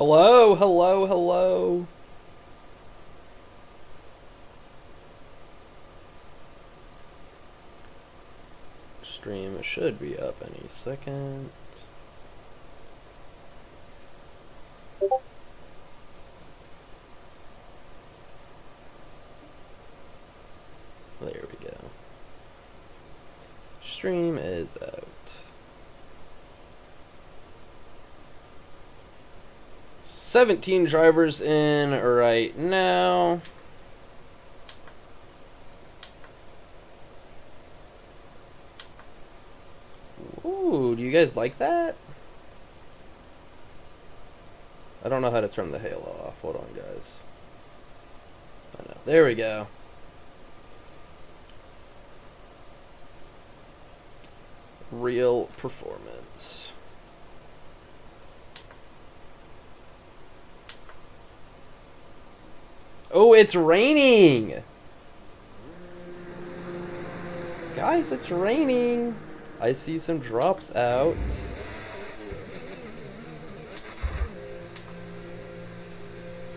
Hello, hello, hello. Stream should be up any second. There we go. Stream is out. 17 drivers in right now. Ooh, do you guys like that? I don't know how to turn the halo off. Hold on, guys. I know. There we go. Real performance. Oh, it's raining! Guys, it's raining! I see some drops out.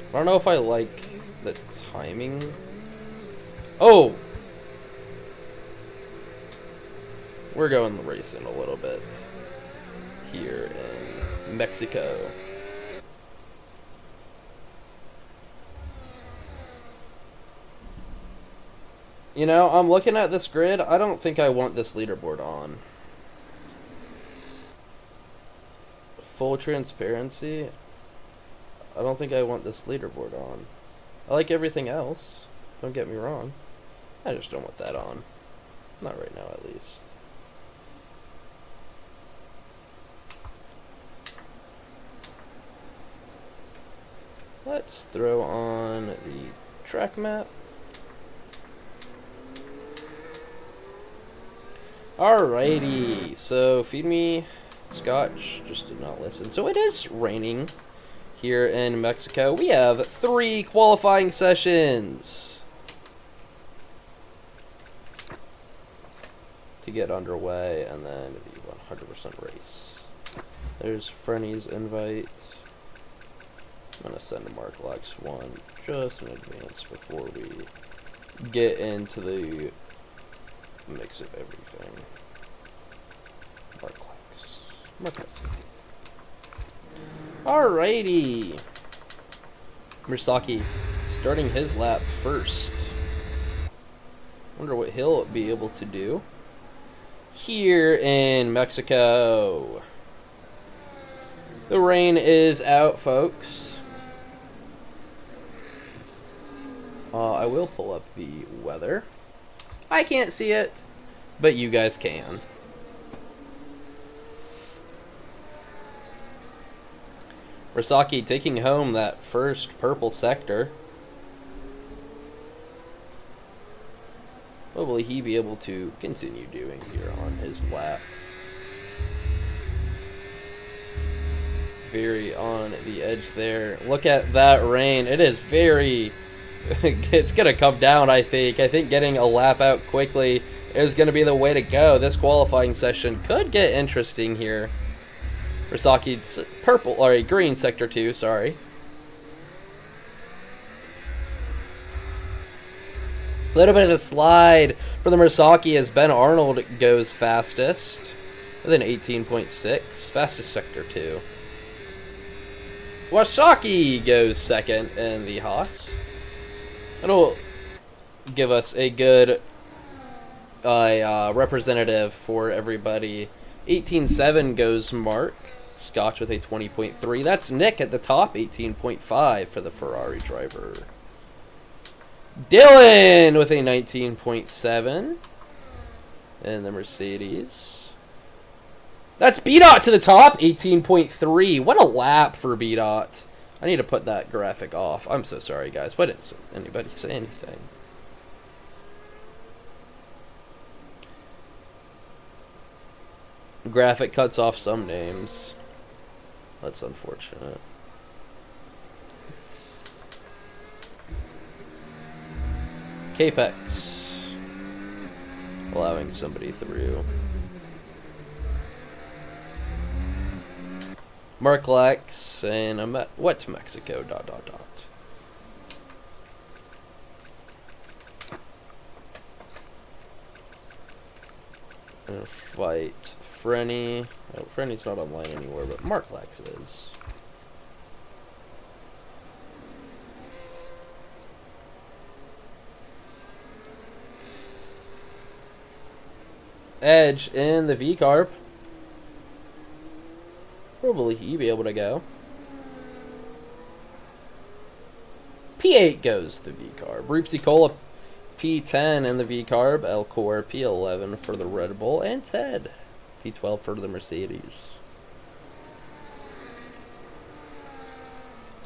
I don't know if I like the timing. Oh! We're going racing a little bit here in Mexico. You know, I'm looking at this grid. I don't think I want this leaderboard on. Full transparency. I don't think I want this leaderboard on. I like everything else. Don't get me wrong. I just don't want that on. Not right now, at least. Let's throw on the track map. Alrighty, so feed me Scotch, just did not listen. So it is raining here in Mexico. We have 3 qualifying sessions to get underway, and then the 100% race. There's Frenny's invite. I'm going to send Mark Lex 1 just in advance before we get into the mix of everything. Mark Lex. Alrighty. Misaki starting his lap first. Wonder what he'll be able to do here in Mexico. The rain is out, folks. I will pull up the weather. I can't see it, but you guys can. Risaki taking home that first purple sector. What will he be able to continue doing here on his lap? Very on the edge there. Look at that rain. It is very... it's going to come down, I think. I think getting a lap out quickly is going to be the way to go. This qualifying session could get interesting here. Risaki's purple, or green sector 2, sorry. A little bit of a slide for the Misaki as Ben Arnold goes fastest with an 18.6. Fastest sector 2. Wasaki goes second in the Haas. It'll give us a good representative for everybody. 18.7 goes Mark. Scotch with a 20.3. That's Nick at the top. 18.5 for the Ferrari driver. Dylan with a 19.7. And the Mercedes. That's B-Dot to the top. 18.3. What a lap for B-Dot. I need to put that graphic off. I'm so sorry, guys. Why didn't anybody say anything? Graphic cuts off some names. That's unfortunate. Capex. Allowing somebody through. Mark Lex and what Mexico, ... Gonna fight Frenny. Oh, Frenny's not online anymore, but Mark Lex is. Edge in the V-Carb. Probably he'd be able to go. P8 goes the V-Carb. Reapsy Cola P10 in the V-Carb. Elcor P11 for the Red Bull. And Ted P12 for the Mercedes.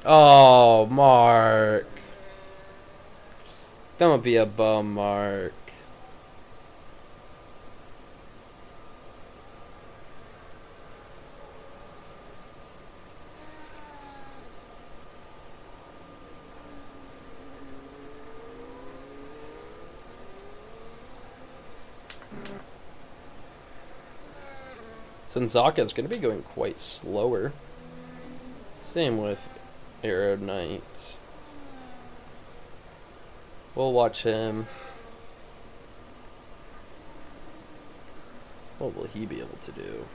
Oh, Mark. Don't be a bum, Mark. Zaka's going to be going quite slower. Same with Aero Knight. We'll watch him. What will he be able to do?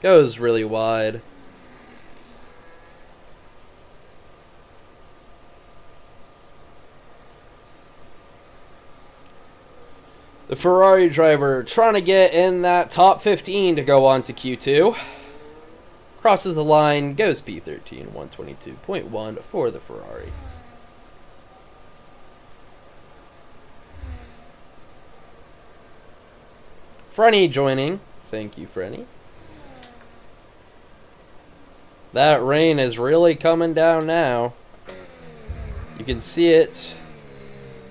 Goes really wide. The Ferrari driver trying to get in that top 15 to go on to Q2. Crosses the line, goes P13, 122.1 for the Ferrari. Frenny joining. Thank you, Frenny. That rain is really coming down now. You can see it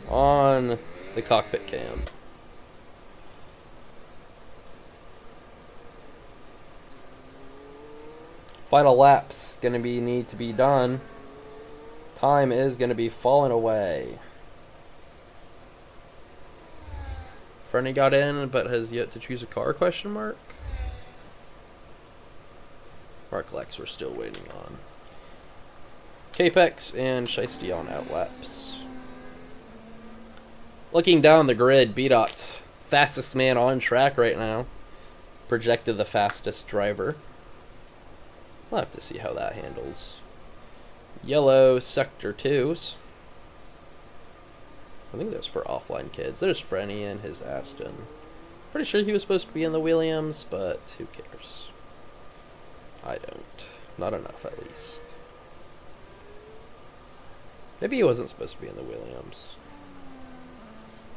on the cockpit cam. Final lap's gonna need to be done. Time is gonna be falling away. Frenny got in, but has yet to choose a car? Question mark. Mark Lex we're still waiting on. Capex and Shiesty on outlaps. Looking down the grid, B-Dot, fastest man on track right now. Projected the fastest driver. We'll have to see how that handles. Yellow Sector 2s. I think that's for offline kids. There's Frenny and his Aston. Pretty sure he was supposed to be in the Williams, but who cares? I don't. Not enough, at least. Maybe he wasn't supposed to be in the Williams.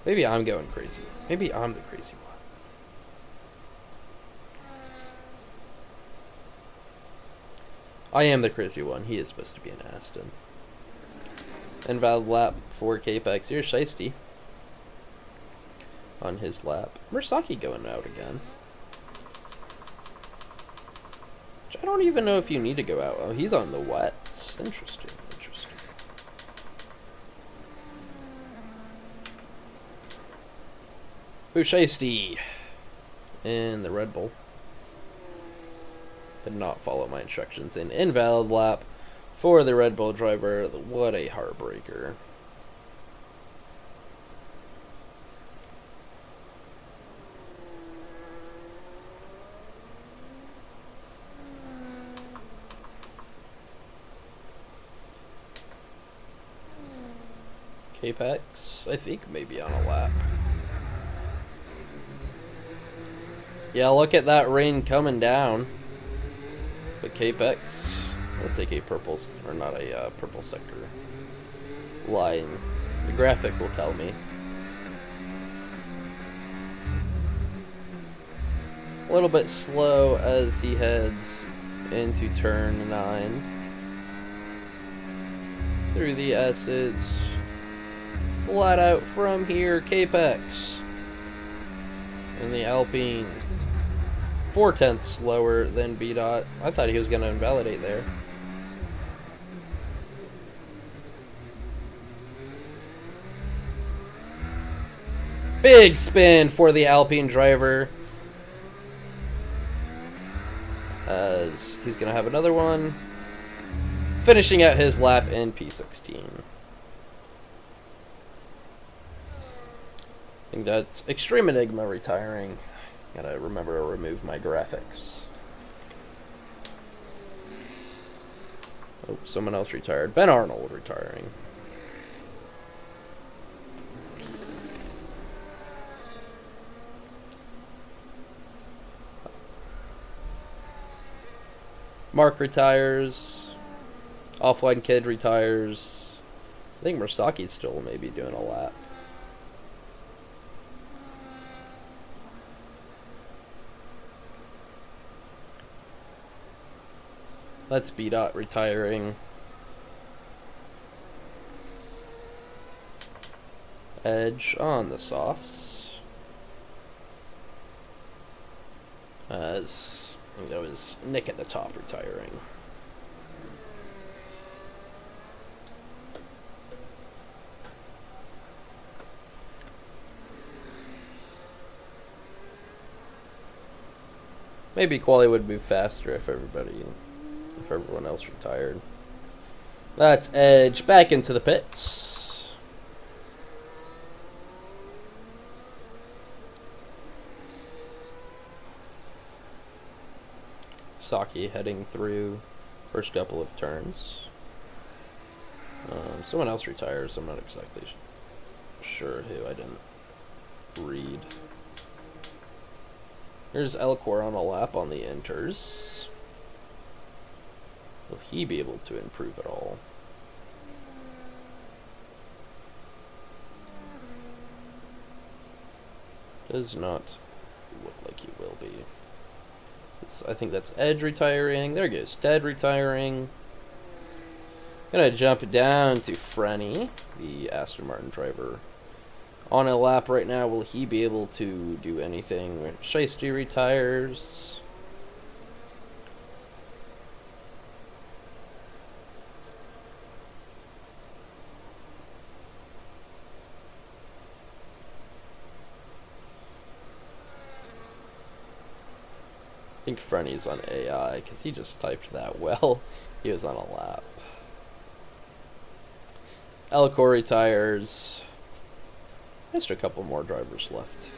Maybe I'm going crazy. Maybe I'm the crazy one. I am the crazy one. He is supposed to be an Aston. Invalid lap for Capex. Here's Shiesty on his lap. Mursaki going out again. Which I don't even know if you need to go out. Oh, he's on the wets. Interesting. Interesting. Shiesty in the Red Bull. Did not follow my instructions. An invalid lap for the Red Bull driver. What a heartbreaker. Capex, I think maybe on a lap. Yeah, look at that rain coming down. But Capex, we'll take a purple, or not a purple sector line. The graphic will tell me. A little bit slow as he heads into turn 9. Through the S's. Flat out from here, Capex. In the Alpine. 4/10 slower than B-Dot. I thought he was going to invalidate there. Big spin for the Alpine driver. as he's going to have another one, finishing out his lap in P16. I think that's Extreme Enigma retiring. Gotta remember to remove my graphics. Oh, someone else retired. Ben Arnold retiring. Mark retires. Offline Kid retires. I think Murasaki's still maybe doing a lap. That's B-Dot retiring. Edge on the softs. As I think that was Nick at the top retiring. Maybe quali would move faster if everyone else retired. That's Edge back into the pits. Saki heading through first couple of turns. Someone else retires. I'm not exactly sure who. I didn't read. Here's Elcor on a lap on the Inters. Will he be able to improve at all? Does not look like he will be. I think that's Edge retiring. There goes Stead retiring. Gonna jump down to Frenny, the Aston Martin driver. On a lap right now, will he be able to do anything? Shiesty retires. I think Frenny's on AI, because he just typed that well. He was on a lap. Elcor retires. Just a couple more drivers left.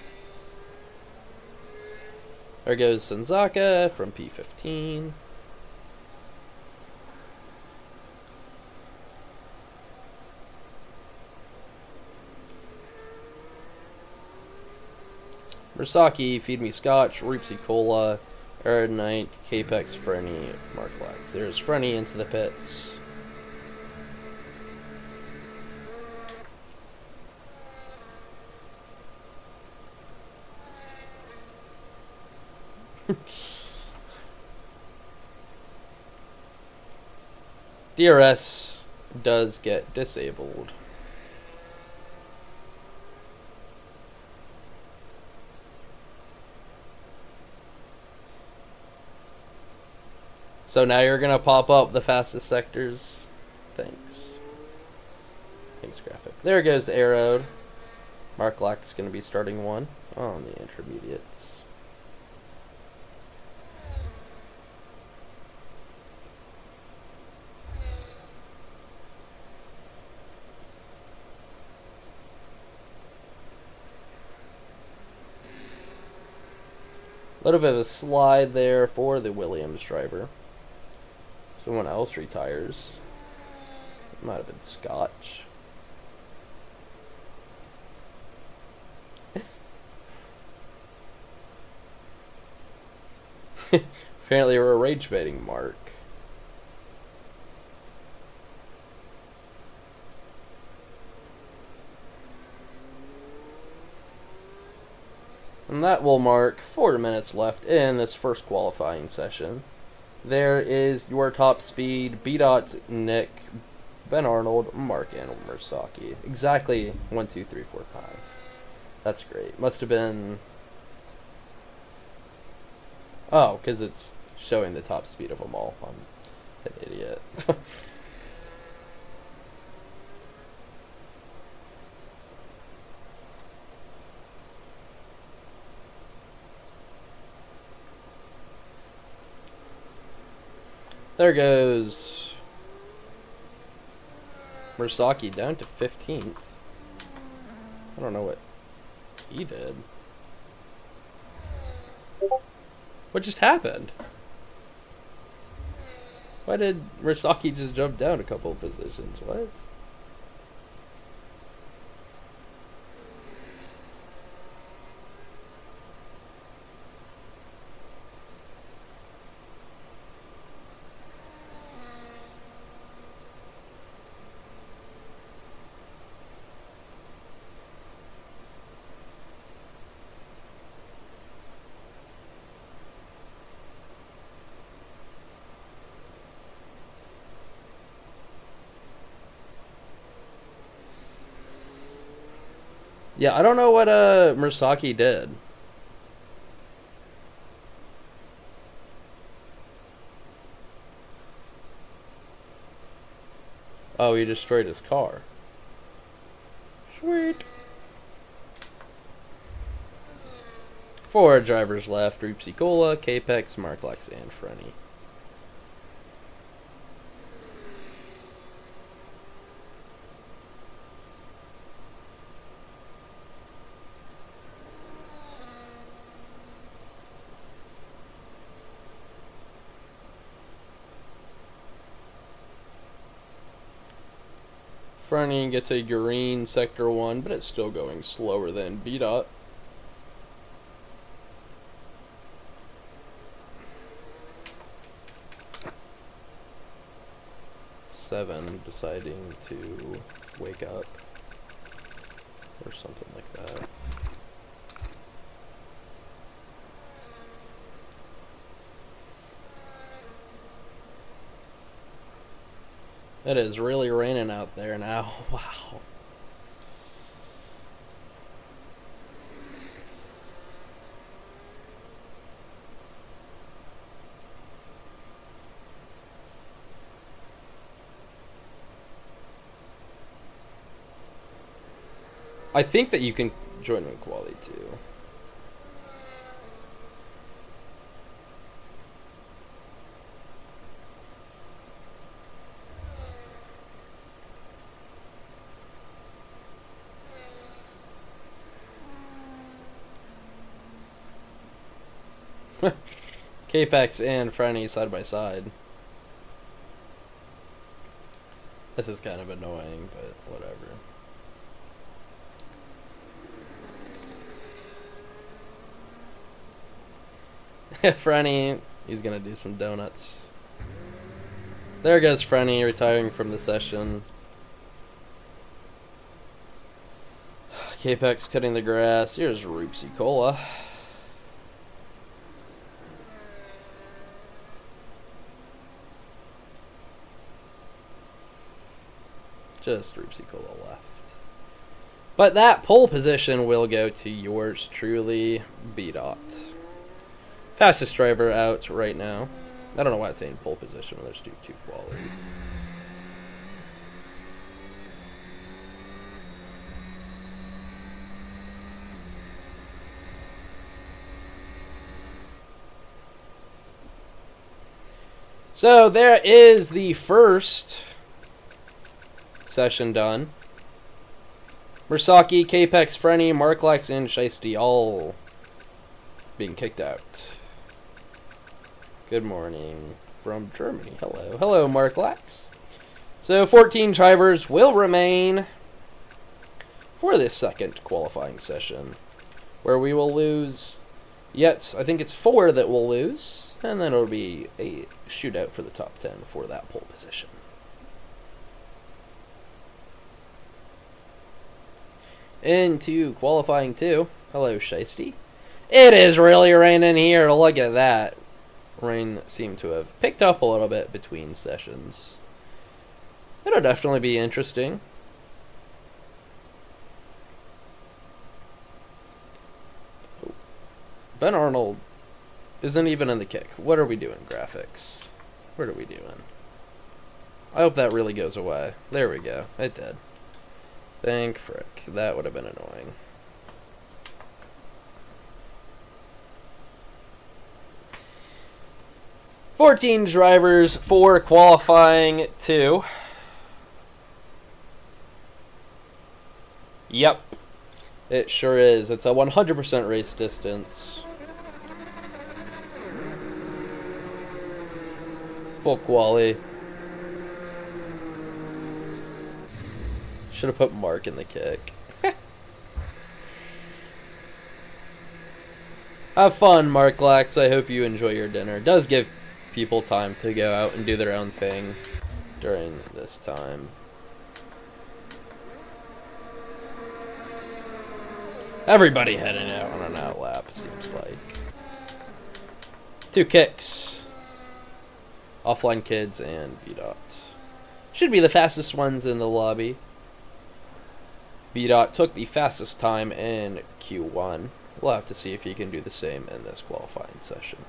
There goes Senzaka from P15. Murasaki, Feed Me Scotch, Reapsy Cola, Aerodynite, Capex, Frenny, Mark Lax. There's Frenny into the pits. DRS does get disabled. So now you're gonna pop up the fastest sectors. Thanks. Thanks, graphic. There goes the Aerod. Mark Lack is gonna be starting one on the intermediates. A little bit of a slide there for the Williams driver. Someone else retires. It might have been Scotch. Apparently we're rage baiting Mark. And that will mark 4 minutes left in this first qualifying session. There is your top speed, B-Dot, Nick, Ben Arnold, Mark, and Murasaki. Exactly 1, 2, 3, 4, 5. That's great. Must have been... Oh, because it's showing the top speed of them all. I'm an idiot. There goes Murasaki down to 15th. I don't know what he did. What just happened? Why did Murasaki just jump down a couple of positions? What? Yeah, I don't know what Murasaki did. Oh, he destroyed his car. Sweet. 4 drivers left. Reepsy Cola, Capex, Marklex, and Frenny. Frenny gets a green Sector 1, but it's still going slower than B-Dot. Seven deciding to wake up or something like that. It is really raining out there now. Wow. I think that you can join in quality too. Capex and Franny side by side. This is kind of annoying, but whatever. Franny, he's gonna do some donuts. There goes Franny retiring from the session. Capex cutting the grass. Here's Roopsy Cola. Just Roopsy Cola left. But that pole position will go to yours truly, B-Dot. Fastest driver out right now. I don't know why it's saying pole position when there's two qualities. So there is the first session done. Murasaki, Capex, Frenny, Marklex, and Shiesty all being kicked out. Good morning from Germany. Hello. Hello, Marklex. So 14 drivers will remain for this second qualifying session, where we will lose yet, I think it's 4 that will lose, and then it'll be a shootout for the top 10 for that pole position. Into qualifying 2. Hello, Shiesty. It is really raining here. Look at that. Rain seemed to have picked up a little bit between sessions. It'll definitely be interesting. Ben Arnold isn't even in the kick. What are we doing, graphics? What are we doing? I hope that really goes away. There we go. It did. Thank frick. That would have been annoying. 14 drivers for qualifying 2. Yep, it sure is. It's a 100% race distance. Full quali. Should have put Mark in the kick. Have fun, Mark Lax. I hope you enjoy your dinner. It does give people time to go out and do their own thing during this time. Everybody heading out on an outlap, seems like. 2 kicks. Offline Kids and VDOT. Should be the fastest ones in the lobby. VDOT took the fastest time in Q1. We'll have to see if he can do the same in this qualifying session.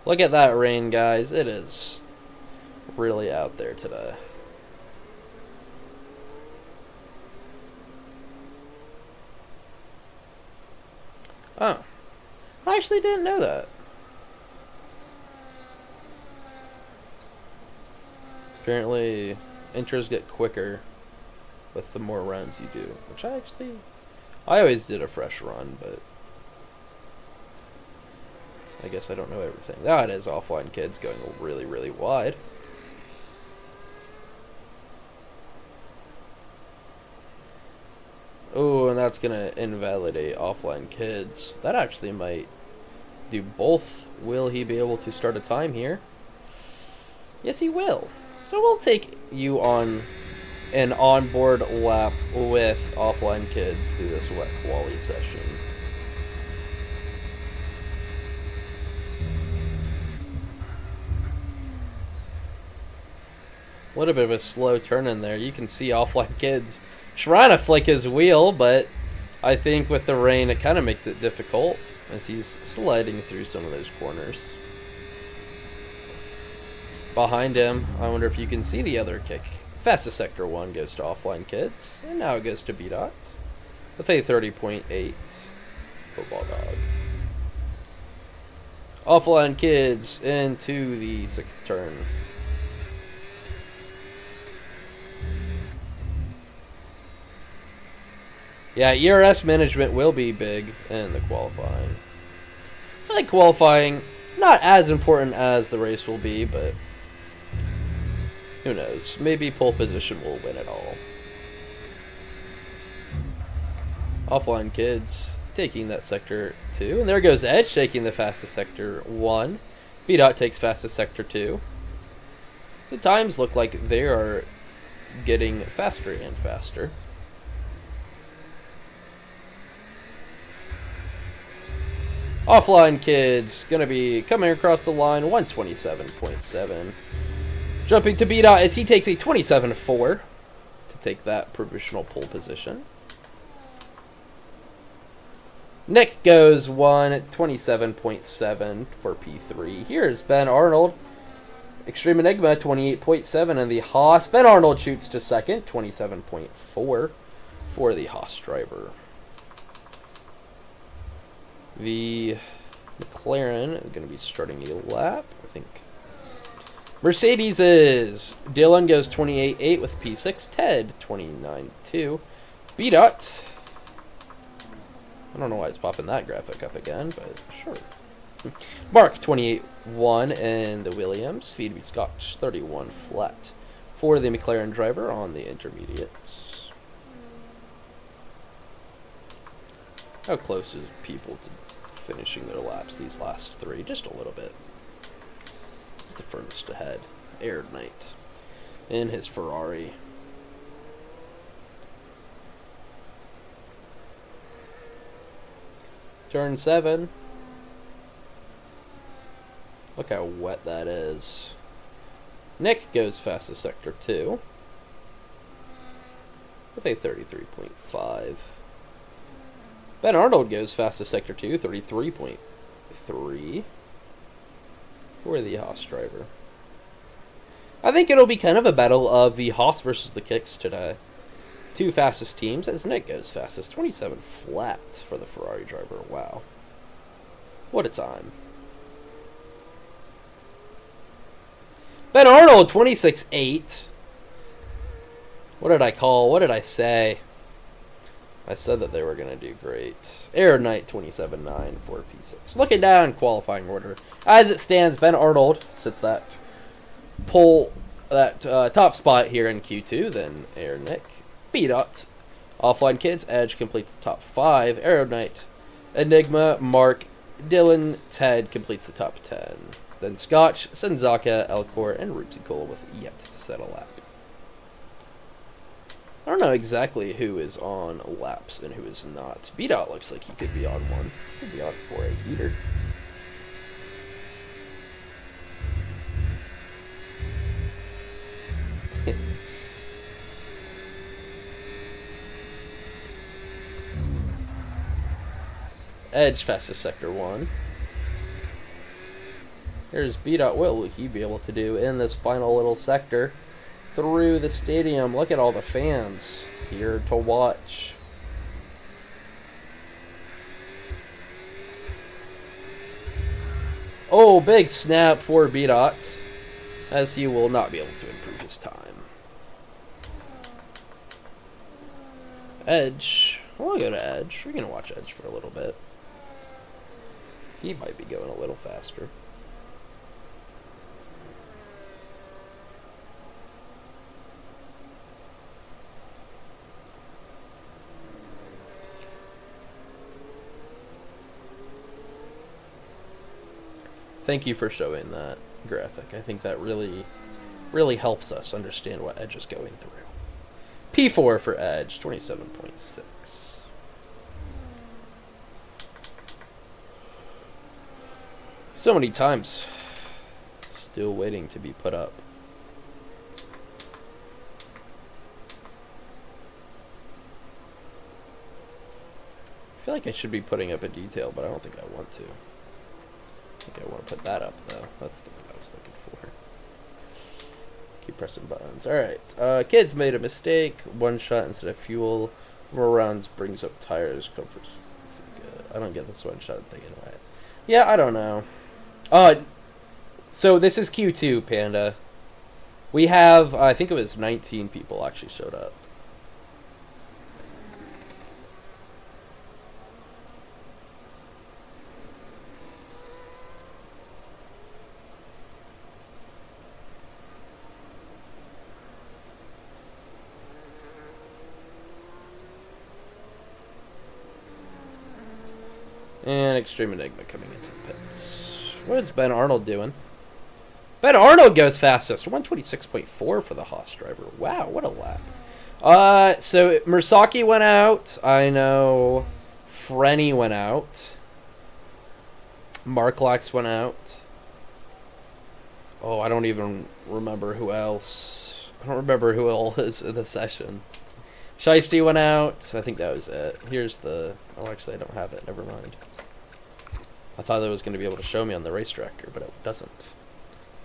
Look at that rain, guys. It is really out there today. Oh. I actually didn't know that. Apparently, intros get quicker with the more runs you do. Which I always did a fresh run, but I guess I don't know everything. That is Offline Kids going really, really wide. Oh, and that's going to invalidate Offline Kids. That actually might do both. Will he be able to start a time here? Yes, he will. So we'll take you on an onboard lap with Offline Kids through this wet quali session. A little bit of a slow turn in there. You can see Offline Kids trying to flick his wheel, but I think with the rain it kind of makes it difficult as he's sliding through some of those corners. Behind him, I wonder if you can see the other kick. Fastest Sector 1 goes to Offline Kids, and now it goes to VDOT with a 30.8 football dog. Offline Kids into the 6th turn. Yeah, ERS management will be big in the qualifying. I feel like qualifying, not as important as the race will be, but who knows? Maybe pole position will win it all. Offline Kids taking that Sector 2. And there goes Edge taking the fastest Sector 1. VDOT takes fastest Sector 2. The times look like they are getting faster and faster. Offline Kids going to be coming across the line, 127.7. Jumping to VDOT as he takes a 27.4 to take that provisional pole position. Nick goes 127.7 for P3. Here's Ben Arnold. Extreme Enigma, 28.7 in the Haas. Ben Arnold shoots to second, 27.4 for the Haas driver. The McLaren is going to be starting a lap, I think. Mercedes is. Dylan goes 28.8 with P6. Ted, 29.2. VDOT. I don't know why it's popping that graphic up again, but sure. Mark, 28.1 in the Williams. Phoebe Scotch, 31 flat for the McLaren driver on the intermediates. How close is people to finishing their laps these last 3? Just a little bit. He's the furthest ahead. Air Knight in his Ferrari. Turn 7. Look how wet that is. Nick goes fastest Sector 2 with a 33.5. Ben Arnold goes fastest Sector 2, 33.3 for the Haas driver. I think it'll be kind of a battle of the Haas versus the Kicks today. 2 fastest teams as Nick goes fastest, 27 flat for the Ferrari driver. Wow. What a time. Ben Arnold, 26-8. What did I call? What did I say? I said that they were going to do great. Air Knight, 27-9 for P6. Looking down qualifying order. As it stands, Ben Arnold sits that top spot here in Q2. Then Air Nick, B-Dot, Offline Kids, Edge completes the top 5. Aero Knight, Enigma, Mark, Dylan, Ted completes the top 10. Then Scotch, Senzaka, Elcor, and Roopsy Cole with yet to set a lap. I don't know exactly who is on laps and who is not. B-Dot looks like he could be on one. Could be on for a heater. Edge fastest sector 1. Here's B-Dot. What will he be able to do in this final little sector through the stadium? Look at all the fans here to watch. Oh, big snap for B-Dot, as he will not be able to improve his time. Edge. We'll go to Edge. We're going to watch Edge for a little bit. He might be going a little faster. Thank you for showing that graphic. I think that really helps us understand what Edge is going through. P4 for Edge, 27.6. So many times. Still waiting to be put up. I feel like I should be putting up a detail, but I don't think I want to. I think I want to put that up, though. That's the one I was looking for. Keep pressing buttons. Alright. Kids made a mistake. One shot instead of fuel. More rounds brings up tires. Comfort. I don't get this one shot thing anyway. Yeah, I don't know. So this is Q2, Panda. We have, I think it was 19 people actually showed up. And Extreme Enigma coming into the pits. What is Ben Arnold doing? Ben Arnold goes fastest. 126.4 for the Haas driver. Wow, what a lap. So Mursaki went out. I know Frenny went out. Marklax went out. Oh, I don't even remember who else. I don't remember who else is in the session. Shiesty went out. I think that was it. Here's the... Oh, actually, I don't have it. Never mind. I thought it was going to be able to show me on the racetrack here, but it doesn't.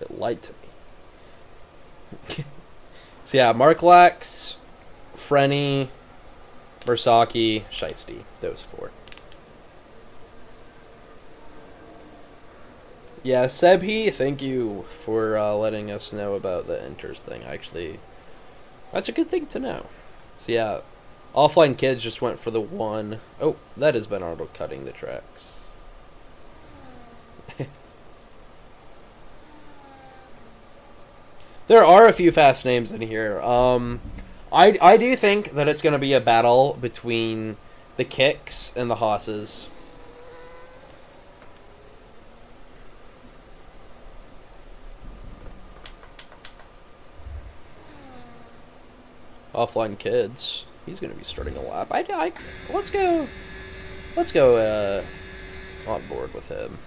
It lied to me. So yeah, Marklax, Frenny, Mursaki, Shiesty. Those 4. Yeah, Sebhi, thank you for letting us know about the Inters thing. Actually, that's a good thing to know. So yeah, Offline Kids just went for the 1. Oh, that is Ben Arnold cutting the tracks. There are a few fast names in here. I do think that it's going to be a battle between the Kicks and the Hosses. Offline Kids. He's going to be starting a lap. Let's go on board with him.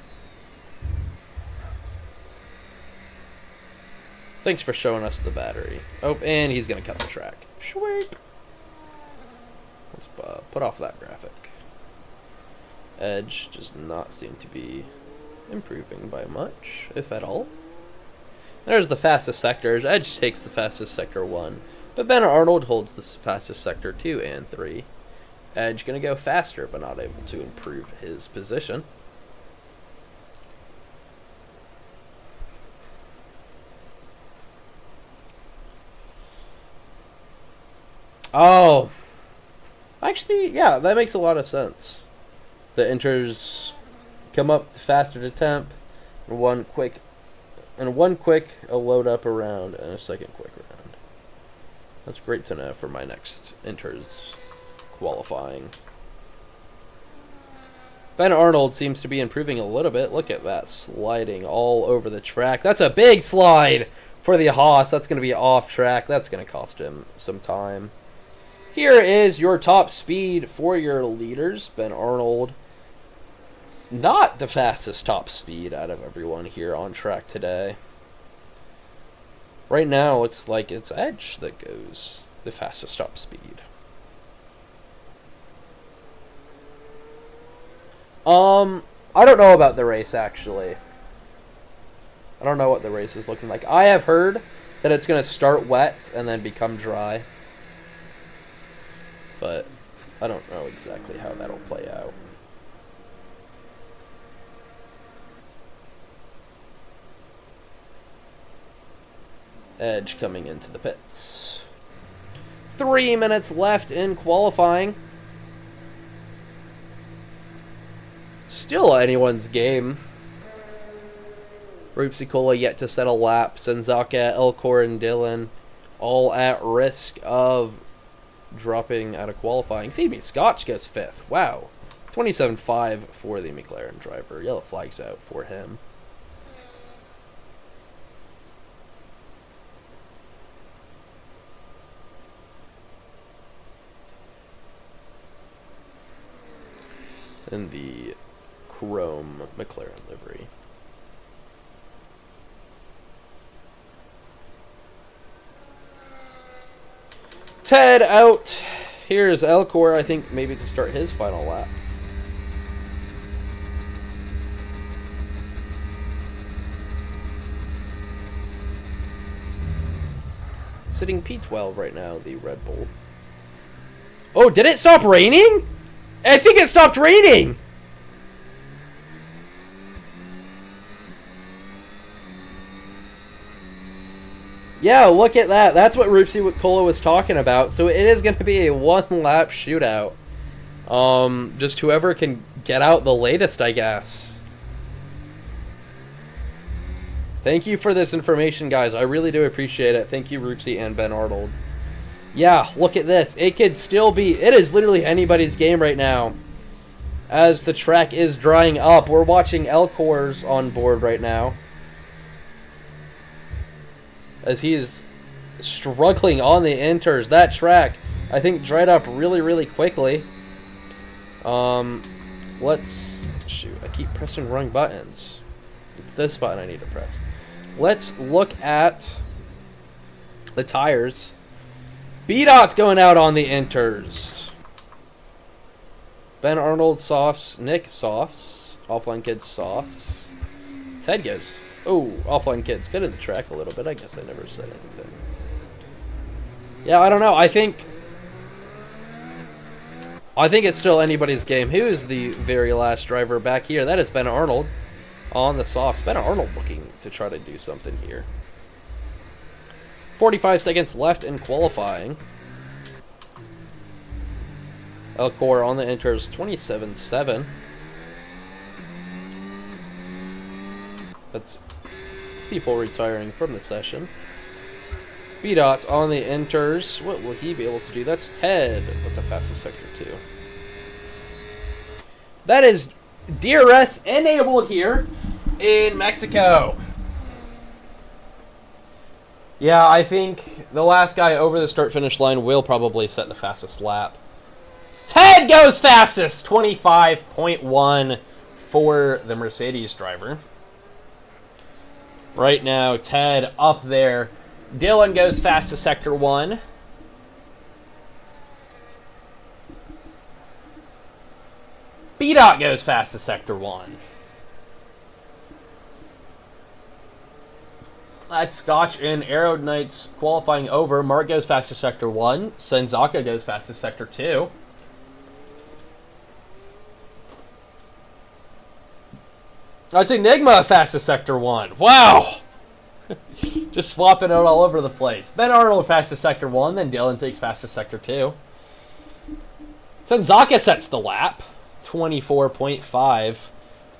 Thanks for showing us the battery. Oh, and he's going to cut the track. Sweet. Let's put off that graphic. Edge does not seem to be improving by much, if at all. There's the fastest sectors. Edge takes the fastest sector 1. But Ben Arnold holds the fastest sector 2 and 3. Edge going to go faster, but not able to improve his position. Oh, actually, yeah, that makes a lot of sense. The inters come up faster to temp, and one quick a load up around, and a second quick round. That's great to know for my next inters qualifying. Ben Arnold seems to be improving a little bit. Look at that, sliding all over the track. That's a big slide for the Haas. That's going to be off track. That's going to cost him some time. Here is your top speed for your leaders. Ben Arnold, not the fastest top speed out of everyone here on track today. Right now, it looks like it's Edge that goes the fastest top speed. I don't know about the race, actually. I don't know what the race is looking like. I have heard that it's going to start wet and then become dry. But I don't know exactly how that'll play out. Edge coming into the pits. 3 minutes left in qualifying. Still anyone's game. Rupsicola yet to set a lap. Senzaka, Elcor, and Dylan all at risk of dropping out of qualifying. Phoebe Scotch gets 5th. Wow. 27.5 for the McLaren driver. Yellow flag's out for him. In the chrome McLaren livery. Ted out. Here's Elcor, I think maybe to start his final lap. Sitting P12 right now, the Red Bull. Oh, did it stop raining? I think it stopped raining! Yeah, look at that. That's what Rupsi Cola was talking about. So it is going to be a one-lap shootout. Just whoever can get out the latest, I guess. Thank you for this information, guys. I really do appreciate it. Thank you, Rupsi and Ben Arnold. Yeah, look at this. It could still be... It is literally anybody's game right now. As the track is drying up. We're watching Elcor's on board right now. As he's struggling on the inters. That track, I think, dried up really, really quickly. Let's... Shoot, I keep pressing wrong buttons. It's this button I need to press. Let's look at the tires. B-Dot's going out on the inters. Ben Arnold softs. Nick softs. Offline Kids softs. Ted goes. Oh, Offline Kids. Get in the track a little bit. I guess I never said anything. Yeah, I don't know. I think it's still anybody's game. Who is the very last driver back here? That is Ben Arnold on the softs. Ben Arnold looking to try to do something here. 45 seconds left in qualifying. Elcor on the inters, 27.7. That's people retiring from the session. B-Dot on the inters. What will he be able to do? That's Ted with the fastest sector 2. That is DRS enabled here in Mexico. Yeah, I think the last guy over the start-finish line will probably set the fastest lap. Ted goes fastest! 25.1 for the Mercedes driver. Right now, Ted up there. Dylan goes fastest sector 1. B-Dot goes fastest sector 1. That's Scotch and Aero Knights qualifying over. Mark goes fastest sector 1. Senzaka goes fastest sector 2. That's Enigma fastest sector 1. Wow! Just swapping out all over the place. Ben Arnold fastest sector 1, then Dylan takes fastest sector 2. Senzaka sets the lap. 24.5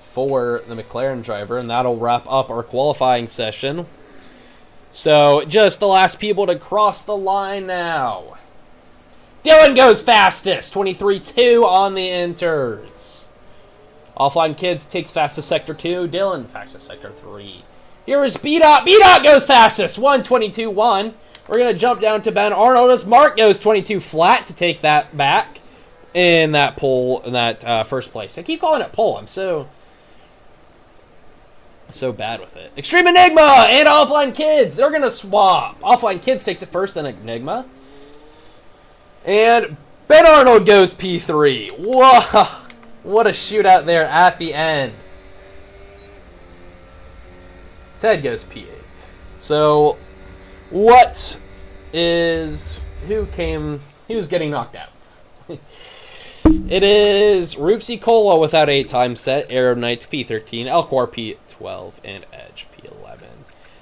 for the McLaren driver, and that'll wrap up our qualifying session. So, just the last people to cross the line now. Dylan goes fastest, 23.2 on the inters. Offline Kids takes fastest sector 2, Dylan fastest sector 3. Here is B-Dot. B-Dot goes fastest, 1:22.1. We're going to jump down to Ben Arnold as Mark goes 22 flat to take that back in that pole, in that first place. I keep calling it pole. I'm so bad with it. Extreme Enigma and Offline Kids. They're going to swap. Offline Kids takes it first, then Enigma. And Ben Arnold goes P3. Whoa. What a shootout there at the end. Ted goes P8. So, who's getting knocked out? It is Roopsy Cola without a time set, Arab Knight P13, Elcor P12, and Edge P11.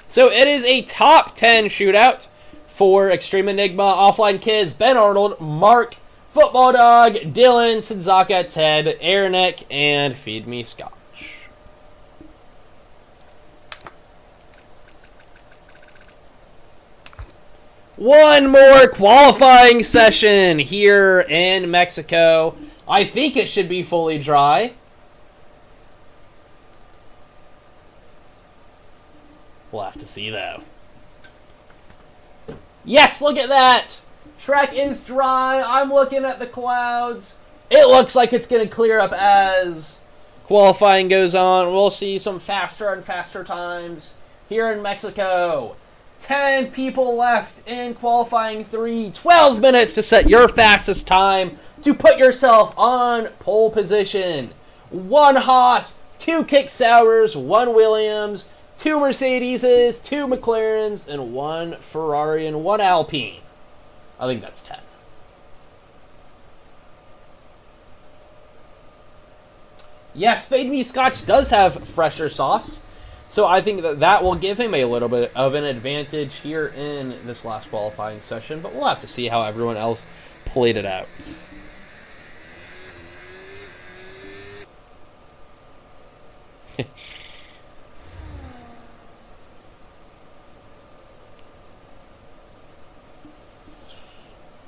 So it is a top 10 shootout for Extreme Enigma, Offline Kids, Ben Arnold, Mark, Football Dog, Dylan, Senzaka, Ted, Airneck, and Feed Me Scotch. One more qualifying session here in Mexico. I think it should be fully dry. We'll have to see, though. Yes, look at that! Track is dry. I'm looking at the clouds. It looks like it's going to clear up as qualifying goes on. We'll see some faster and faster times here in Mexico. 10 people left in qualifying 3. 12 minutes to set your fastest time to put yourself on pole position. 1 Haas, 2 Kick Sours, 1 Williams, 2 Mercedeses, 2 McLarens, and 1 Ferrari and 1 Alpine. I think that's 10. Yes, Fade Me Scotch does have fresher softs. So I think that will give him a little bit of an advantage here in this last qualifying session, but we'll have to see how everyone else played it out.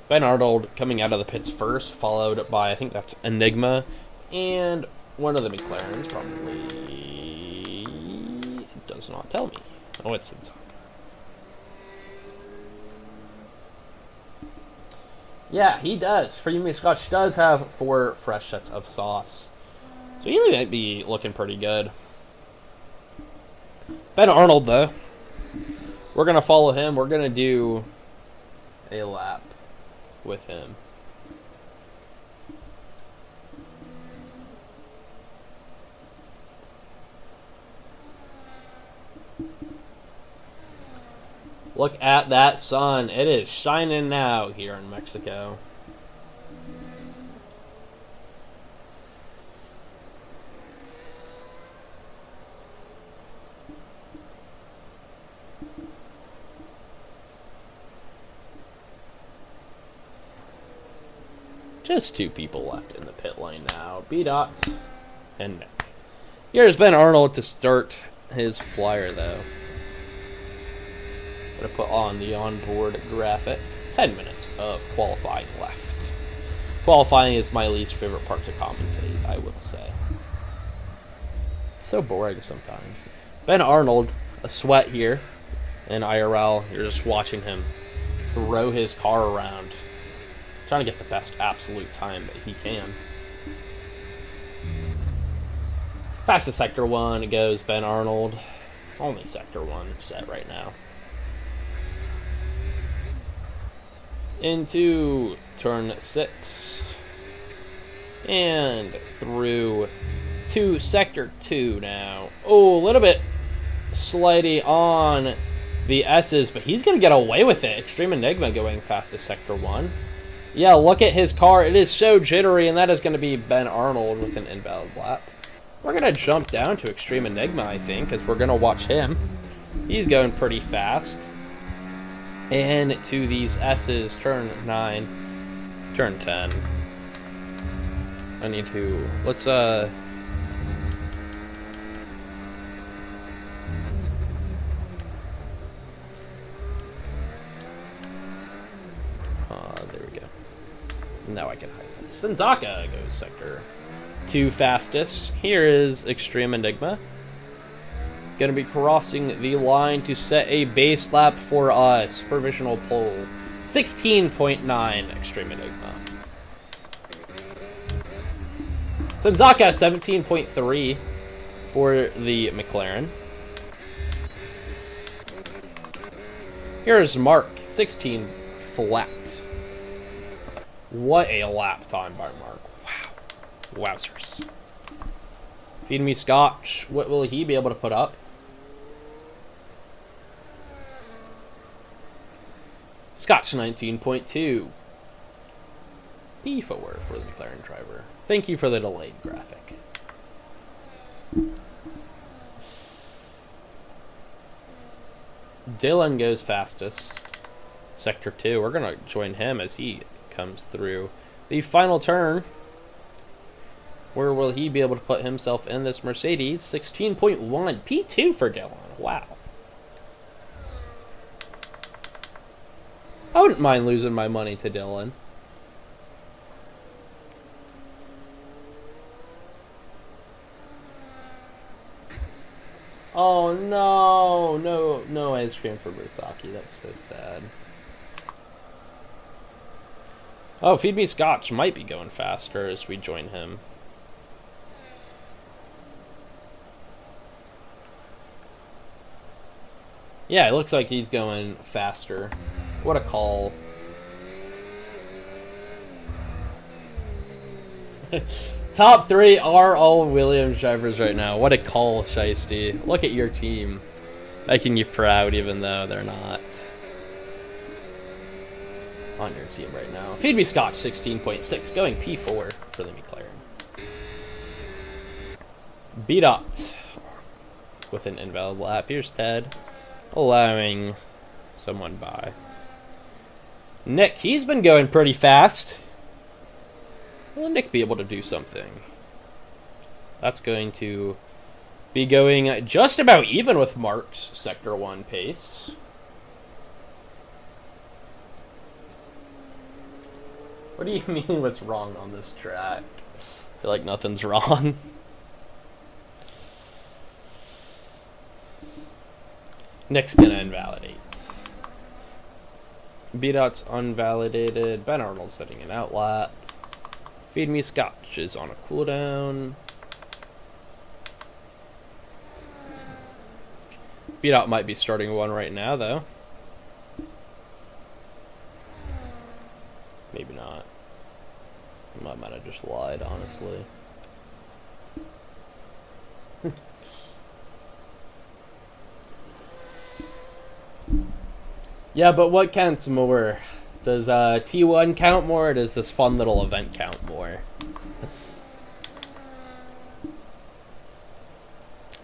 Ben Arnold coming out of the pits first, followed by, I think that's Enigma, and one of the McLarens, probably... does not tell me. Oh, it's Senzaka. Yeah, he does. Freddie Scotch does have 4 fresh sets of softs. So he might be looking pretty good. Ben Arnold, though. We're going to follow him. We're going to do a lap with him. Look at that sun. It is shining now here in Mexico. Just 2 people left in the pit lane now. B-Dot and Nick. Here's Ben Arnold to start his flyer, though. Going to put on the onboard graphic. 10 minutes of qualifying left. Qualifying is my least favorite part to commentate, I will say. It's so boring sometimes. Ben Arnold, a sweat here in IRL. You're just watching him throw his car around. Trying to get the best absolute time that he can. Fastest Sector 1, it goes Ben Arnold. Only Sector 1 set right now. Into turn 6. And through to Sector 2 now. Oh, a little bit slidey on the S's, but he's going to get away with it. Extreme Enigma going fastest Sector 1. Yeah, look at his car. It is so jittery, and that is going to be Ben Arnold with an invalid lap. We're going to jump down to Extreme Enigma, I think, because we're going to watch him. He's going pretty fast. And to these S's, turn 9, turn 10. I need to, let's, there we go. Now I can hide this. Senzaka goes sector 2 fastest. Here is Extreme Enigma. Going to be crossing the line to set a base lap for us. Provisional pole. 16.9 Extreme Enigma. Senzaka 17.3 for the McLaren. Here's Mark 16 flat. What a lap time by Mark. Wow. Wowzers. Feed me Scotch. What will he be able to put up? Scotch 19.2. P4 for the McLaren driver. Thank you for the delayed graphic. Dylan goes fastest. Sector 2. We're going to join him as he comes through the final turn. Where will he be able to put himself in this Mercedes? 16.1. P2 for Dylan. Wow. I wouldn't mind losing my money to Dylan. Oh no, no ice cream for Bersaki. That's so sad. Oh, Feed Me Scotch might be going faster as we join him. Yeah, it looks like he's going faster. What a call. Top 3 are all Williams drivers right now. What a call, Shiesty. Look at your team. Making you proud even though they're not on your team right now. Feed Me Scotch 16.6 going P4 for the McLaren. B-Dot with an invalid lap. Here's Ted allowing someone by. Nick, he's been going pretty fast. Will Nick be able to do something? That's going to be going just about even with Mark's Sector 1 pace. What do you mean what's wrong on this track? I feel like nothing's wrong. Nick's gonna invalidate. B-Dot's unvalidated. Ben Arnold's setting an outlap. Feed Me Scotch is on a cooldown. B-Dot might be starting one right now, though. Maybe not. I might have just lied, honestly. Yeah, but what counts more? Does T1 count more, or does this fun little event count more?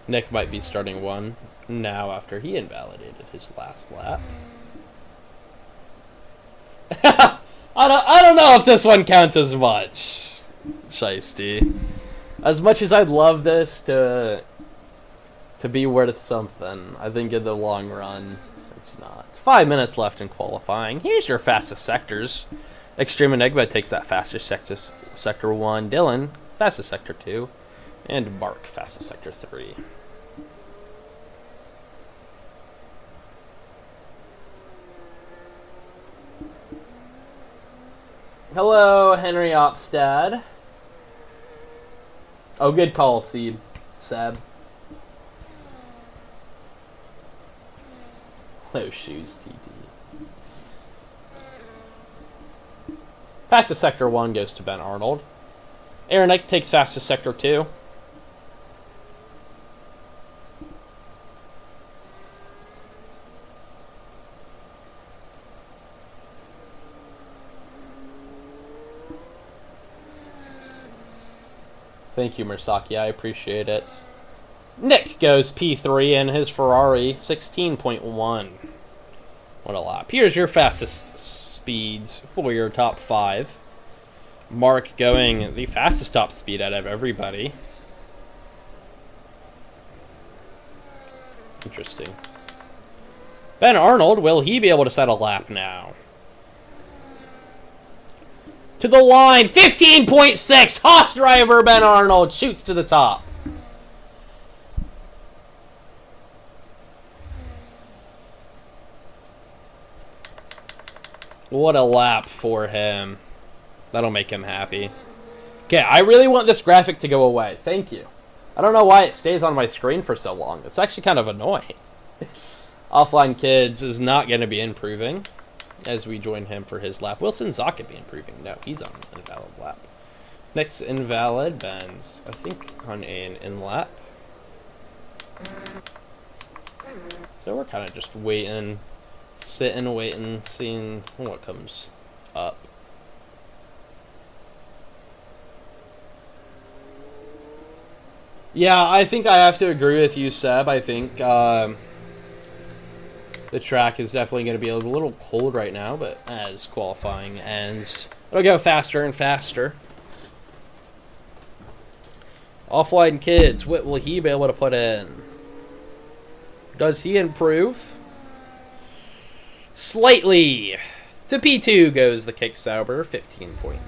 Nick might be starting one now after he invalidated his last lap. I don't know if this one counts as much, Shiesty. As much as I'd love this to be worth something, I think in the long run, it's not. 5 minutes left in qualifying. Here's your fastest sectors. Extreme Enigma takes that fastest sector 1. Dylan, fastest sector 2. And Mark, fastest sector 3. Hello, Henry Opstad. Oh, good call, Seed. Seb. No shoes, TT. Fastest sector 1 goes to Ben Arnold. Aaronek takes fastest sector 2. Thank you, Mersaki. I appreciate it. Nick goes P3 in his Ferrari 16.1. What a lap. Here's your fastest speeds for your top 5. Mark going the fastest top speed out of everybody. Interesting. Ben Arnold, will he be able to set a lap now? To the line, 15.6. Haas driver Ben Arnold shoots to the top. What a lap for him. That'll make him happy. Okay, I really want this graphic to go away. Thank you. I don't know why it stays on my screen for so long. It's actually kind of annoying. Offline Kids is not going to be improving as we join him for his lap. Wilson's not going to be improving. No, he's on an invalid lap. Next invalid, Ben's, I think, on an in lap. So we're kind of just waiting. Sitting, waiting, seeing what comes up. Yeah, I think I have to agree with you, Seb. I think the track is definitely going to be a little cold right now, but as qualifying ends, it'll go faster and faster. Offline Kids, what will he be able to put in? Does he improve? Slightly. To P2 goes the Kick Sauber, 15.9.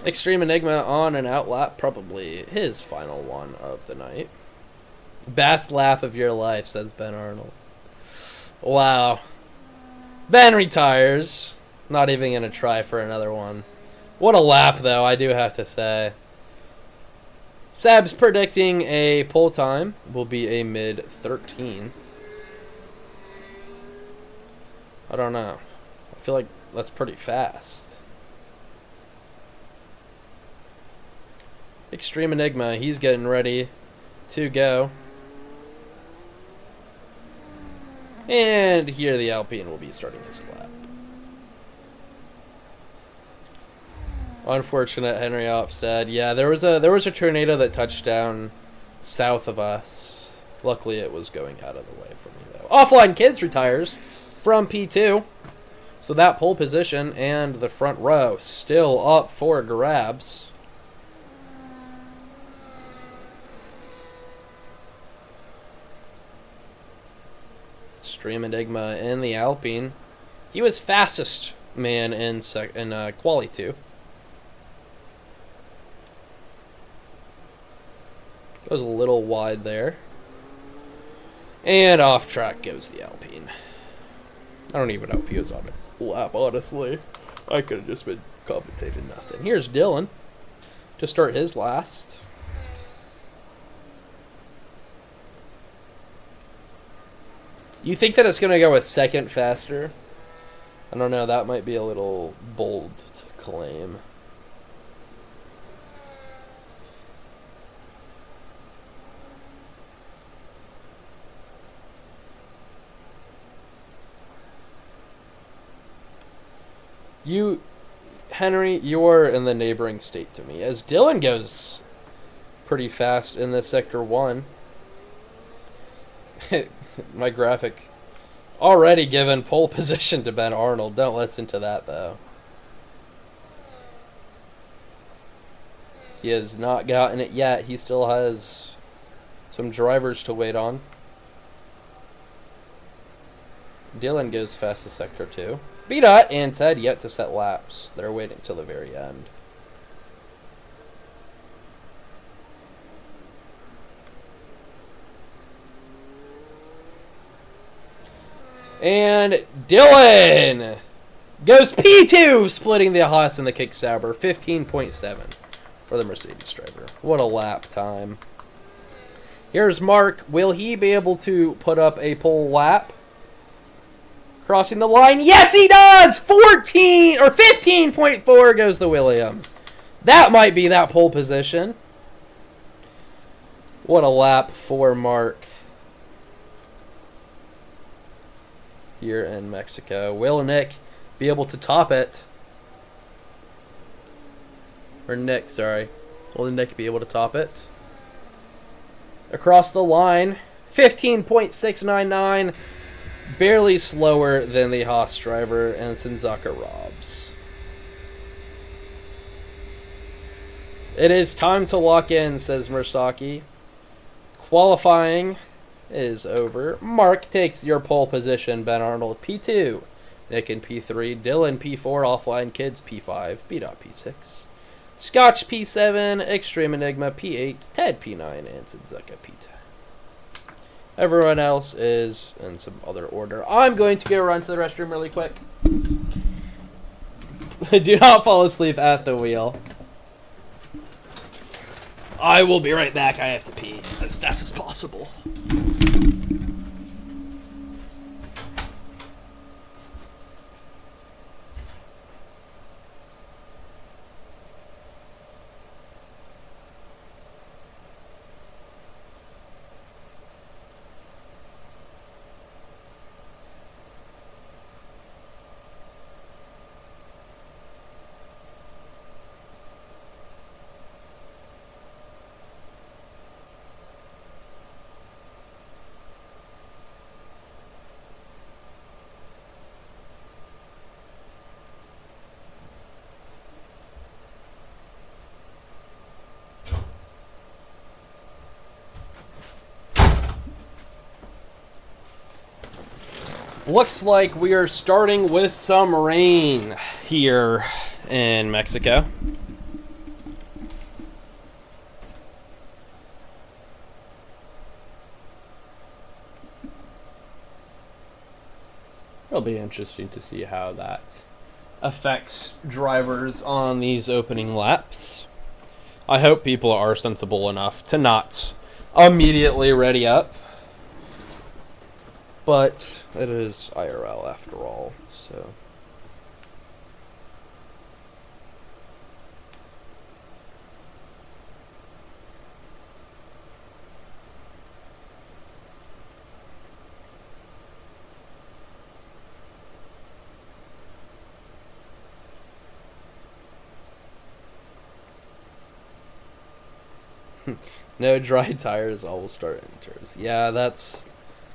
Extreme Enigma on an out lap, probably his final one of the night. Best lap of your life, says Ben Arnold. Wow. Ben retires. Not even going to try for another one. What a lap, though, I do have to say. Seb's predicting a pole time will be a mid-13. I don't know. I feel like that's pretty fast. Extreme Enigma, he's getting ready to go. And here the Alpine will be starting his lap. Unfortunate, Henry Opstad. Yeah, there was a tornado that touched down south of us. Luckily, it was going out of the way for me, though. Offline Kids retires from P2. So that pole position and the front row still up for grabs. Extreme Enigma in the Alpine. He was fastest man in Quali 2. Goes a little wide there. And off track goes the Alpine. I don't even know if he was on a lap, honestly. I could have just been commentating nothing. Here's Dylan to start his last. You think that it's going to go a second faster? I don't know. That might be a little bold to claim. Henry, you're in the neighboring state to me. As Dylan goes pretty fast in this Sector 1. My graphic already given pole position to Ben Arnold. Don't listen to that, though. He has not gotten it yet. He still has some drivers to wait on. Dylan goes fast to Sector 2. B-Dot and Ted yet to set laps. They're waiting till the very end. And Dylan goes P2, splitting the Haas and the Kick Sauber. 15.7 for the Mercedes driver. What a lap time. Here's Mark. Will he be able to put up a pole lap? Crossing the line. Yes, he does! 14 or 15.4 goes the Williams. That might be that pole position. What a lap for Mark here in Mexico. Will Nick be able to top it. Or Nick, sorry. Will Nick be able to top it? Across the line, 15.699. Barely slower than the Haas driver, and Sinzaka robs. It is time to lock in, says Mursaki. Qualifying is over. Mark takes your pole position. Ben Arnold, P2. Nick in P3. Dylan, P4. Offline Kids, P5. B-Dot, P6. Scotch, P7. Extreme Enigma, P8. Ted, P9. And Sinzaka, P10. Everyone else is in some other order. I'm going to go run to the restroom really quick. Do not fall asleep at the wheel. I will be right back. I have to pee as fast as possible. Looks like we are starting with some rain here in Mexico. It'll be interesting to see how that affects drivers on these opening laps. I hope people are sensible enough to not immediately ready up. But it is IRL after all, so. No dry tires, all will start inters. Yeah, that's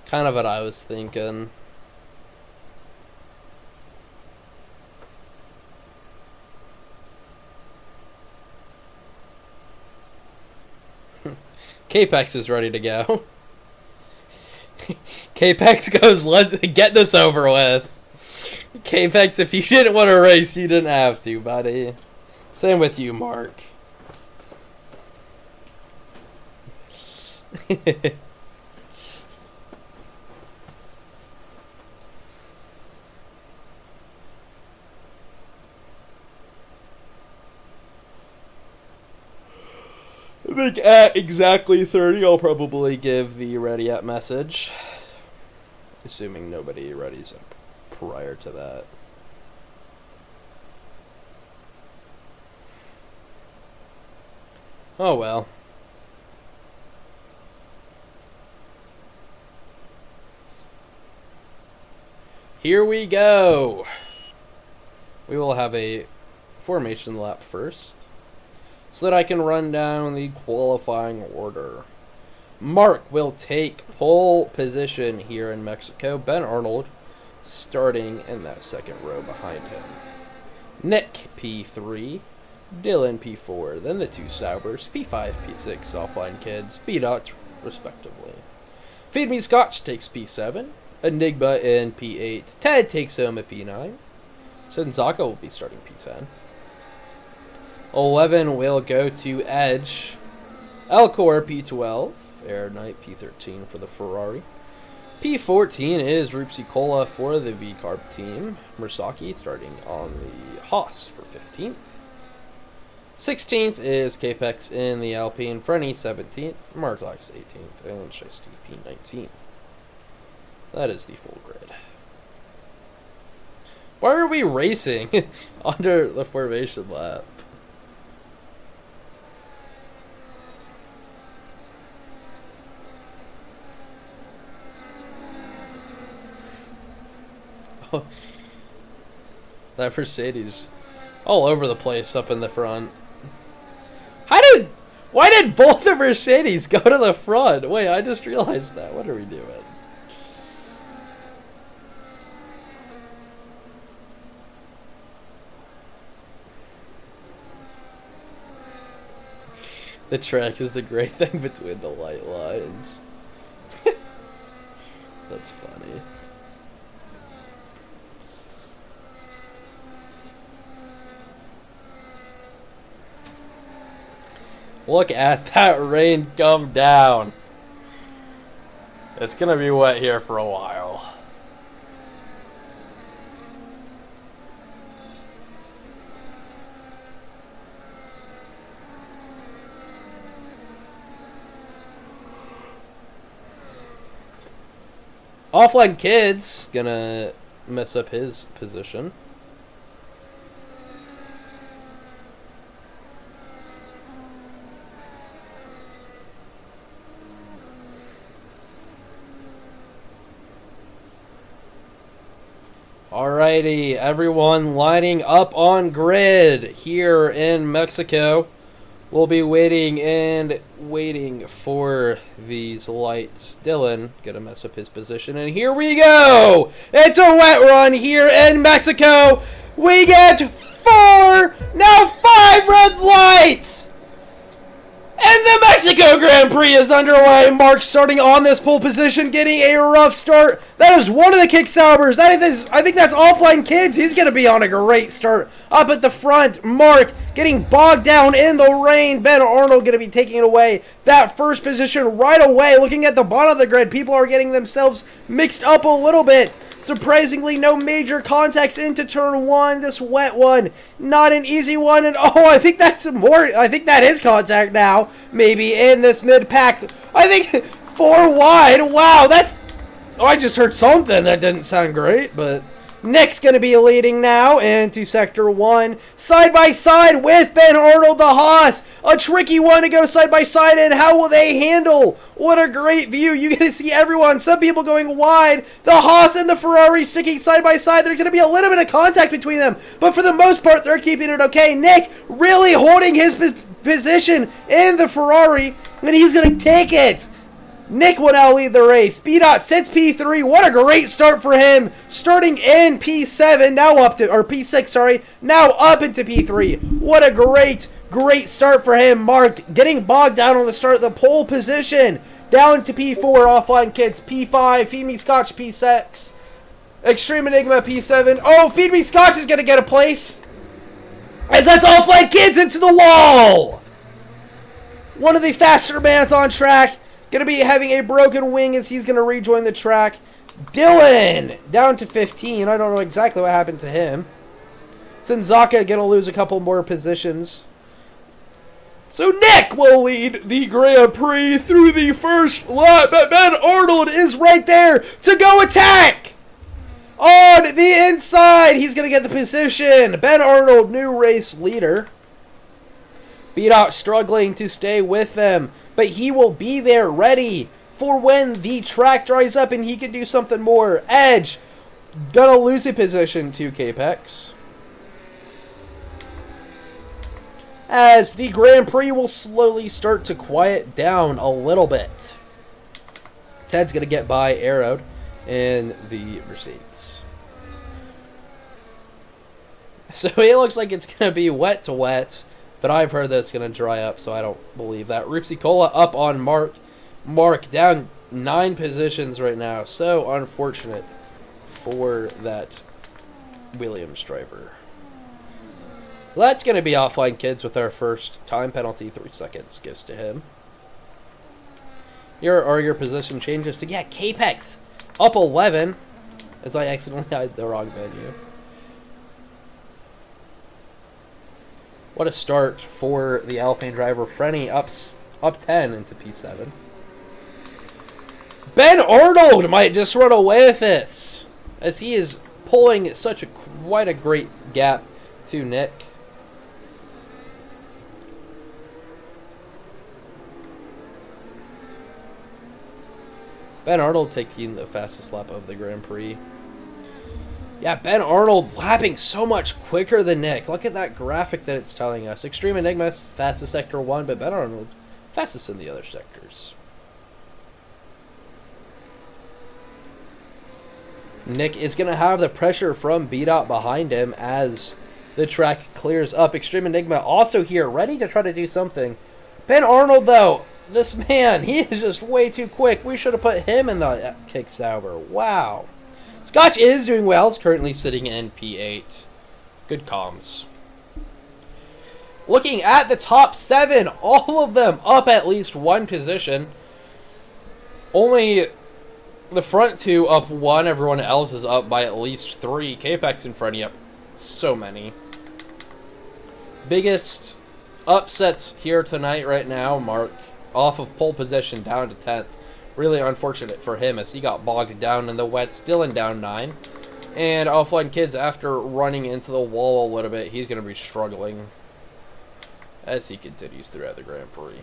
kind of what I was thinking. Capex is ready to go. Capex goes, let's get this over with. Capex, if you didn't want to race, you didn't have to, buddy. Same with you, Mark. I think at exactly 30, I'll probably give the ready up message. Assuming nobody readies up prior to that. Oh well. Here we go. We will have a formation lap first, so that I can run down the qualifying order. Mark will take pole position here in Mexico. Ben Arnold starting in that second row behind him. Nick, P3. Dylan, P4. Then the two Saubers, P5, P6, Offline Kids, B-Dot, respectively. Feed Me Scotch takes P7. Enigma in P8. Ted takes home a P9. Sinzaka will be starting P10. 11 will go to Edge. Elcor P12. Air Knight P13 for the Ferrari. P14 is Rupsi Cola for the V-Carb team. Mursaki starting on the Haas for 15th. 16th is Capex in the Alpine. Frenny 17th. Marklax 18th. And Shiesty P19th. That is the full grid. Why are we racing under the formation lap? That Mercedes all over the place up in the front. Why did both the Mercedes go to the front? Wait, I just realized that. What are we doing? The track is the great thing between the white lines. That's funny. Look at that rain come down. It's gonna be wet here for a while. Offline Kid's gonna mess up his position. Alrighty, everyone lining up on grid here in Mexico. We'll be waiting for these lights. Dylan gonna mess up his position, and here we go! It's a wet run here in Mexico. We get 4, now 5 red lights! And the Mexico Grand Prix is underway. Mark starting on this pole position, getting a rough start. That is one of the kick Saubers. I think that's Offline Kids. He's going to be on a great start. Up at the front, Mark getting bogged down in the rain. Ben Arnold going to be taking it away. That first position right away. Looking at the bottom of the grid, people are getting themselves mixed up a little bit. Surprisingly, no major contacts into turn 1. This wet one, not an easy one. And oh, I think that is contact now. Maybe in this mid-pack. I think 4 wide. Wow, oh, I just heard something that didn't sound great, but Nick's going to be leading now into Sector 1. Side by side with Ben Arnold, the Haas. A tricky one to go side by side, and how will they handle? What a great view. You get to see everyone. Some people going wide. The Haas and the Ferrari sticking side by side. There's going to be a little bit of contact between them, but for the most part, they're keeping it okay. Nick really holding his position in the Ferrari, and he's going to take it. Nick will now lead the race. B-Dot sits P3. What a great start for him. Starting in P7, P6, sorry. Now up into P3. What a great start for him. Mark getting bogged down on the start of the pole position. Down to P4, Offline Kids P5. Feed Me Scotch P6. Extreme Enigma P7. Oh, Feed Me Scotch is going to get a place. As that's Offline Kids into the wall. One of the faster mans on track. Going to be having a broken wing as he's going to rejoin the track. Dylan down to 15. I don't know exactly what happened to him. Senzaka going to lose a couple more positions. So Nick will lead the Grand Prix through the first lap. But Ben Arnold is right there to go attack. On the inside, he's going to get the position. Ben Arnold, new race leader. B-Dot struggling to stay with them. But he will be there ready for when the track dries up and he can do something more. Edge, gonna lose a position to Capex. As the Grand Prix will slowly start to quiet down a little bit. Ted's gonna get by Arrowed in the Mercedes. So it looks like it's gonna be wet to wet. But I've heard that it's going to dry up, so I don't believe that. Ripsy Cola up on Mark. Mark down 9 positions right now. So unfortunate for that Williams driver. So that's going to be Offline Kids with our first time penalty. 3 seconds goes to him. Here are your position changes. So yeah, Capex up 11 as I accidentally had the wrong menu. What a start for the Alpine driver. Frenny up 10 into P7. Ben Arnold might just run away with this, as he is pulling quite a great gap to Nick. Ben Arnold taking the fastest lap of the Grand Prix. Yeah, Ben Arnold lapping so much quicker than Nick. Look at that graphic that it's telling us. Extreme Enigma, fastest sector 1, but Ben Arnold, fastest in the other sectors. Nick is going to have the pressure from B-Dot behind him as the track clears up. Extreme Enigma also here, ready to try to do something. Ben Arnold, though, this man, he is just way too quick. We should have put him in the kick Sauber. Wow. Scotch is doing well. He's currently sitting in P8. Good comms. Looking at the top 7, all of them up at least 1 position. Only the front 2 up 1. Everyone else is up by at least 3. K-Pex in front of you. So many. Biggest upsets here tonight right now. Mark off of pole position down to 10th. Really unfortunate for him as he got bogged down in the wet, still in down 9. And Offline Kids, after running into the wall a little bit, he's going to be struggling as he continues throughout the Grand Prix.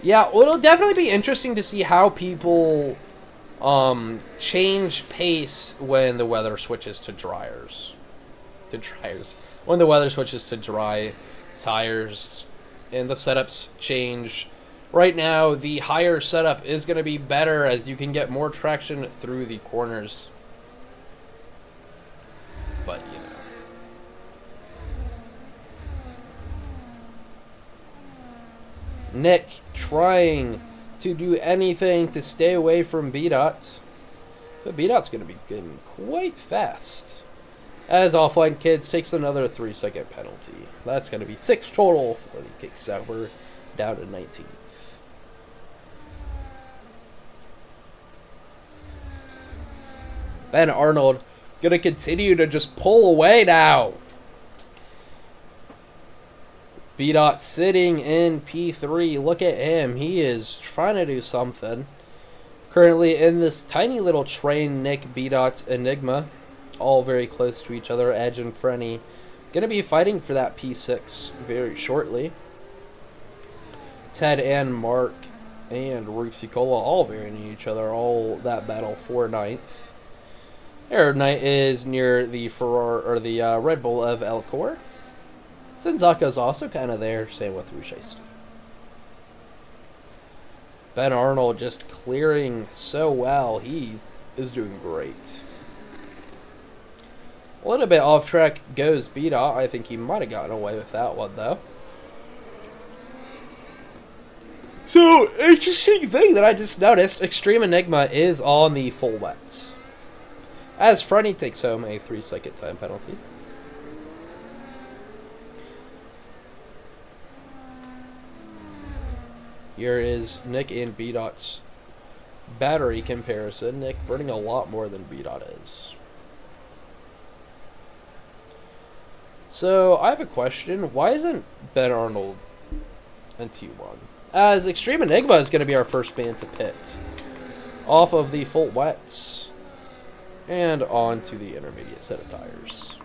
Yeah, well, it'll definitely be interesting to see how people change pace when the weather switches to dryers. When the weather switches to dry tires and the setups change. Right now, the higher setup is going to be better as you can get more traction through the corners. But, you know. Nick trying to do anything to stay away from B-Dot. But B-Dot's going to be getting quite fast. As Offline Kids takes another 3-second penalty. That's going to be 6 total for the kick Sauber, down to 19th. Ben Arnold going to continue to just pull away now. B-Dot sitting in P3. Look at him. He is trying to do something. Currently in this tiny little train, Nick, B-Dot, Enigma. All very close to each other. Edge and Frenny going to be fighting for that P6 very shortly. Ted and Mark and Roopsy Cola all very near each other. All that battle for 9th. Air Knight is near the Red Bull of Elcor. Senzaka's also kind of there. Same with Rushaist. Ben Arnold just clearing so well. He is doing great. A little bit off track goes B-Dot. I think he might have gotten away with that one, though. So, interesting thing that I just noticed, Extreme Enigma is on the full wets. As Frenny takes home a 3-second time penalty. Here is Nick and B-Dot's battery comparison. Nick burning a lot more than B-Dot is. So, I have a question. Why isn't Ben Arnold in T1? As Extreme Enigma is going to be our first man to pit. Off of the full wets. And on to the intermediate set of tires.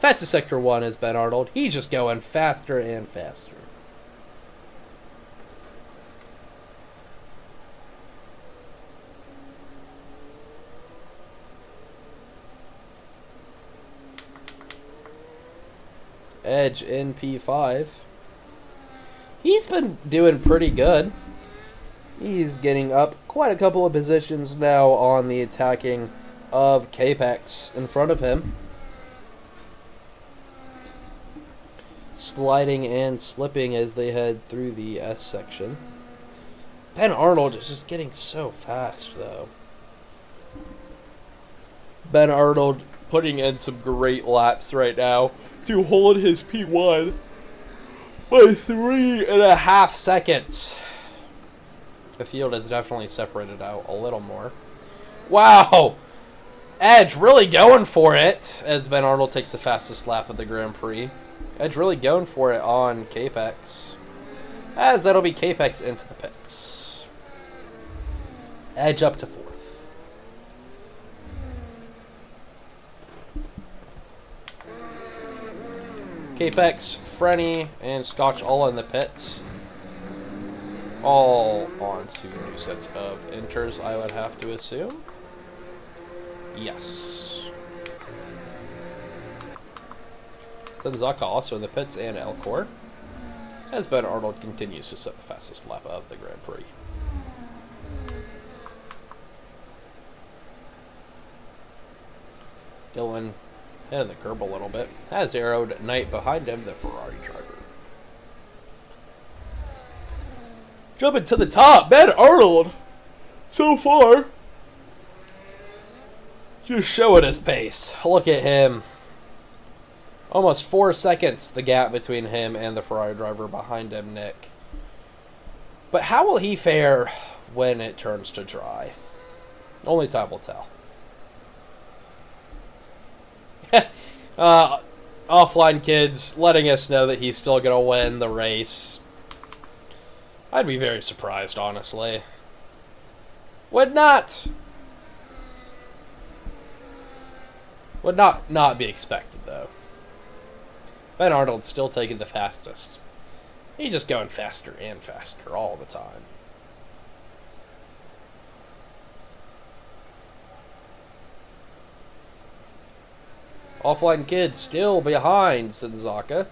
Fastest Sector 1 is Ben Arnold. He's just going faster and faster. Edge in P5. He's been doing pretty good. He's getting up quite a couple of positions now on the attacking of K-Pex in front of him. Sliding and slipping as they head through the S section. Ben Arnold is just getting so fast, though. Ben Arnold putting in some great laps right now to hold his P1 by 3.5 seconds. The field has definitely separated out a little more. Wow! Edge really going for it as Ben Arnold takes the fastest lap of the Grand Prix. Edge really going for it on K-Pex. As that'll be K-Pex into the pits. Edge up to 4th. K-Pex, Frenny, and Scotch all in the pits. all onto new sets of inters, I would have to assume. Yes. Senzaka also in the pits and Elcor, as Ben Arnold continues to set the fastest lap of the Grand Prix. Dylan hitting the curb a little bit. Has arrowed Knight behind him, the Ferrari driver. Jumping to the top, Ben Arnold, so far, just showing his pace. Look at him. Almost 4 seconds, the gap between him and the Ferrari driver behind him, Nick. But how will he fare when it turns to dry? Only time will tell. Offline kids letting us know that he's still going to win the race. I'd be very surprised, honestly. Would not be expected, though. Ben Arnold's still taking the fastest. He's just going faster and faster all the time. Offline kid still behind Senzaka.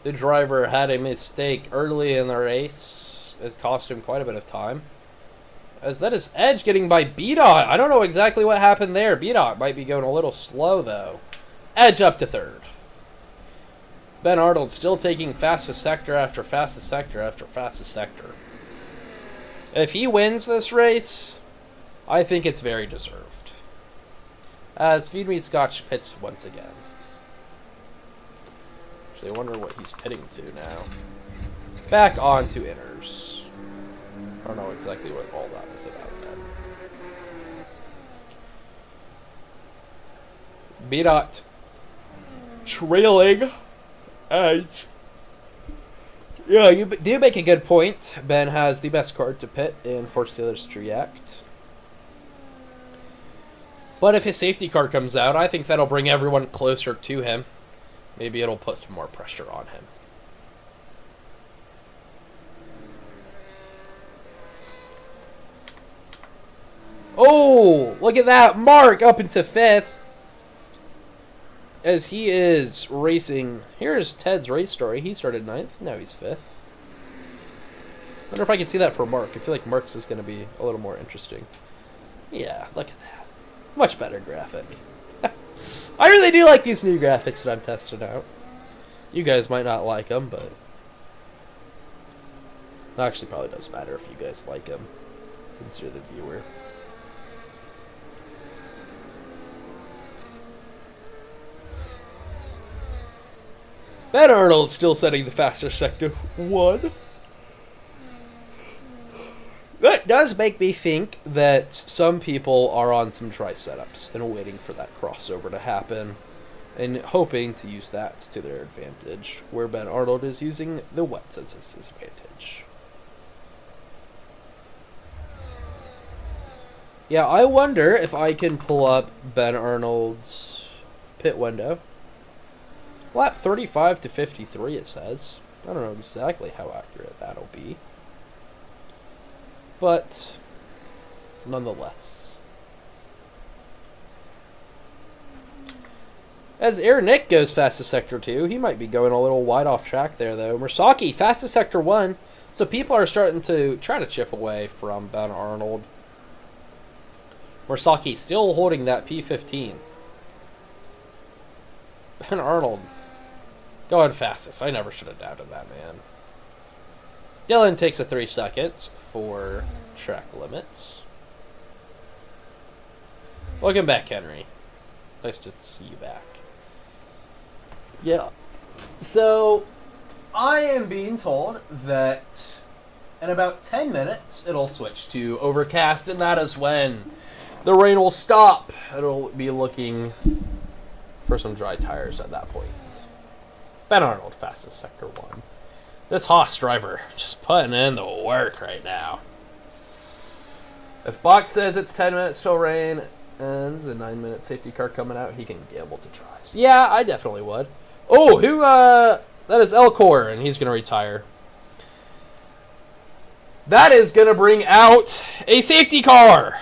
The driver had a mistake early in the race. It cost him quite a bit of time. As that is Edge getting by B-Dot. I don't know exactly what happened there. B-Dot might be going a little slow, though. Edge up to third. Ben Arnold still taking fastest sector after fastest sector after fastest sector. If he wins this race, I think it's very deserved. As Feed Me Scotch pits once again. Actually, I wonder what he's pitting to now. Back onto inners. I don't know exactly what all that is about then. B-Dot trailing Edge. Yeah, you do make a good point. Ben has the best card to pit and force the others to react. But if his safety car comes out, I think that'll bring everyone closer to him. Maybe it'll put some more pressure on him. Oh, look at that. Mark up into 5th. As he is racing. Here's Ted's race story. He started 9th. Now he's 5th. Wonder if I can see that for Mark. I feel like Mark's is going to be a little more interesting. Yeah, look at that. Much better graphic. I really do like these new graphics that I'm testing out. You guys might not like them, but it actually probably does matter if you guys like them, since you're the viewer. Ben Arnold still setting the fastest sector 1. That does make me think that some people are on some try setups and waiting for that crossover to happen and hoping to use that to their advantage, where Ben Arnold is using the wets as his advantage. Yeah, I wonder if I can pull up Ben Arnold's pit window. Lap 35 to 53, it says. I don't know exactly how accurate that'll be. But, nonetheless. As Air Nick goes fastest sector 2, he might be going a little wide off track there, though. Mursaki, fastest sector 1. So people are starting to try to chip away from Ben Arnold. Mursaki still holding that P15. Ben Arnold going fastest. I never should have doubted that, man. Dylan takes a 3 seconds for track limits. Welcome back, Henry. Nice to see you back. Yeah. So, I am being told that in about 10 minutes, it'll switch to overcast, and that is when the rain will stop. It'll be looking for some dry tires at that point. Ben Arnold, fastest sector 1. This Haas driver just putting in the work right now. If Bach says it's 10 minutes till rain and there's a 9-minute safety car coming out, he can gamble to try. So yeah, I definitely would. Oh, that is Elcor, and he's going to retire. That is going to bring out a safety car.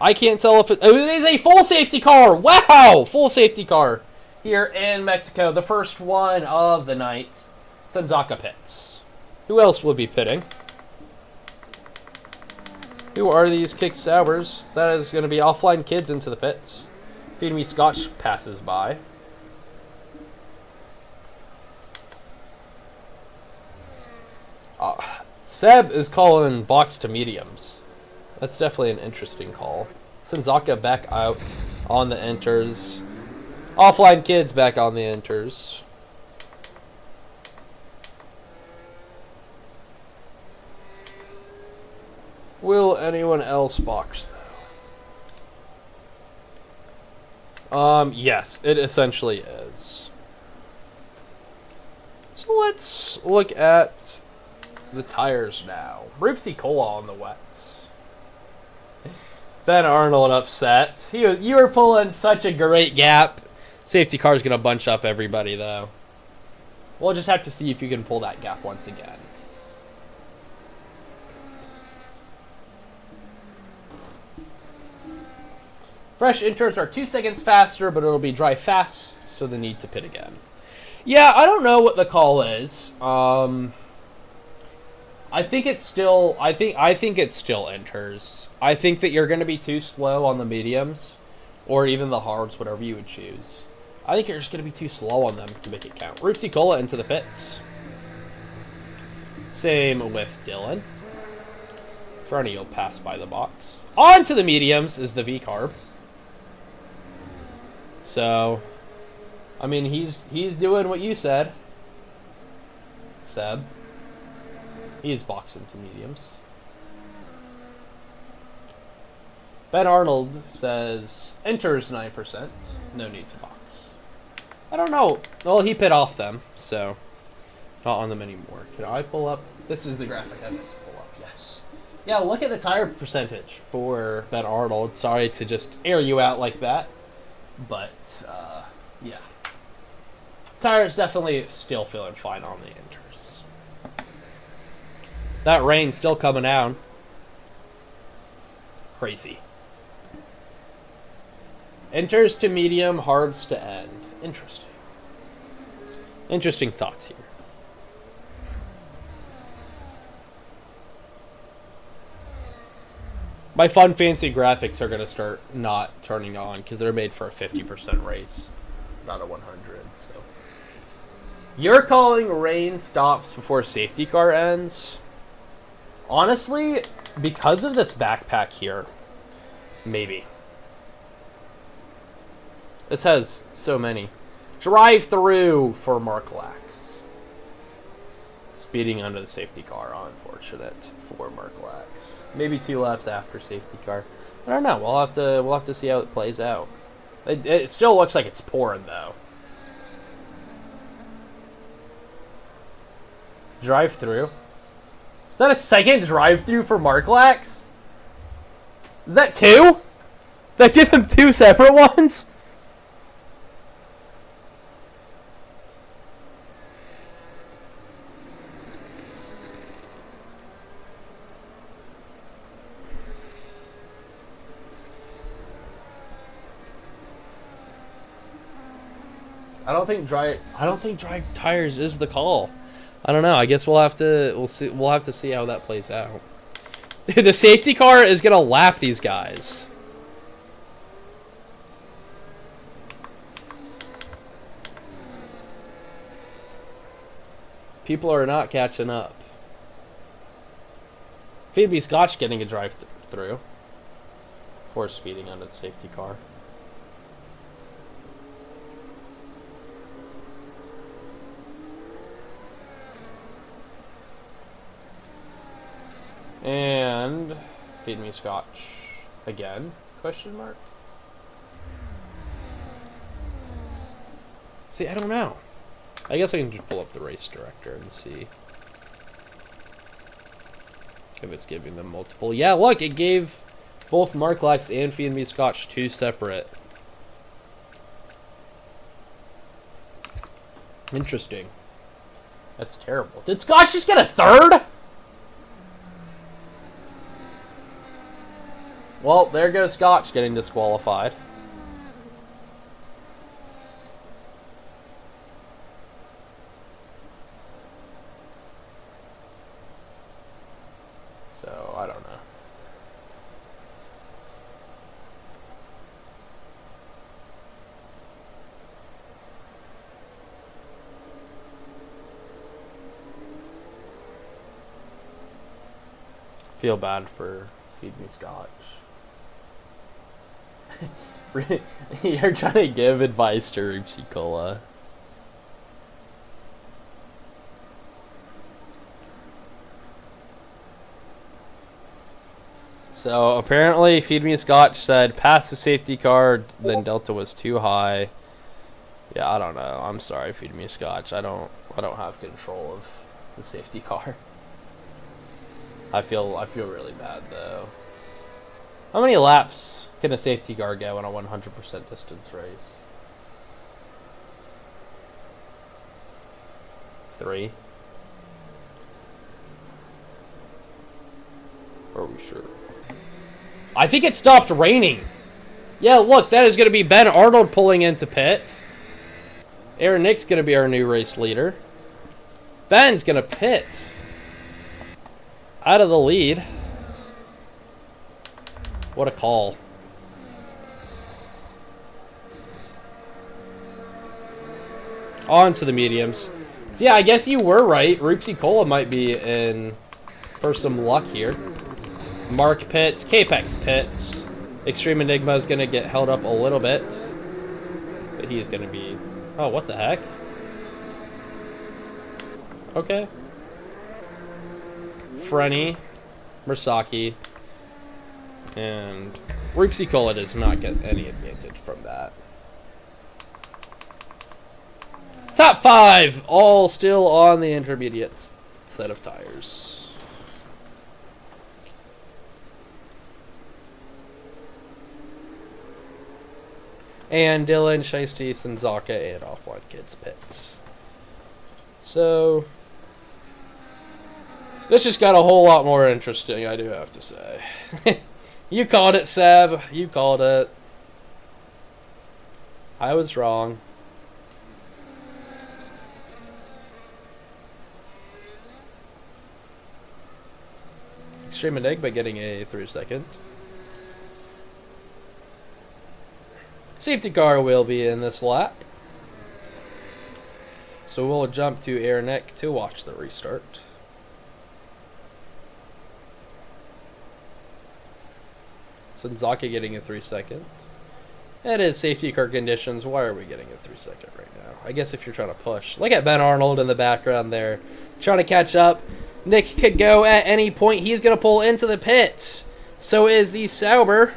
I can't tell if it is a full safety car. Wow! Full safety car here in Mexico. The first one of the night. Senzaka pits. Who else would be pitting? Who are these kick sours? That is going to be Offline Kids into the pits. Feed Me Scotch passes by. Seb is calling box to mediums. That's definitely an interesting call. Senzaka back out on the enters. Offline Kids back on the enters. Will anyone else box, though? Yes, it essentially is. So let's look at the tires now. Ripsy Cola on the wets. Ben Arnold upset. You were pulling such a great gap. Safety car's gonna bunch up everybody, though. We'll just have to see if you can pull that gap once again. Fresh interns are 2 seconds faster, but it'll be dry fast, so the need to pit again. Yeah, I don't know what the call is. I think it's still. I think it still enters. I think that you're going to be too slow on the mediums, or even the hards, whatever you would choose. I think you're just going to be too slow on them to make it count. Ripsy Cola into the pits. Same with Dylan. Fernie will pass by the box. On to the mediums is the V-carb. So, I mean, he's doing what you said, Seb. He's boxing to mediums. Ben Arnold says, enters 9%. No need to box. I don't know. Well, he pit off them, so not on them anymore. Can I pull up? This is the graphic I meant to pull up, yes. Yeah, look at the tire percentage for Ben Arnold. Sorry to just air you out like that. But, yeah. Tires definitely still feeling fine on the enters. That rain still coming down. Crazy. Enters to medium, hards to end. Interesting. Interesting thoughts here. My fun fancy graphics are going to start not turning on because they're made for a 50% race, not a 100. So you're calling rain stops before safety car ends. Honestly, because of this backpack here, maybe. This has so many. Drive through for Mark Lax. Speeding under the safety car, unfortunate for Mark Lax. Maybe 2 laps after safety car. I don't know. We'll have to see how it plays out. It still looks like it's pouring though. Drive through. Is that a second drive through for Mark Lax? Is that 2? That give him 2 separate ones? I don't think dry tires is the call. I don't know. I guess we'll have to see how that plays out. The safety car is gonna lap these guys. People are not catching up. Phoebe Scotch getting a drive through before speeding under the safety car. And feed me Scotch again? Question mark. See, I don't know. I guess I can just pull up the race director and see if it's giving them multiple. Yeah, look, it gave both Mark Lax and Feed Me Scotch 2 separate. Interesting. That's terrible. Did Scotch just get a third? Well, there goes Scotch getting disqualified. So, I don't know. Feel bad for Feed Me Scotch. You're trying to give advice to Roopsy Cola. So apparently Feed Me Scotch said pass the safety car, then Delta was too high. Yeah, I don't know. I'm sorry, Feed Me Scotch. I don't have control of the safety car. I feel really bad though. How many laps can a safety car go in a 100% distance race? 3. Are we sure? I think it stopped raining. Yeah, look, that is going to be Ben Arnold pulling into pit. Aaron Nick's going to be our new race leader. Ben's going to pit out of the lead. What a call. On to the mediums. So yeah, I guess you were right. Roopsy Cola might be in for some luck here. Mark pits. Capex pits. Extreme Enigma is going to get held up a little bit. But he's going to be... Oh, what the heck? Okay. Frenny. Mersaki. And Roopsy Cola does not get any advantage from that. Top 5, all still on the intermediate set of tires. And Dylan, Shiesty, Senzaka, and Offline Kids pits. So this just got a whole lot more interesting, I do have to say. You called it, Seb. You called it. I was wrong. Extreme Enigma getting a 3-second. Safety car will be in this lap. So we'll jump to Air Neck to watch the restart. Senzaka getting a 3-second. It is safety car conditions. Why are we getting a 3-second right now? I guess if you're trying to push. Look at Ben Arnold in the background there. Trying to catch up. Nick could go at any point. He's going to pull into the pits. So is the Sauber.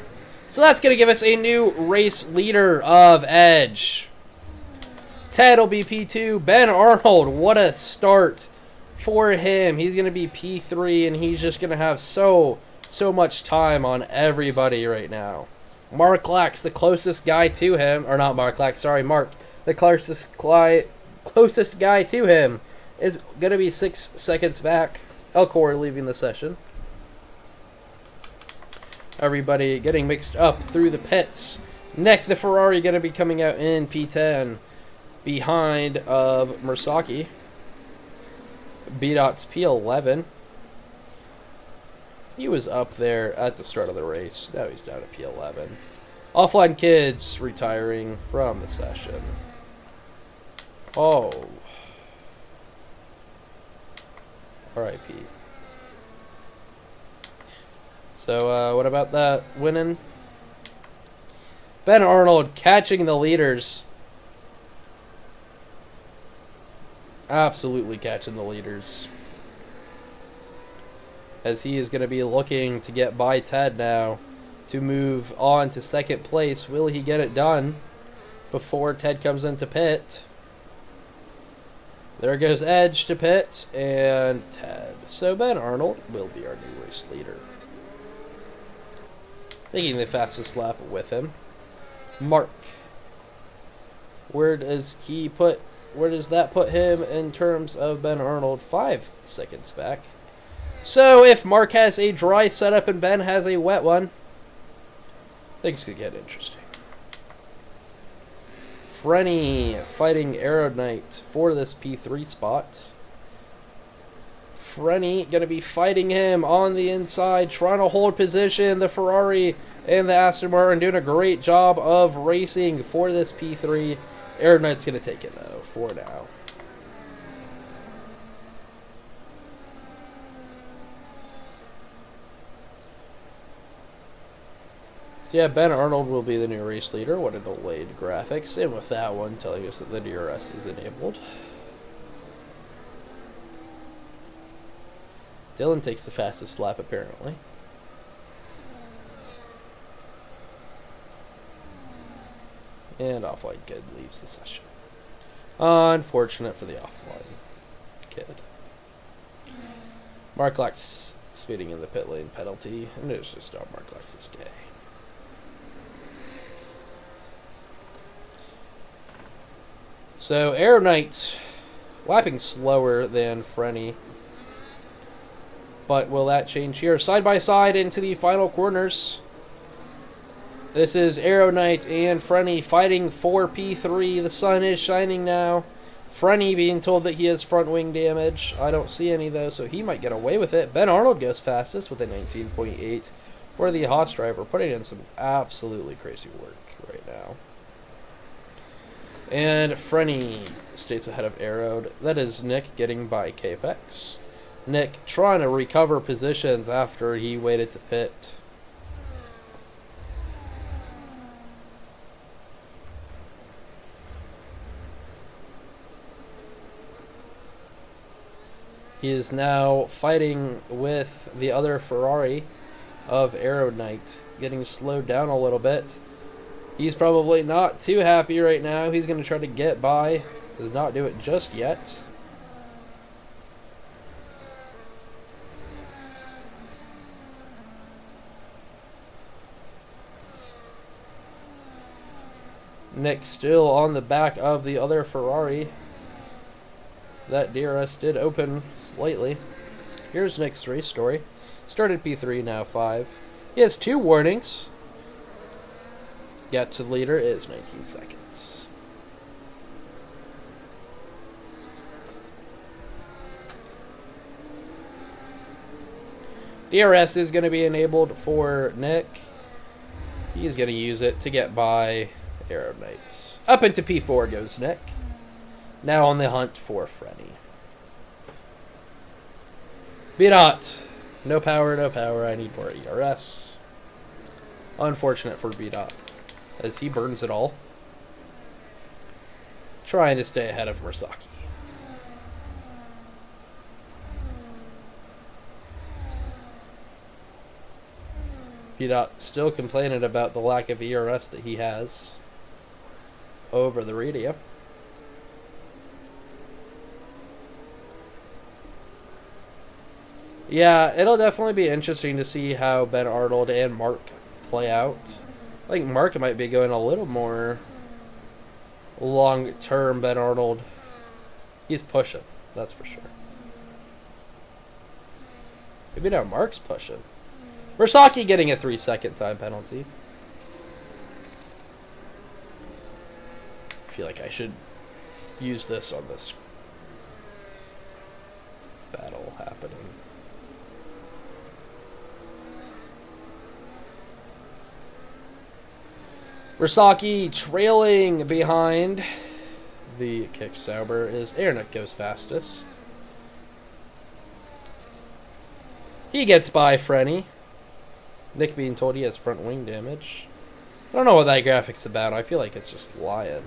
So that's going to give us a new race leader of Edge. Ted will be P2. Ben Arnold, what a start for him. He's going to be P3, and he's just going to have so much time on everybody right now. Mark Lax, the closest guy to him, or not Mark Lax, sorry, Mark, the closest guy to him is going to be 6 seconds back. Elcor leaving the session. Everybody getting mixed up through the pits. Nick, the Ferrari, going to be coming out in P10 behind of Mersaki. B-Dot's P11. He was up there at the start of the race. Now he's down at P11. Offline Kids retiring from the session. Oh. R.I.P. So, what about that winning? Ben Arnold catching the leaders. Absolutely catching the leaders. As he is going to be looking to get by Ted now to move on to second place. Will he get it done before Ted comes into pit? There goes Edge to pit and Ted. So Ben Arnold will be our new race leader. Taking the fastest lap with him. Mark. Where does he put Where does that put him in terms of Ben Arnold? 5 seconds back. So if Mark has a dry setup and Ben has a wet one, things could get interesting. Frenny fighting Arrow Knight for this P3 spot. Frenny going to be fighting him on the inside, trying to hold position. The Ferrari and the Aston Martin doing a great job of racing for this P3. Arrow Knight's going to take it, though, for now. So yeah, Ben Arnold will be the new race leader. What a delayed graphic. Same with that one, telling us that the DRS is enabled. Dylan takes the fastest lap, apparently. And Offline Kid leaves the session. Unfortunate for the Offline Kid. Mark Lex speeding in the pit lane penalty, and it's just not Mark Lex's day. So, Arrow Knight lapping slower than Frenny. But will that change here? Side by side into the final corners. This is Arrow Knight and Frenny fighting for P3. The sun is shining now. Frenny being told that he has front wing damage. I don't see any though, so he might get away with it. Ben Arnold goes fastest with a 19.8 for the Hots driver, putting in some absolutely crazy work right now. And Frenny stays ahead of Arrowed. That is Nick getting by Capex. Nick trying to recover positions after he waited to pit. He is now fighting with the other Ferrari of Arrow Knight, getting slowed down a little bit. He's probably not too happy right now. He's going to try to get by. Does not do it just yet. Nick still on the back of the other Ferrari. That DRS did open slightly. Here's Nick's race story. Started P3, now 5. He has 2 warnings. Gap to the leader is 19 seconds. DRS is going to be enabled for Nick. He's going to use it to get by Arrow Knight. Up into P4 goes Nick. Now on the hunt for Frenny. B-Dot. No power, no power. I need more ERS. Unfortunate for B-Dot, as he burns it all. Trying to stay ahead of Mersaki. B-Dot still complaining about the lack of ERS that he has over the radio. Yeah, it'll definitely be interesting to see how Ben Arnold and Mark play out. I think Mark might be going a little more long-term. Ben Arnold, he's pushing, that's for sure. Maybe now Mark's pushing. Mersaki getting a 3-second time penalty. I feel like I should use this on this battle happening. Mersaki trailing behind. The kick Sauber is Ernick goes fastest. He gets by Frenny. Nick being told he has front wing damage. I don't know what that graphic's about. I feel like it's just lying.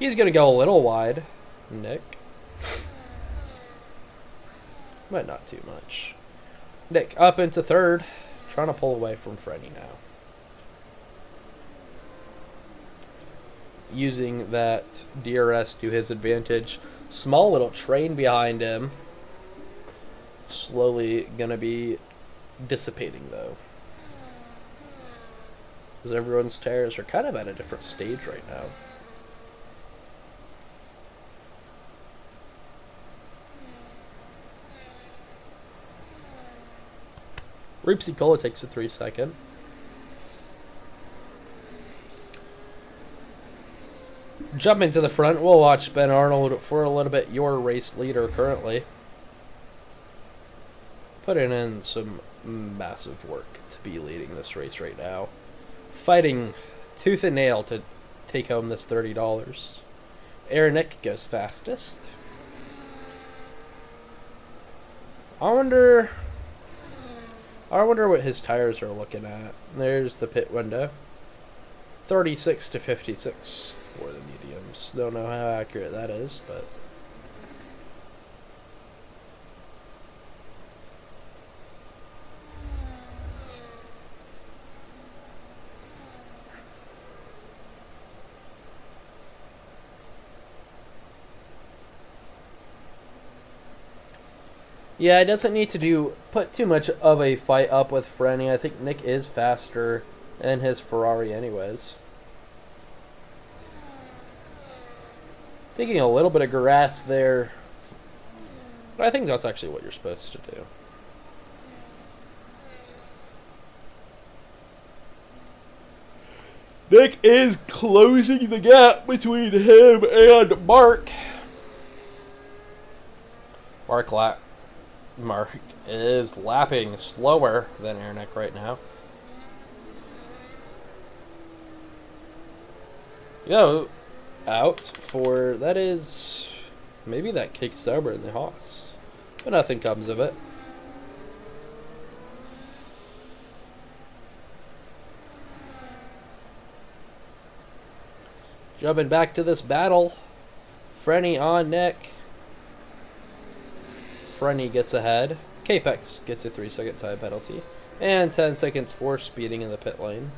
He's going to go a little wide, Nick. But not too much. Nick up into third. Trying to pull away from Frenny now. Using that DRS to his advantage. Small little train behind him. Slowly going to be dissipating though. Because everyone's tires are kind of at a different stage right now. Reepsy Cola takes a 3-second. Jumping to the front, we'll watch Ben Arnold for a little bit, your race leader currently. Putting in some massive work to be leading this race right now. Fighting tooth and nail to take home this $30. Nick goes fastest. I wonder what his tires are looking at. There's the pit window. 36 to 56 for the mediums. Don't know how accurate that is, but yeah, it doesn't need to put too much of a fight up with Frenny. I think Nick is faster in his Ferrari anyways. Taking a little bit of grass there. But I think that's actually what you're supposed to do. Nick is closing the gap between him and Mark. Mark is lapping slower than Nick right now. Yo, out for, that is, maybe that kicks Sauber in the Haas. But nothing comes of it. Jumping back to this battle. Frenny on Nick. Frenny gets ahead. Capex gets a 3-second time penalty. And 10 seconds for speeding in the pit lane.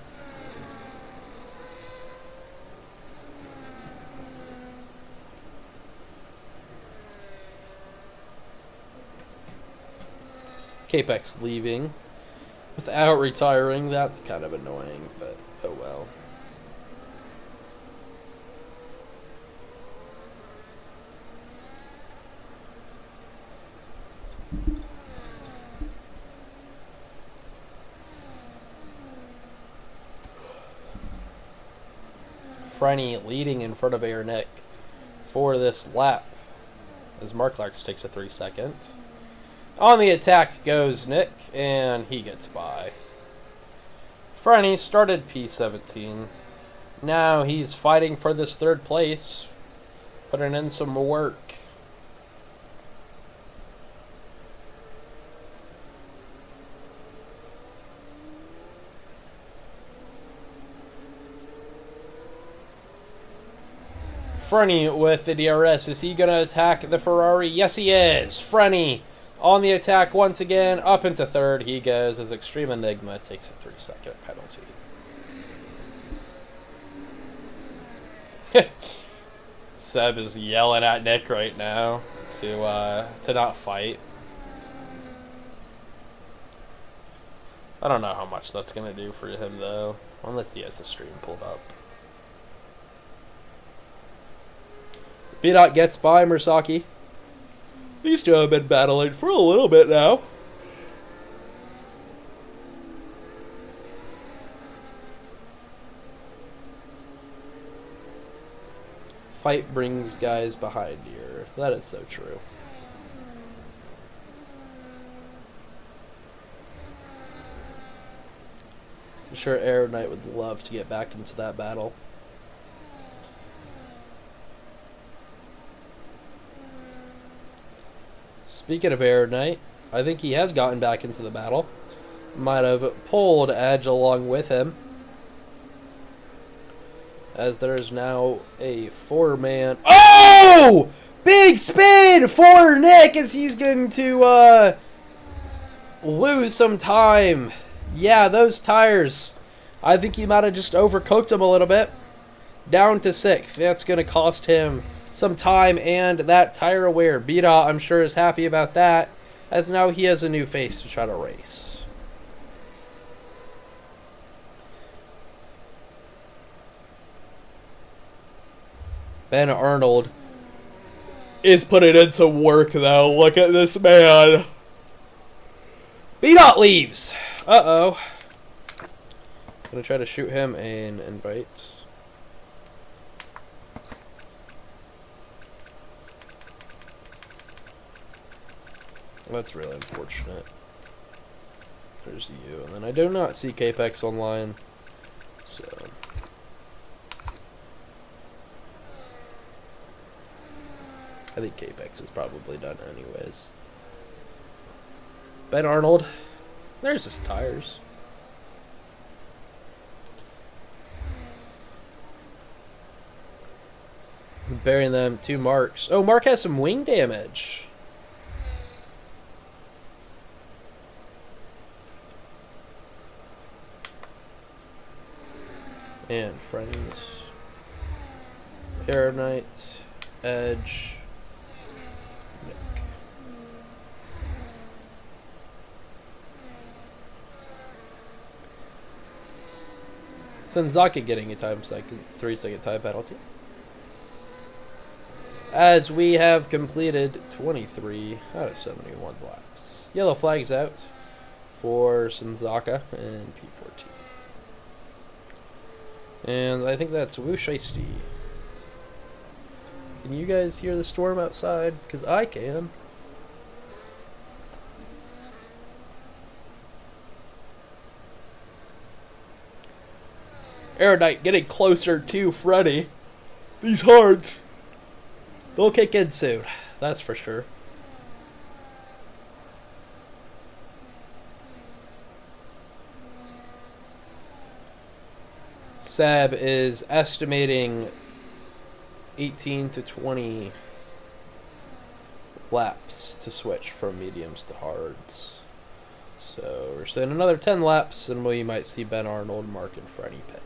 Capex leaving without retiring. That's kind of annoying, but oh well. Frenny leading in front of Nick for this lap as Mark Larks takes a 3-second. On the attack goes Nick, and he gets by. Frenny started P17. Now he's fighting for this third place, putting in some work. Frenny with the DRS. Is he going to attack the Ferrari? Yes, he is. Frenny on the attack once again. Up into third he goes as Extreme Enigma takes a 3-second penalty. Seb is yelling at Nick right now to not fight. I don't know how much that's going to do for him, though. Unless he has the stream pulled up. B-Dot gets by Murasaki. These two have been battling for a little bit now. Fight brings guys behind you. That is so true. I'm sure Aero Knight would love to get back into that battle. Speaking of Aero Knight, I think he has gotten back into the battle. Might have pulled Edge along with him, as there is now a 4-man. Oh! Big spin for Nick as he's going to lose some time. Yeah, those tires. I think he might have just overcooked him a little bit. Down to 6th. That's going to cost him some time and that tire wear. B-Dot, I'm sure, is happy about that, as now he has a new face to try to race. Ben Arnold is putting in some work, though. Look at this man. B-Dot leaves. Uh-oh. Gonna try to shoot him an invite. That's really unfortunate. There's you. And then I do not see Capex online. So... I think Capex is probably done anyways. Ben Arnold. There's his tires. Burying them. 2 marks. Oh, Mark has some wing damage. And friends. Air Knight. Edge. Nick. Senzaka getting a 3-second time penalty. As we have completed 23 out of 71 laps. Yellow flags out for Senzaka and P14. And I think that's Toasty. Can you guys hear the storm outside? Because I can. Aerodite getting closer to Freddy. These hards, they'll kick in soon. That's for sure. Sab is estimating 18 to 20 laps to switch from mediums to hards. So we're saying another 10 laps and we might see Ben Arnold, Mark, and Freddy pit.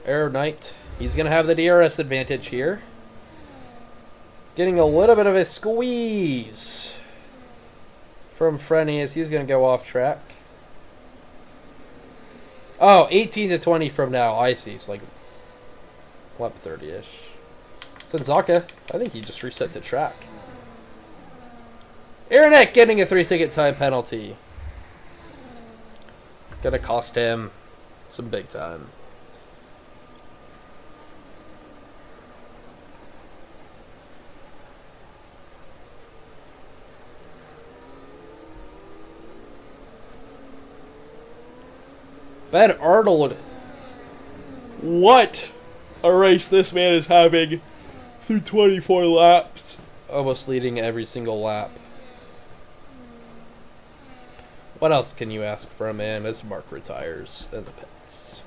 Air Knight, he's going to have the DRS advantage here. Getting a little bit of a squeeze from Frenny as he's going to go off track. Oh, 18 to 20 from now. I see. It's like lap 30-ish. Senzaka, I think he just reset the track. Aaronek getting a 3-second time penalty. Gonna cost him some big time. Ben Arnold. What a race this man is having through 24 laps. Almost leading every single lap. What else can you ask for a man as Mark retires in the pits?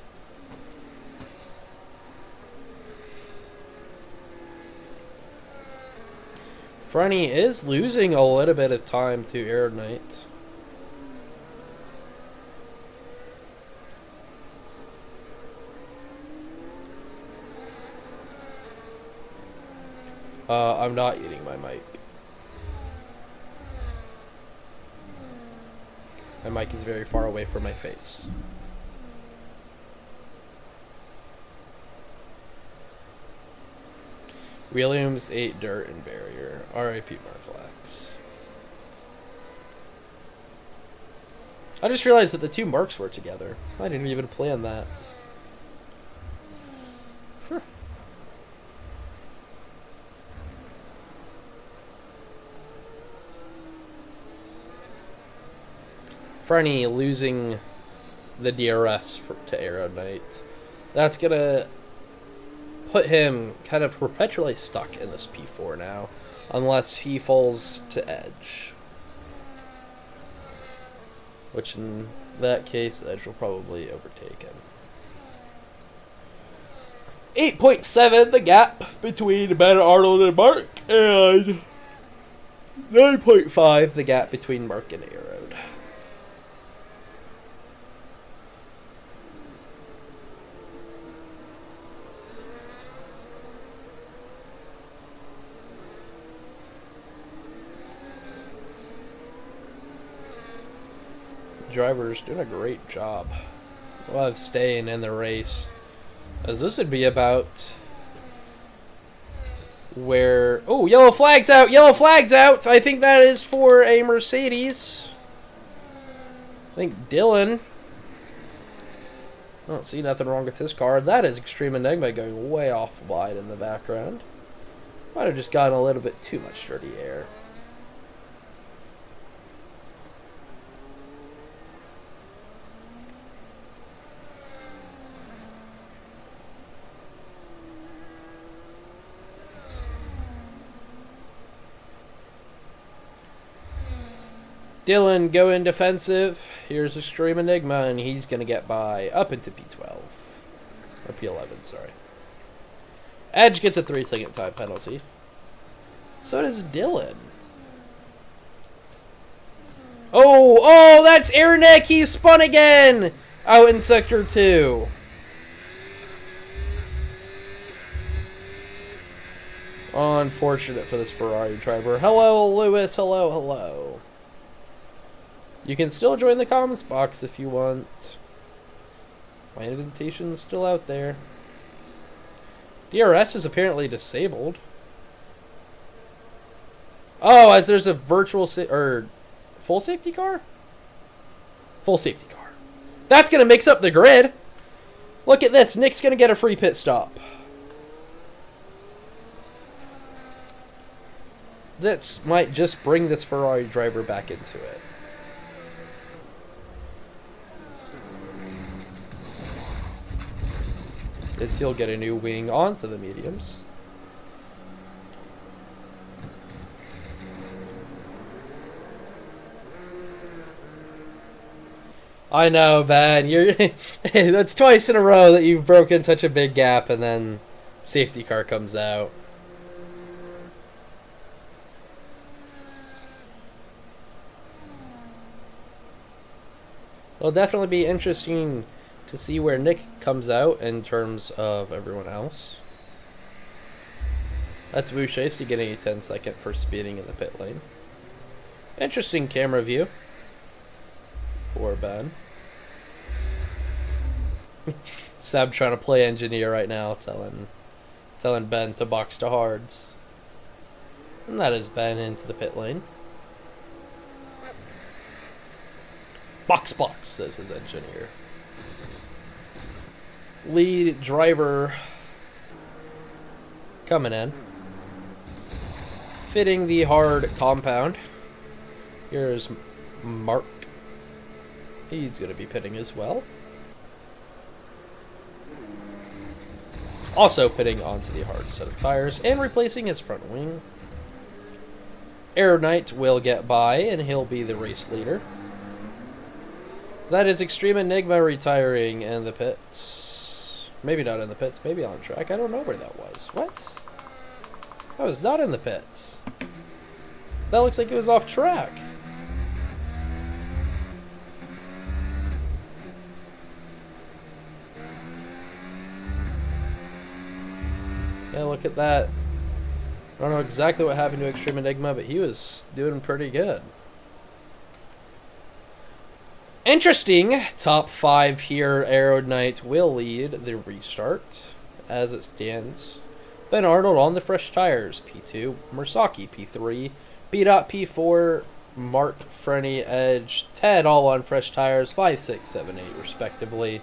Frenny is losing a little bit of time to Air Knight. I'm not eating my mic. My mic is very far away from my face. Williams ate dirt and barrier. R.I.P. Mark. I just realized that the 2 marks were together. I didn't even plan that. Frenny losing the DRS to Aero Knight. That's gonna put him kind of perpetually stuck in this P4 now, unless he falls to Edge. Which in that case, Edge will probably overtake him. 8.7 the gap between Ben Arnold and Mark, and 9.5 the gap between Mark and Aero. driver's doing a great job of staying in the race. As this would be about where... Oh, yellow flag's out! Yellow flag's out! I think that is for a Mercedes. I think Dylan... I don't see nothing wrong with his car. That is Extreme Enigma going way off wide in the background. Might have just gotten a little bit too much dirty air. Dylan going defensive. Here's Extreme Enigma, and he's going to get by up into P12. Or P11, sorry. Edge gets a 3-second time penalty. So does Dylan. Oh, that's Airneck. He's spun again out in Sector 2. Unfortunate for this Ferrari driver. Hello, Lewis. Hello. You can still join the comments box if you want. My invitation's still out there. DRS is apparently disabled. Oh, as there's a virtual or full safety car? Full safety car. That's going to mix up the grid. Look at this. Nick's going to get a free pit stop. This might just bring this Ferrari driver back into it. Is he'll get a new wing onto the mediums. I know, Ben. You're that's twice in a row that you've broken such a big gap, and then safety car comes out. It'll definitely be interesting to see where Nick comes out in terms of everyone else. That's Bouchesi getting a 10-second for speeding in the pit lane. Interesting camera view for Ben. Seb trying to play engineer right now, telling Ben to box to hards. And that is Ben into the pit lane. Box, says his engineer. Lead driver coming in. Fitting the hard compound. Here's Mark. He's going to be pitting as well. Also pitting onto the hard set of tires and replacing his front wing. Aero Knight will get by and he'll be the race leader. That is Extreme Enigma retiring in the pits. Maybe not in the pits, maybe on track. I don't know where that was. What? That was not in the pits. That looks like it was off track. Yeah, look at that. I don't know exactly what happened to Extreme Enigma, but he was doing pretty good. Interesting. Top 5 here. Aero Knight will lead the restart as it stands. Ben Arnold on the fresh tires. P2. Mursaki P3. B-Dot P4. Mark, Frenny, Edge, Ted all on fresh tires. 5, 6, 7, 8 respectively.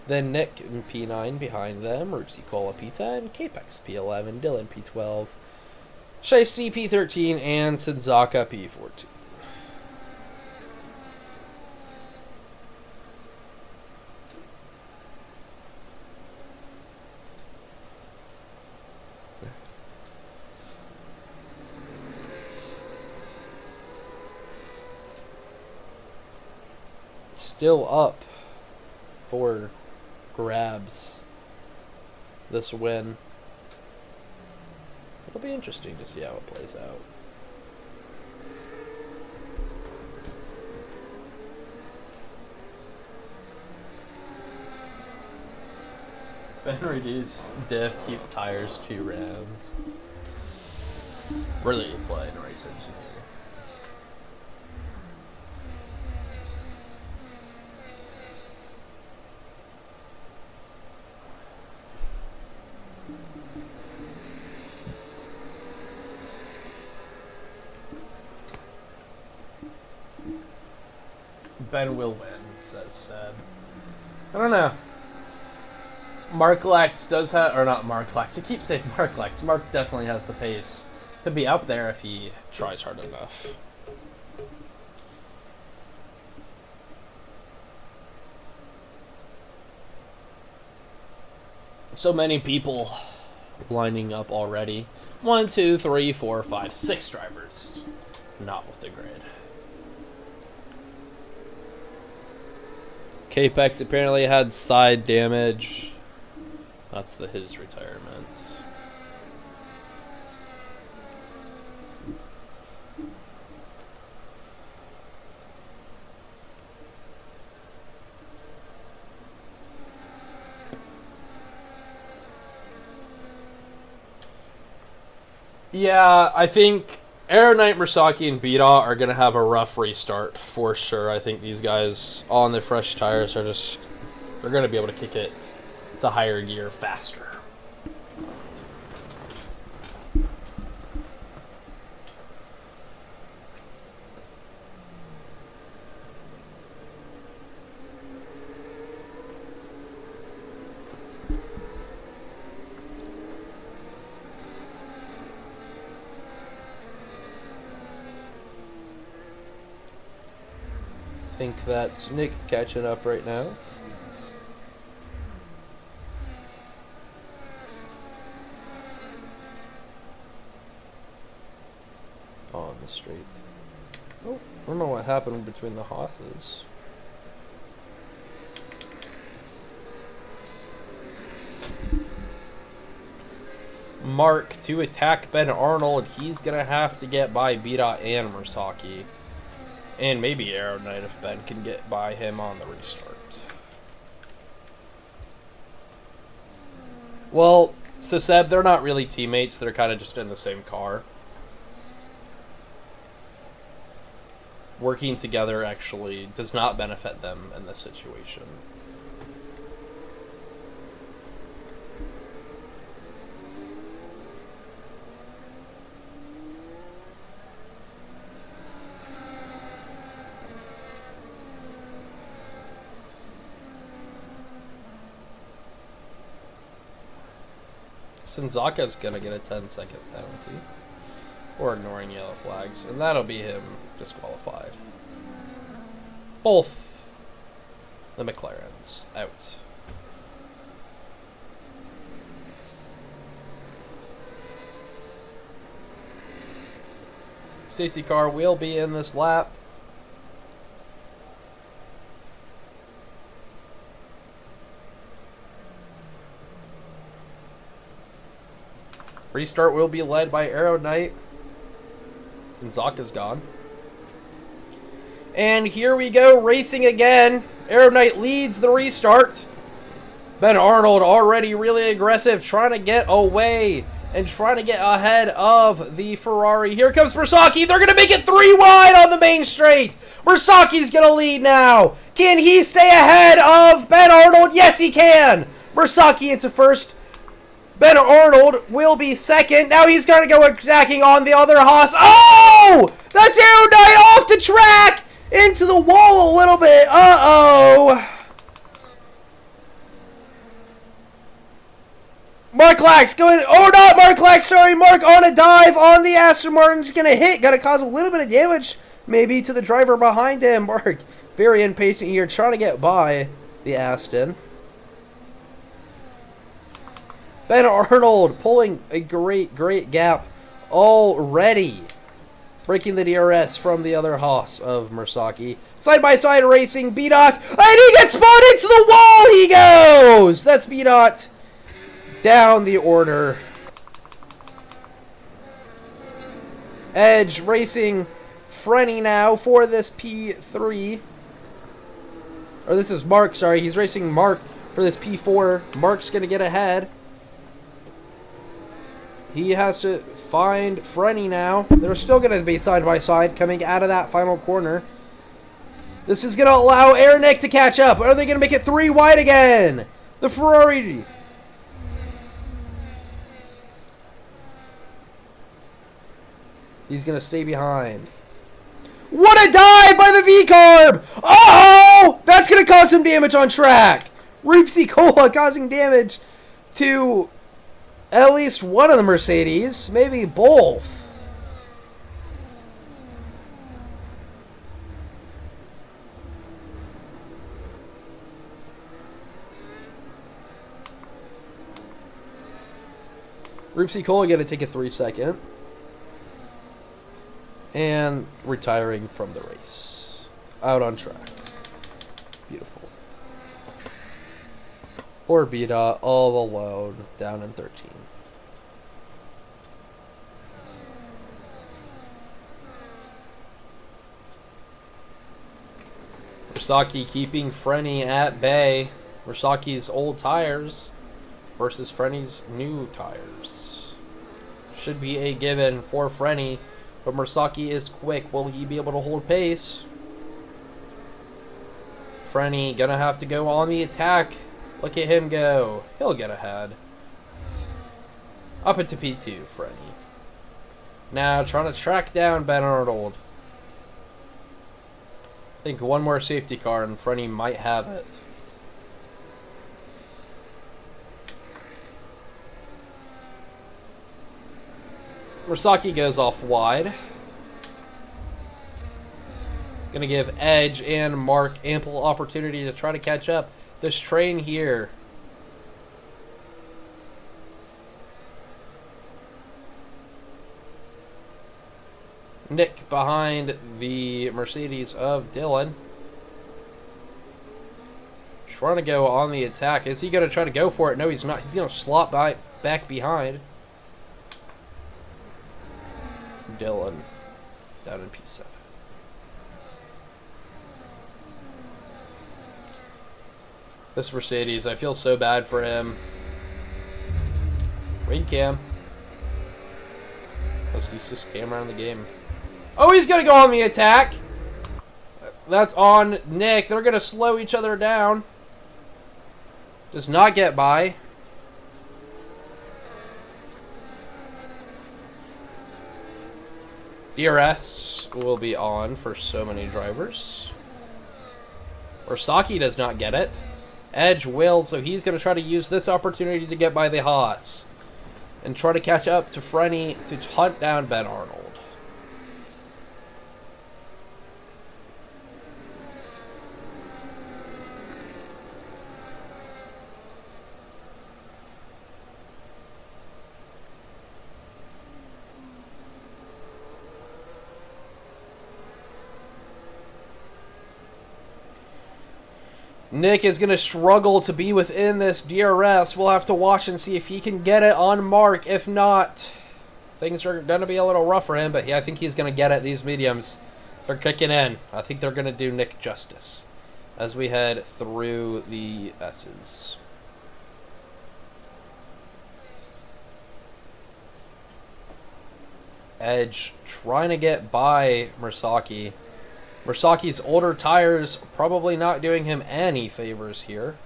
Then Nick in P9 behind them. Rupsi Cola P10. Capex P11. Dylan P12. Shiesty P13. And Senzaka P14. Still up for grabs this win. It'll be interesting to see how it plays out. Ben reduce diff, keep tires 2 rounds. Really applied race engineer. Ben will win, says Seb. I don't know. Mark Lex does have, or not Mark Lex, I keep saying Mark Lex. Mark definitely has the pace to be up there if he tries hard enough. So many people lining up already. 1, 2, 3, 4, 5, 6 drivers. Not with the grid. Capex apparently had side damage. That's his retirement. Yeah, I think Aero Knight, Meraki, and Beta are going to have a rough restart for sure. I think these guys on the fresh tires are just... they're going to be able to kick it to higher gear faster. I think that's Nick catching up right now. On the straight. Oh, I don't know what happened between the hosses. Mark to attack Ben Arnold. He's going to have to get by Beta and Meraki. And maybe Aero Knight if Ben can get by him on the restart. Well, so Seb, they're not really teammates. They're kind of just in the same car. Working together actually does not benefit them in this situation. Sinzaka's gonna get a 10-second penalty for ignoring yellow flags, and that'll be him disqualified. Both the McLarens out. Safety car will be in this lap. Restart will be led by Aero Knight. Sinzaka's gone. And here we go, racing again. Aero Knight leads the restart. Ben Arnold already really aggressive, trying to get away and trying to get ahead of the Ferrari. Here comes Meraki. They're going to make it 3 wide on the main straight. Mersaki's going to lead now. Can he stay ahead of Ben Arnold? Yes, he can. Meraki into first. Ben Arnold will be second. Now he's going to go attacking on the other Haas. Oh! That's Aero Knight off the track! Into the wall a little bit. Uh-oh. Mark Lax going... oh, not Mark Lax. Sorry, Mark on a dive on the Aston Martin's going to hit. Going to cause a little bit of damage maybe to the driver behind him. Mark very impatient here, trying to get by the Aston. Ben Arnold pulling a great gap already. Breaking the DRS from the other Haas of Meraki. Side-by-side racing, B-Dot. And he gets spun into the wall! He goes! That's B-Dot down the order. Edge racing Frenny now for this P3. Or this is Mark, sorry. He's racing Mark for this P4. Mark's going to get ahead. He has to find Frenny now. They're still going to be side-by-side coming out of that final corner. This is going to allow Airneck to catch up. Are they going to make it 3 wide again? The Ferrari. He's going to stay behind. What a dive by the V-carb! Oh! That's going to cause some damage on track. Rupsi Cola causing damage to at least one of the Mercedes, maybe both. Rupsi Cola going to take a 3-second. And retiring from the race. Out on track. Beautiful. Orbita all alone, down in 13. Versaki keeping Frenny at bay. Versaki's old tires versus Frenny's new tires. Should be a given for Frenny, but Mersaki is quick. Will he be able to hold pace? Frenny gonna have to go on the attack. Look at him go. He'll get ahead. Up into P2, Frenny. Now trying to track down Ben Arnold. I think one more safety car and Frenny might have it. Mersaki goes off wide. Gonna give Edge and Mark ample opportunity to try to catch up. This train here. Nick behind the Mercedes of Dylan. Trying to go on the attack. Is he going to try to go for it? No, he's not. He's going to slot back behind. Dylan down in P7. This Mercedes, I feel so bad for him. Rain cam. Let's use this camera in the game. Oh, he's going to go on the attack. That's on Nick. They're going to slow each other down. Does not get by. DRS will be on for so many drivers. Orsaki does not get it. Edge will, so he's going to try to use this opportunity to get by the Haas. And try to catch up to Frenny to hunt down Ben Arnold. Nick is going to struggle to be within this DRS. We'll have to watch and see if he can get it on Mark. If not, things are going to be a little rough for him. But yeah, I think he's going to get it. These mediums, they're kicking in. I think they're going to do Nick justice as we head through the S's. Edge trying to get by Mersaki. Mersaki's older tires probably not doing him any favors here.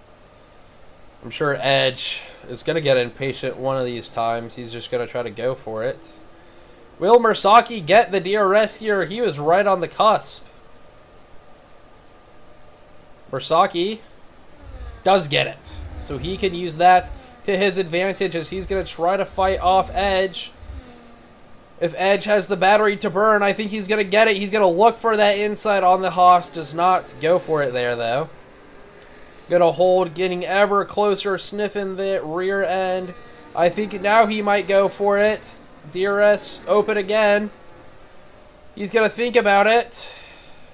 I'm sure Edge is going to get impatient one of these times. He's just going to try to go for it. Will Mersaki get the DRS here? He was right on the cusp. Mersaki does get it. So he can use that to his advantage as he's going to try to fight off Edge. If Edge has the battery to burn, I think he's going to get it. He's going to look for that inside on the Haas. Does not go for it there, though. Going to hold, getting ever closer, sniffing the rear end. I think now he might go for it. DRS open again. He's going to think about it.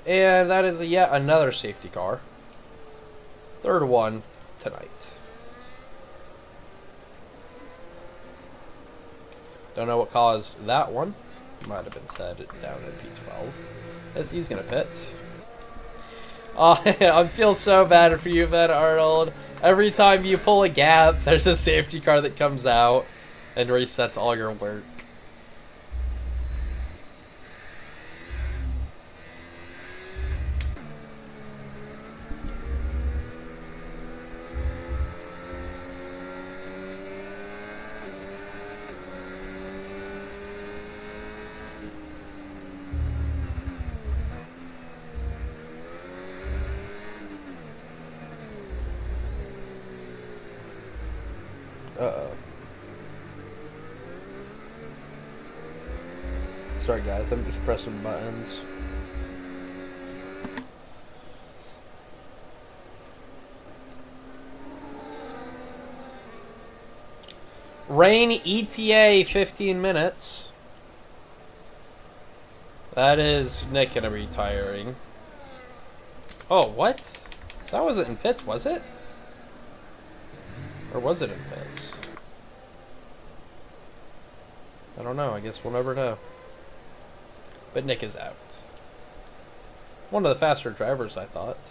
And that is yet another safety car. Third one tonight. Don't know what caused that one. Might have been said down in P12. As he's going to pit. Oh, I feel so bad for you, Ben Arnold. Every time you pull a gap, there's a safety car that comes out and resets all your work. restart, guys. I'm just pressing buttons. Rain ETA 15 minutes. That is Nick gonna be retiring. Oh, what? That wasn't in pits, was it? Or was it in pits? I don't know. I guess we'll never know. But Nick is out. One of the faster drivers, I thought.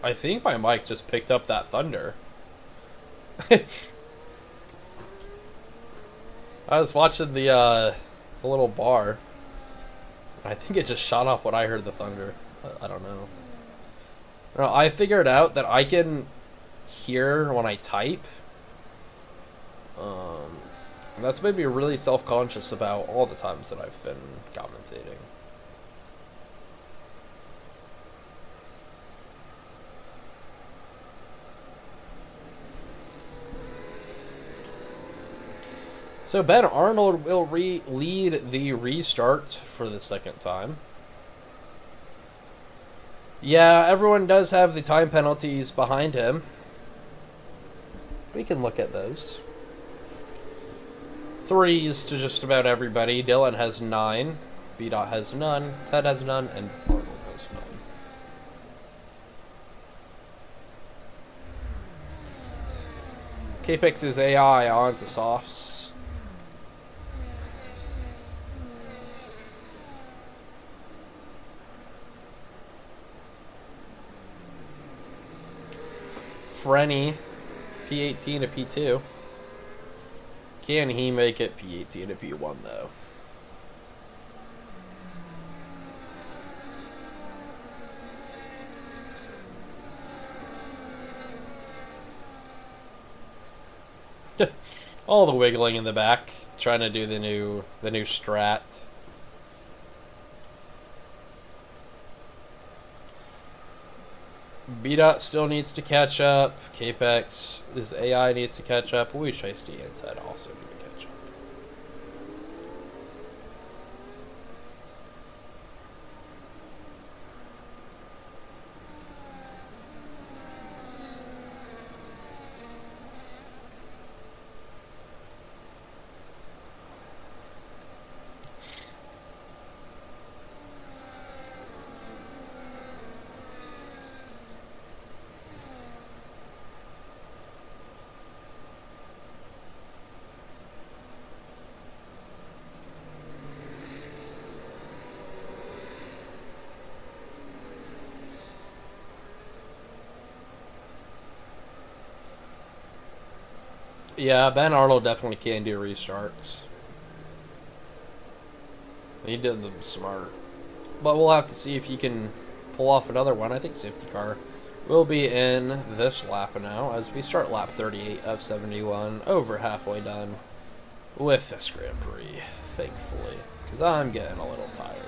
I think my mic just picked up that thunder. I was watching the little bar. I think it just shot up when I heard the thunder. I don't know. No, I figured out that I can hear when I type. And that's made me really self-conscious about all the times that I've been commentating. So Ben Arnold will lead the restart for the second time. Yeah, everyone does have the time penalties behind him. We can look at those. 3s to just about everybody. Dylan has 9. B-Dot has none. Ted has none. And Arnold has none. Capex's AI on to softs. Frenny, P18 to P2. Can he make it P18 to P1 though? All the wiggling in the back, trying to do the new strat. B-Dot still needs to catch up. Capex, his AI needs to catch up. Toasty and Ted also need to catch up. Yeah, Ben Arnold definitely can do restarts. He did them smart. But we'll have to see if he can pull off another one. I think safety car will be in this lap now as we start lap 38 of 71. Over halfway done with this Grand Prix, thankfully. Because I'm getting a little tired.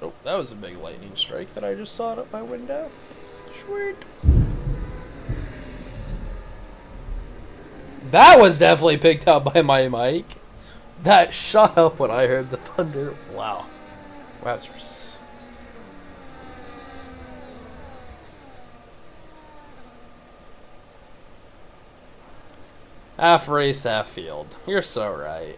Oh, that was a big lightning strike that I just saw up my window. Sweet. That was definitely picked up by my mic. That shut up when I heard the thunder. Wow. Wowzers. Half race, half field. You're so right.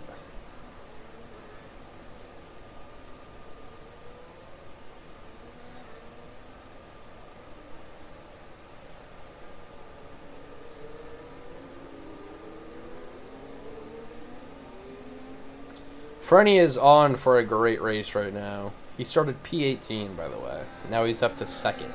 Frenny is on for a great race right now. He started P18, by the way. Now he's up to second.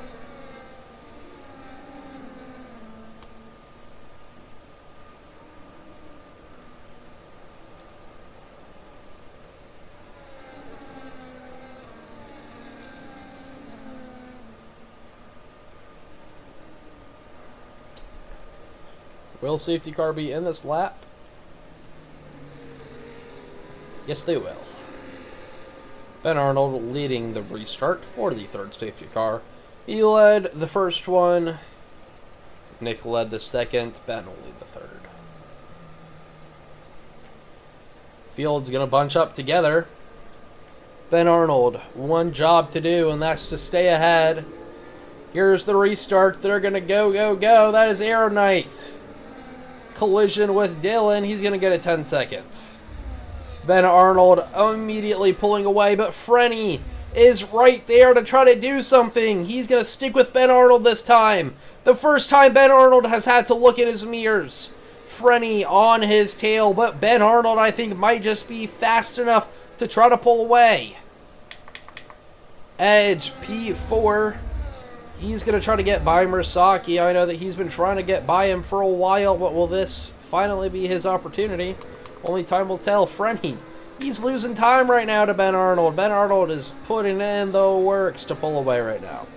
Will safety car be in this lap? Yes, they will. Ben Arnold leading the restart for the third safety car. He led the first one. Nick led the second. Ben will lead the third. Field's going to bunch up together. Ben Arnold, one job to do, and that's to stay ahead. Here's the restart. They're going to go, go, go. That is Aero Knight. Collision with Dylan. He's going to get a 10 seconds. Ben Arnold immediately pulling away, but Frenny is right there to try to do something. He's going to stick with Ben Arnold this time. The first time Ben Arnold has had to look in his mirrors. Frenny on his tail, but Ben Arnold, I think, might just be fast enough to try to pull away. Edge, P4. He's going to try to get by Merasaki. I know that he's been trying to get by him for a while, but will this finally be his opportunity? Only time will tell. Frenny, he's losing time right now to Ben Arnold. Ben Arnold is putting in the works to pull away right now.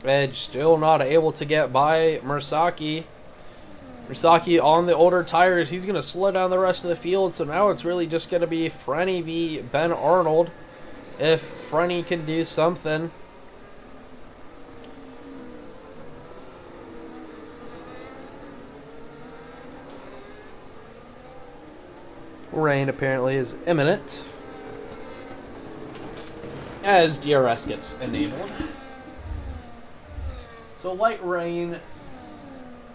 Edge still not able to get by Merasaki. Merasaki on the older tires. He's going to slow down the rest of the field. So now it's really just going to be Frenny v. Ben Arnold. If Frenny can do something. Rain apparently is imminent. As DRS gets enabled. So light rain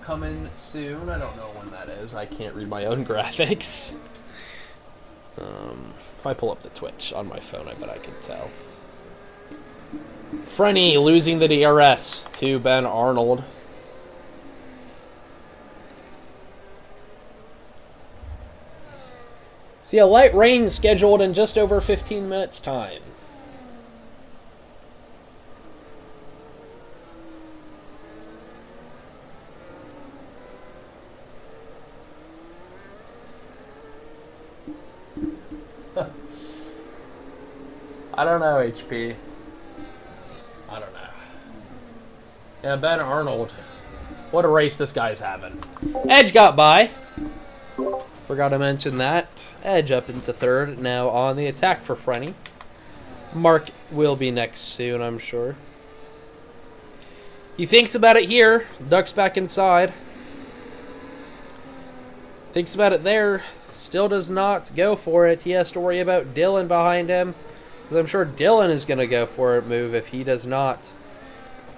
coming soon. I don't know when that is. I can't read my own graphics. If I pull up the Twitch on my phone, I bet I can tell. Frenny losing the DRS to Ben Arnold. So yeah, light rain scheduled in just over 15 minutes time. I don't know, HP. I don't know. Yeah, Ben Arnold. What a race this guy's having. Edge got by. Forgot to mention that. Edge up into third. Now on the attack for Frenny. Mark will be next soon, I'm sure. He thinks about it here. Ducks back inside. Thinks about it there. Still does not go for it. He has to worry about Dylan behind him. Because I'm sure Dylan is going to go for a move if he does not.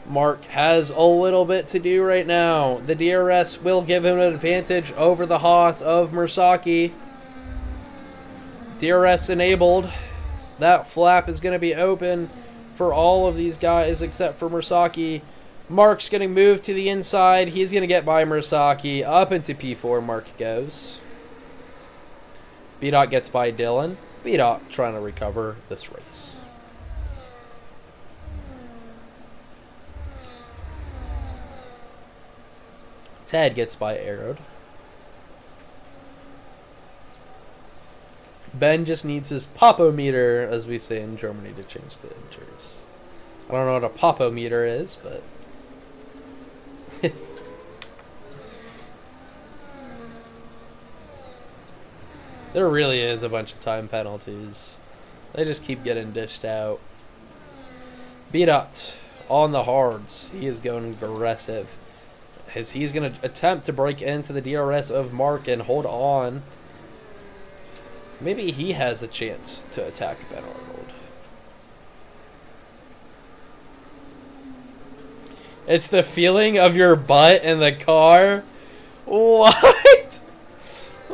Mark has a little bit to do right now. The DRS will give him an advantage over the Haas of Merasaki. DRS enabled. That flap is going to be open for all of these guys except for Merasaki. Mark's getting moved to the inside. He's going to get by Merasaki. Up into P4 Mark goes. B-Dot gets by Dylan. B-Dot trying to recover this race. Ted gets by Aerod. Ben just needs his popometer, as we say in Germany, to change the injuries. I don't know what a popometer is, but... There really is a bunch of time penalties. They just keep getting dished out. B-Dot on the hards. He is going aggressive. As he's going to attempt to break into the DRS of Mark and hold on. Maybe he has a chance to attack Ben Arnold. It's the feeling of your butt in the car? What?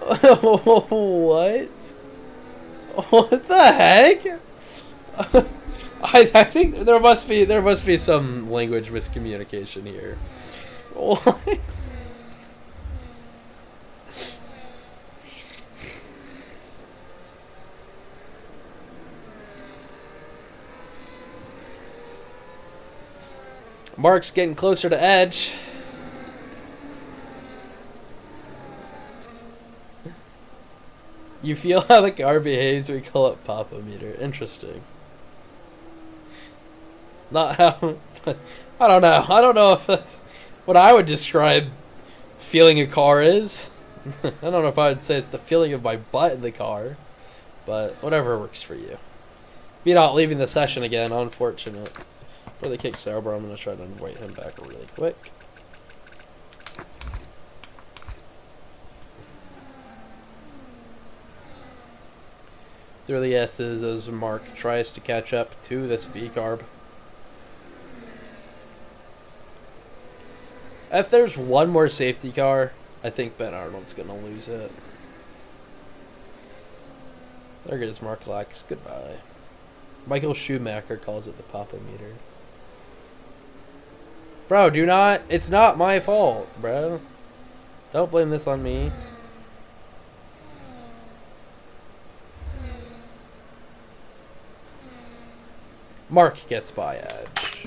What? What the heck? I think there must be some language miscommunication here. What? Mark's getting closer to Edge. You feel how the car behaves, we call it pop-o-meter. Interesting. Not how... I don't know. I don't know if that's what I would describe feeling a car is. I don't know if I would say it's the feeling of my butt in the car. But whatever works for you. You're not leaving the session again, unfortunate. For the kick sober, I'm going to try to invite him back really quick. Through the S's as Mark tries to catch up to this V-carb. If there's one more safety car, I think Ben Arnold's going to lose it. There goes Mark Lax. Goodbye. Michael Schumacher calls it the pop-o-meter. Bro, do not... It's not my fault, bro. Don't blame this on me. Mark gets by Edge.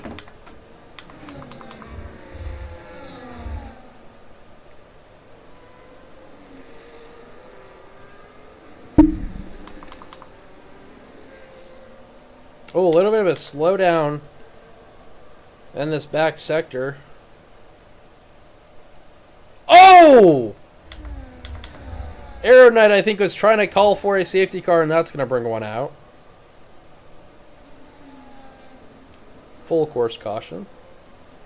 Oh, a little bit of a slowdown in this back sector. Oh! Aero Knight, I think, was trying to call for a safety car, and that's going to bring one out. Full course caution.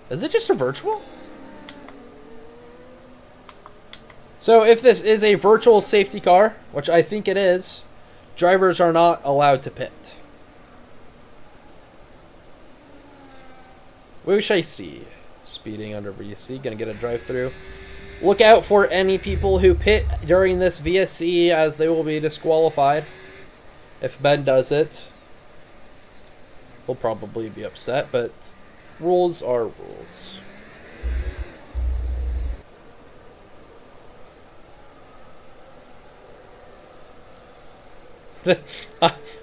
Is it just a virtual? So if this is a virtual safety car, which I think it is, drivers are not allowed to pit. Toasty speeding under VSC, gonna get a drive through. Look out for any people who pit during this VSC, as they will be disqualified. If Ben does it, he'll probably be upset, but rules are rules.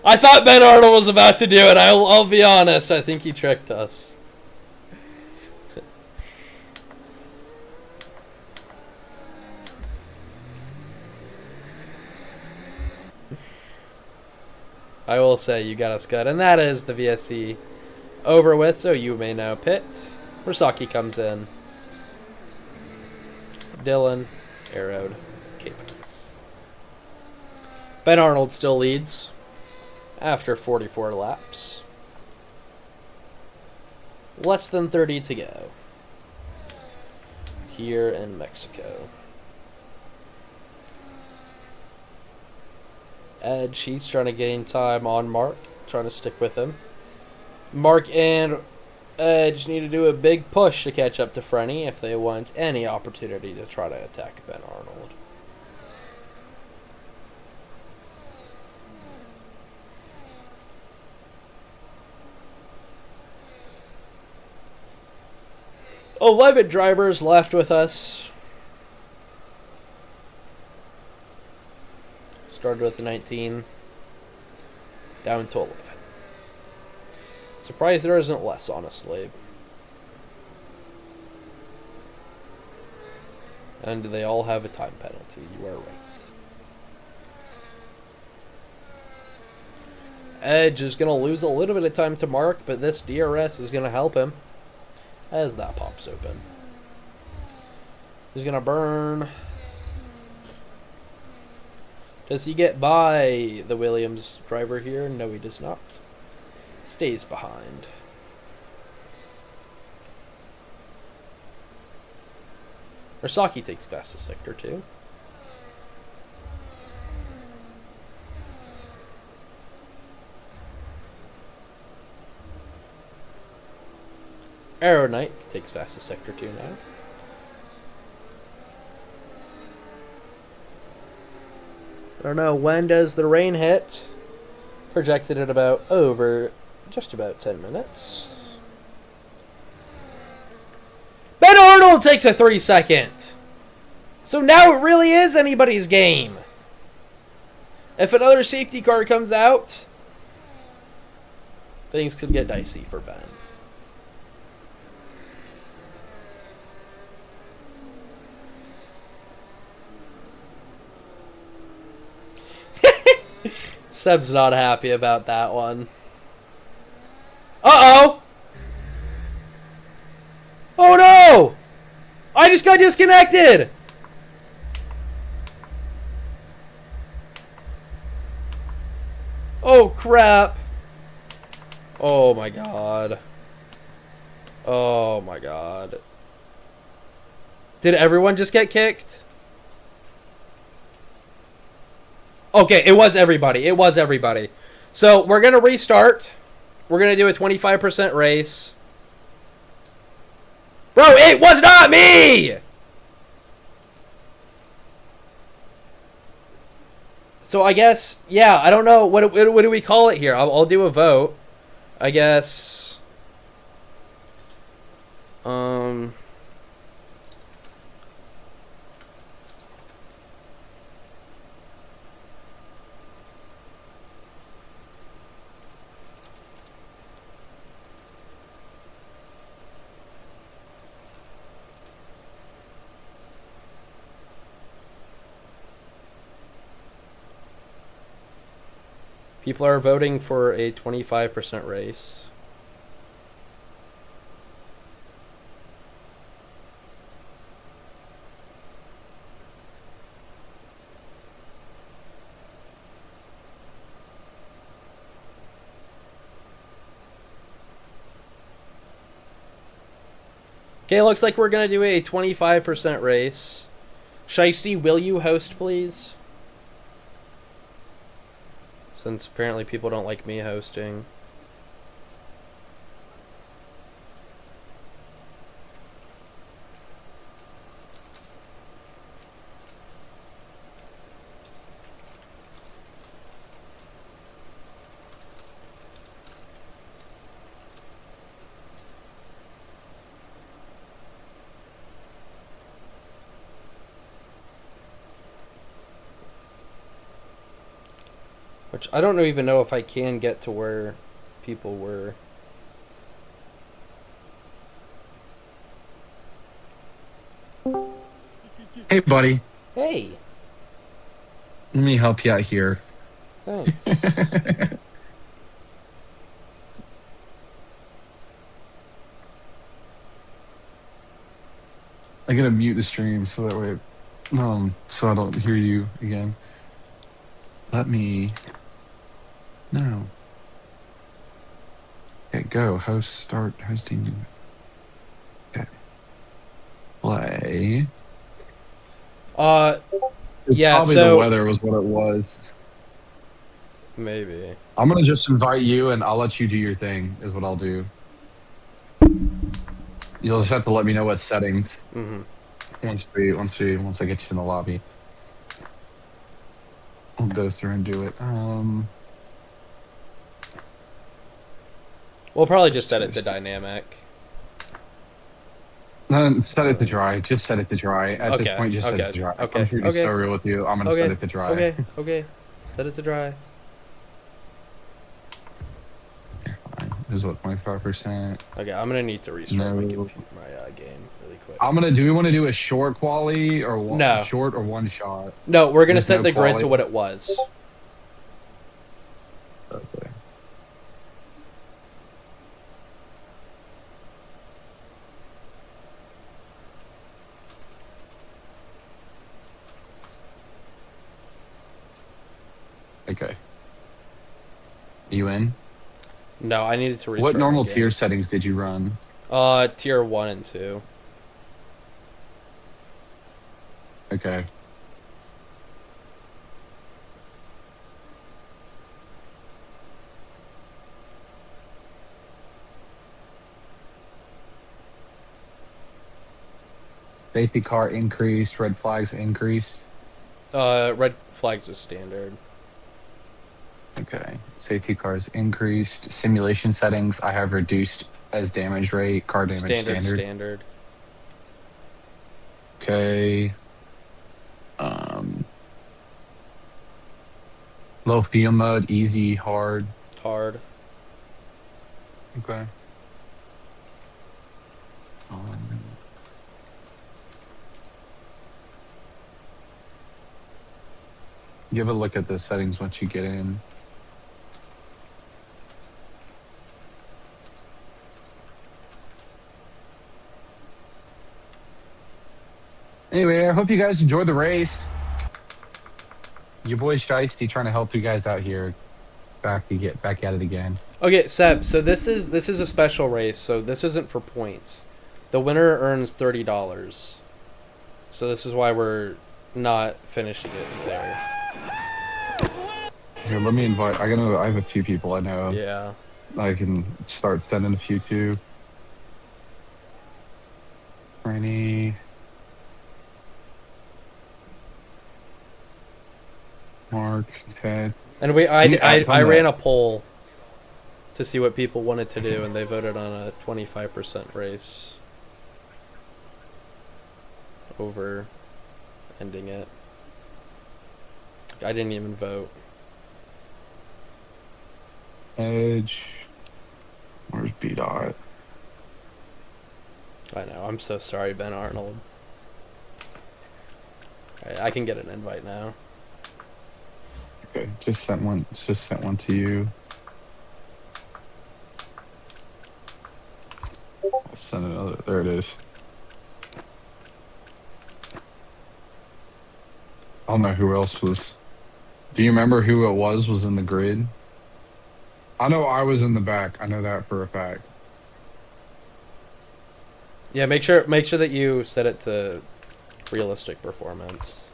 I thought Ben Arnold was about to do it. I'll be honest. I think he tricked us. I will say you got us good. And that is the VSC over with, so you may now pit. Rasaki comes in. Dylan, arrowed, Capos. Ben Arnold still leads after 44 laps. Less than 30 to go here in Mexico. Edge, he's trying to gain time on Mark, trying to stick with him. Mark and Edge need to do a big push to catch up to Frenny if they want any opportunity to try to attack Ben Arnold. Oh, 11 drivers left with us. Started with 19, down to 11. Surprised there isn't less, honestly. And they all have a time penalty, you are right. Edge is going to lose a little bit of time to Mark, but this DRS is going to help him as that pops open. He's going to burn. Does he get by the Williams driver here? No, he does not. Stays behind. Rasaki takes fastest sector too. Aero Knight takes fastest sector 2 now. I don't know, when does the rain hit? Projected at about just about 10 minutes. Ben Arnold takes a 3-second. So now it really is anybody's game. If another safety car comes out, things could get dicey for Ben. Seb's not happy about that one. Uh-oh! Oh no! I just got disconnected! Oh crap. Oh my god. Oh my god. Did everyone just get kicked? Okay, it was everybody. It was everybody. So we're going to restart. We're going to do a 25% race. Bro, it was not me! So I guess, yeah, I don't know. What do we call it here? I'll do a vote. I guess. People are voting for a 25% race. Okay, looks like we're going to do a 25% race. Shiesty, will you host, please? Since apparently people don't like me hosting. Which I don't even know if I can get to where people were. Hey, buddy. Hey, Let me help you out here. thanks. I gotta mute the stream so that way, so I don't hear you again. Let me. No. Okay, go. Host. Start hosting. Okay. Play. Yeah, Probably so the weather was what it was. maybe. I'm gonna just invite you, and I'll let you do your thing. Is what I'll do. You'll just have to let me know what settings Mm-hmm. once I get you in the lobby. I'll go through and do it. We'll probably just set it to dynamic. No, set it to dry. Just set it to dry. At this Okay, point, just set it okay, to dry. okay, I'm here to be okay. so real with you. I'm gonna set it to dry. Okay. Set it to dry. Fine. This is what 25%. Okay, I'm gonna need to restart my, No. my game really quick. I'm gonna. Do we want to do a short quali or one No. short or one shot? No, we're gonna There's set no the grid quali? to what it was. Okay. Okay. You in? No, I needed to restart. What normal my game. tier settings did you run? Tier 1 and 2. Okay. Safety car increased. Red flags increased. Red flags is standard. Okay. Safety cars increased. Simulation settings I have reduced as damage rate. Car damage standard. Okay. Low fuel mode, easy, hard. Hard. Okay. Give a look at the settings once you get in. Anyway, I hope you guys enjoyed the race. Your boy Shiesty trying to help you guys out here. Back at it again. Okay, Seb. So this is a special race. So this isn't for points. The winner earns $30. So this is why we're not finishing it there. Here, let me invite. I have a few people I know. Yeah. I can start sending a few to. Franny. Mark, Ted. And I ran a poll to see what people wanted to do, and they voted on a 25% race over ending it. I didn't even vote. Edge. Where's B dot? I know. I'm so sorry, Ben Arnold. Alright, I can get an invite now. Okay, just sent one. Just sent one to you. I'll send another. There it is. I don't know who else was. Do you remember who it was in the grid? I know I was in the back. I know that for a fact. Yeah, make sure that you set it to realistic performance.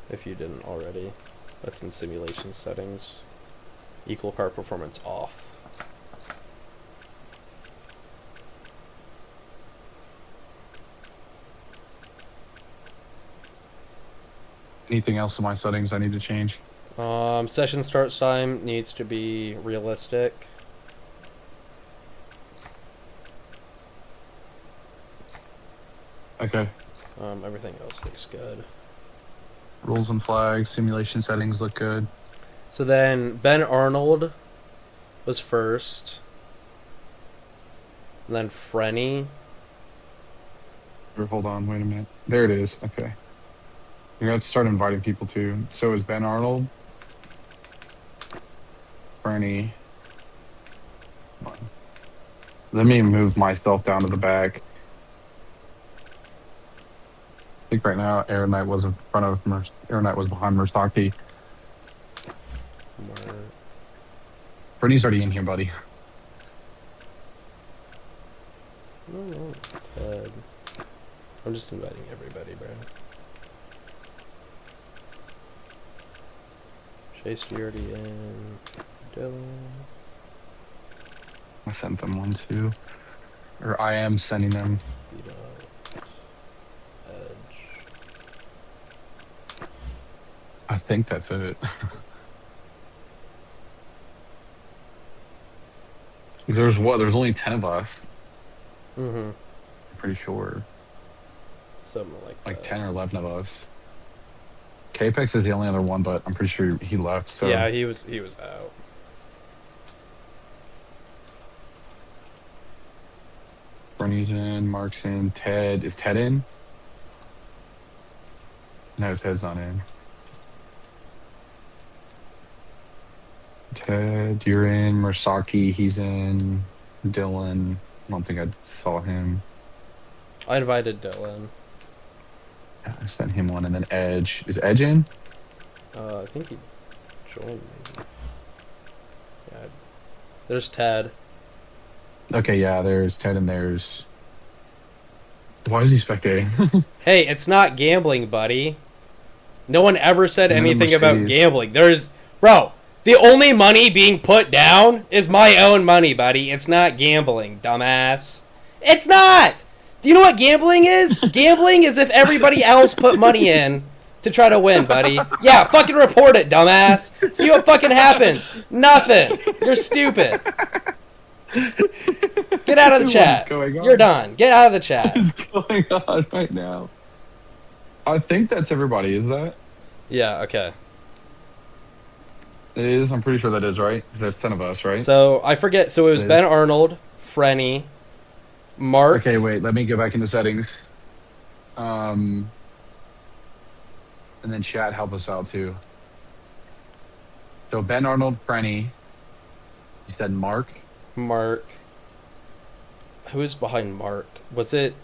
If you didn't already. That's in simulation settings. Equal car performance off. Anything else in my settings I need to change? Session start time needs to be realistic. Okay. Everything else looks good. Rules and flags, simulation settings look good. So then Ben Arnold was first. And then Frenny. Hold on, wait a minute. There it is. Okay. You're gonna have to start inviting people too. So is Ben Arnold, Bernie. Let me move myself down to the back. I think right now Aaron Knight was in front of Aaron Knight was behind Mersaki. Bernie's already in here, buddy. No, Ted. I'm just inviting everybody, bro. Chase already in. Dylan. I sent them one too. Or I am sending them. Beat up. Edge. I think that's it. There's only 10 of us. Mm-hmm. I'm pretty sure. Something like that. 10 or 11 of us. Capex is the only other one, but I'm pretty sure he left. So yeah, he was out. Bernie's in, Mark's in, Ted. Is Ted in? No, Ted's not in. Ted, you're in. Mersaki, he's in. Dylan, I don't think I saw him. I invited Dylan. I sent him one, and then Edge. Is Edge in? I think he joined maybe. Yeah. There's Ted. Okay, yeah, there's Ted and there's... Why is he spectating? Hey, it's not gambling, buddy. No one ever said anything about gambling. Bro, the only money being put down is my own money, buddy. It's not gambling, dumbass. It's not! Do you know what gambling is? Gambling is if everybody else put money in to try to win, buddy. Yeah, fucking report it, dumbass. See what fucking happens. Nothing. You're stupid. Get out of the chat. You're done. Get out of the chat. What's going on right now? I think that's everybody, is that? Yeah, okay. It is? I'm pretty sure that is, right? Because there's 10 of us, right? So, I forget. So, it was Ben Arnold, Frenny, Mark. Okay, wait. Let me go back into settings. and then chat help us out too. So Ben Arnold, Frenny. You said Mark. Mark. Who is behind Mark? Was it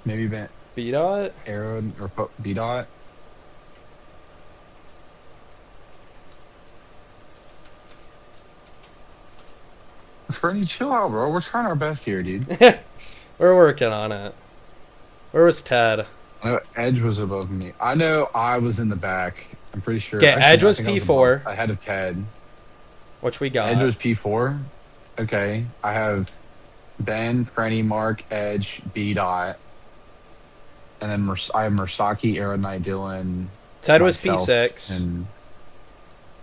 Maybe Ben B Dot? Aaron or B Dot. Frenny, chill out, bro. We're trying our best here, dude. We're working on it. Where was Ted? I know Edge was above me. I know I was in the back. I'm pretty sure. Okay, Actually, Edge no, I was think I P4. above, ahead of Ted. Which we got. Edge was P4. Okay. I have Ben, Frenny, Mark, Edge, B Dot. And then I have Mersaki, Aaron Knight, Dylan. Ted was myself, P6. And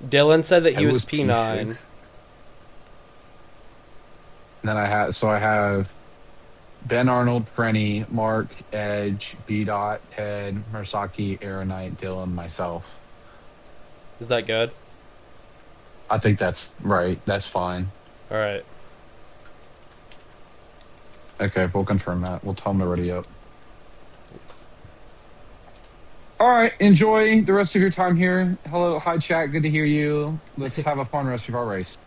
Dylan said that he Ted was P9. P6. And then I have Ben Arnold, Frenny, Mark, Edge, B Dot, Ted, Mersaki, Aaron Knight, Dylan, myself. Is that good? I think that's right. That's fine. Alright. Okay, we'll confirm that. We'll tell them to ready up. All right, enjoy the rest of your time here. Hello, hi chat. Good to hear you. Let's have a fun rest of our race.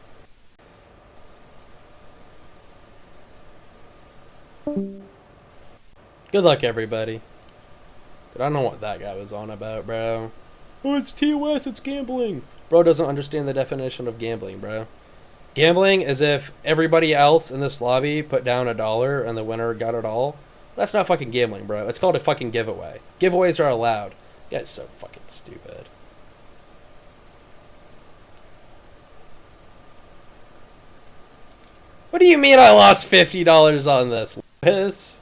Good luck, everybody. But I don't know what that guy was on about, bro. Oh, it's TOS, it's gambling. Bro doesn't understand the definition of gambling, bro. Gambling is if everybody else in this lobby put down $1 and the winner got it all. That's not fucking gambling, bro. It's called a fucking giveaway. Giveaways are allowed. You guys are so fucking stupid. What do you mean I lost $50 on this, Lewis?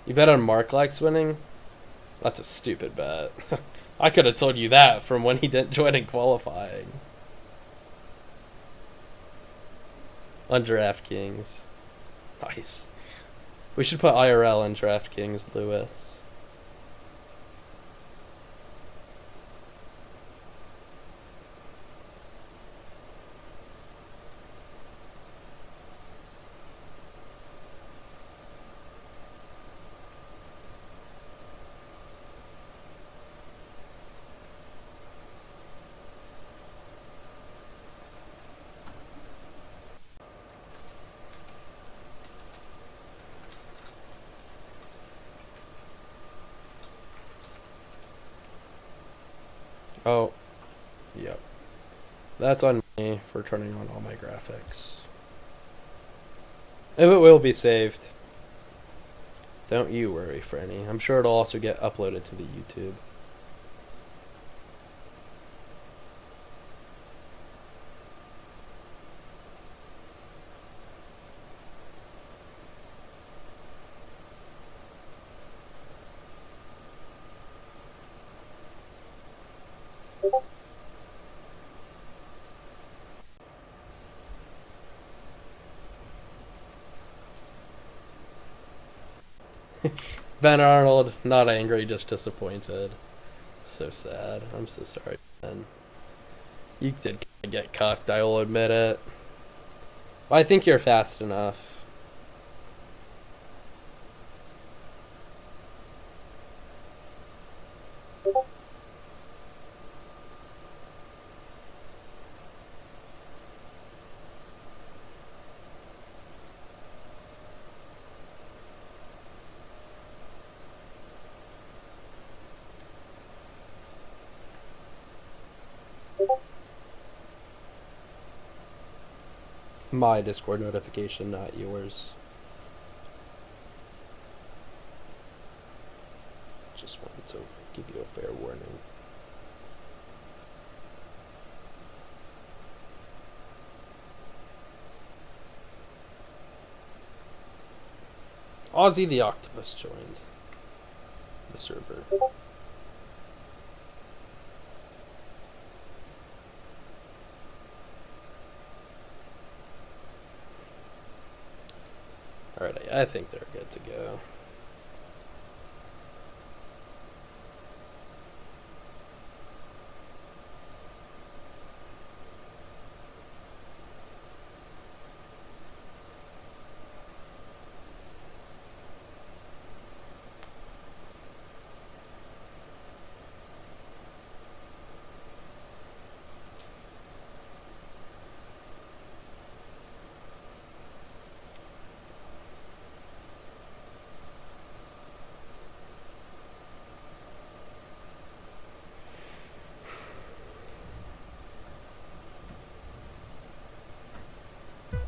You bet on Marklex winning? That's a stupid bet. I could have told you that from when he didn't join in qualifying. On DraftKings. Nice. We should put IRL on DraftKings, Lewis. Oh, yep. That's on me for turning on all my graphics. And it will be saved. Don't you worry, Franny. I'm sure it'll also get uploaded to the YouTube. Ben Arnold, not angry, just disappointed. So sad. I'm so sorry, Ben. You did get cucked, I will admit it. I think you're fast enough. My Discord notification, not yours. Just wanted to give you a fair warning. Ozzy the Octopus joined the server. Alright, I think they're good to go.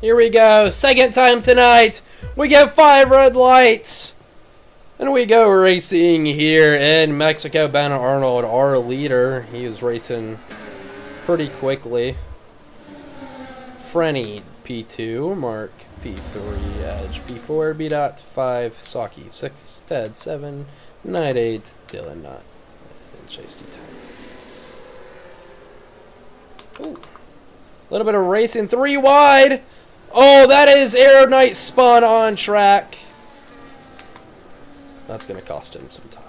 Here we go. Second time tonight. We get 5 red lights. And we go racing here in Mexico. Ben Arnold, our leader. He was racing pretty quickly. Frenny, P2. Mark, P3. Edge, P4. B.5. Saki, 6. Ted, 7. Knight, 8. Dylan, not. And Toasty, 10. Ooh. A little bit of racing. 3 wide. Oh, that is Aero Knight spun on track. That's going to cost him some time.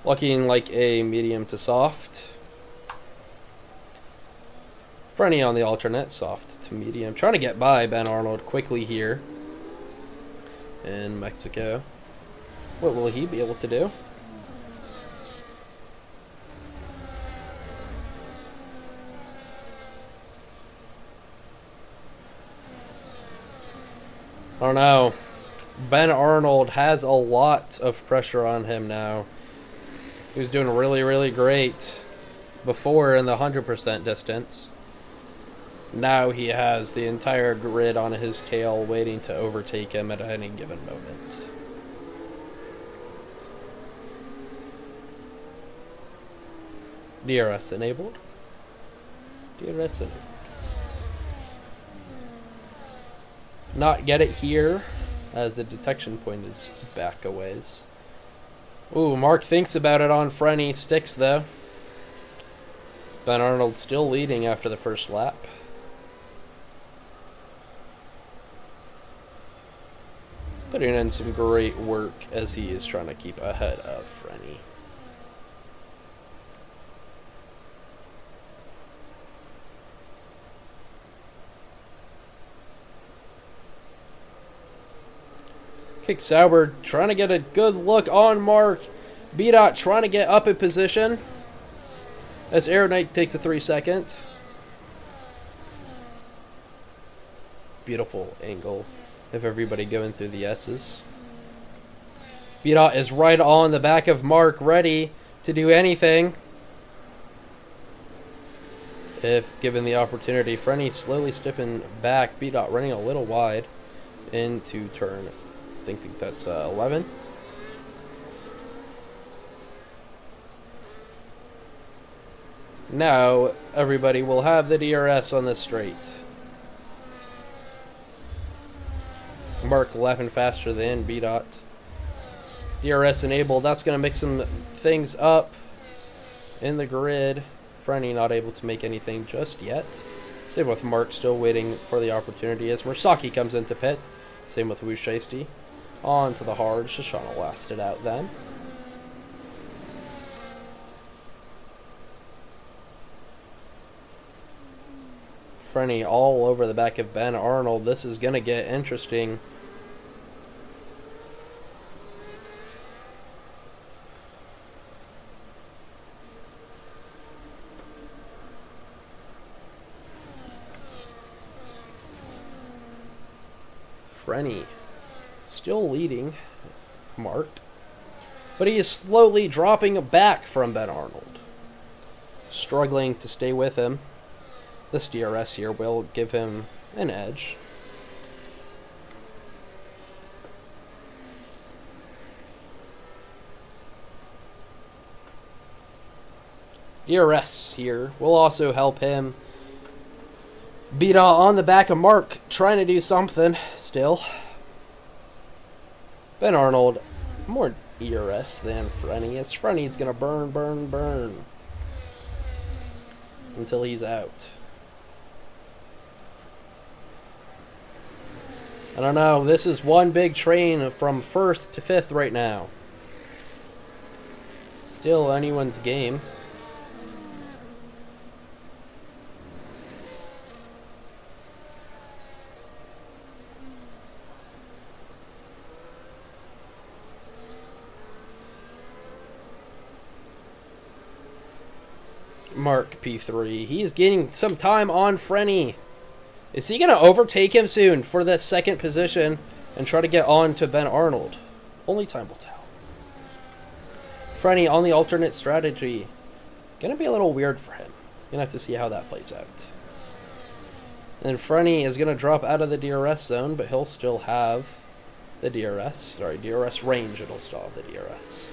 Looking like a medium to soft. Frenny on the alternate, soft to medium. Trying to get by Ben Arnold quickly here in Mexico. What will he be able to do? I don't know. Ben Arnold has a lot of pressure on him now. He was doing really, really great before in the 100% distance. Now he has the entire grid on his tail waiting to overtake him at any given moment. DRS enabled. DRS enabled. Not get it here, as the detection point is back a ways. Ooh, Mark thinks about it on Frenny. Sticks, though. Ben Arnold still leading after the first lap. Putting in some great work as he is trying to keep ahead of Frenny. Kick Sauber trying to get a good look on Mark. B-Dot trying to get up in position. As Aero Knight takes a 3-second. Beautiful angle of everybody going through the S's. B-Dot is right on the back of Mark, ready to do anything if given the opportunity. Frenny slowly stepping back. B-Dot running a little wide into turn. I think that's 11. Now everybody will have the DRS on this straight. Mark lapping faster than B-Dot. DRS enabled. That's going to mix some things up in the grid. Frenny not able to make anything just yet. Same with Mark, still waiting for the opportunity as Mursaki comes into pit. Same with Toasty. On to the hard. Shoshana lasted out then. Frenny all over the back of Ben Arnold. This is going to get interesting. Frenny still leading Mark, but he is slowly dropping back from Ben Arnold. Struggling to stay with him. This DRS here will give him an edge. DRS here will also help him beat on the back of Mark, trying to do something still. Ben Arnold, more DRS than Frenny. As Frenny's gonna burn until he's out. I don't know, this is one big train from 1st to 5th right now. Still anyone's game. Mark P3. He is getting some time on Frenny. Is he going to overtake him soon for that second position and try to get on to Ben Arnold? Only time will tell. Frenny on the alternate strategy. Going to be a little weird for him. Gonna have to see how that plays out. And Frenny is gonna drop out of the DRS zone, but he'll still have the DRS range. It'll still have the DRS.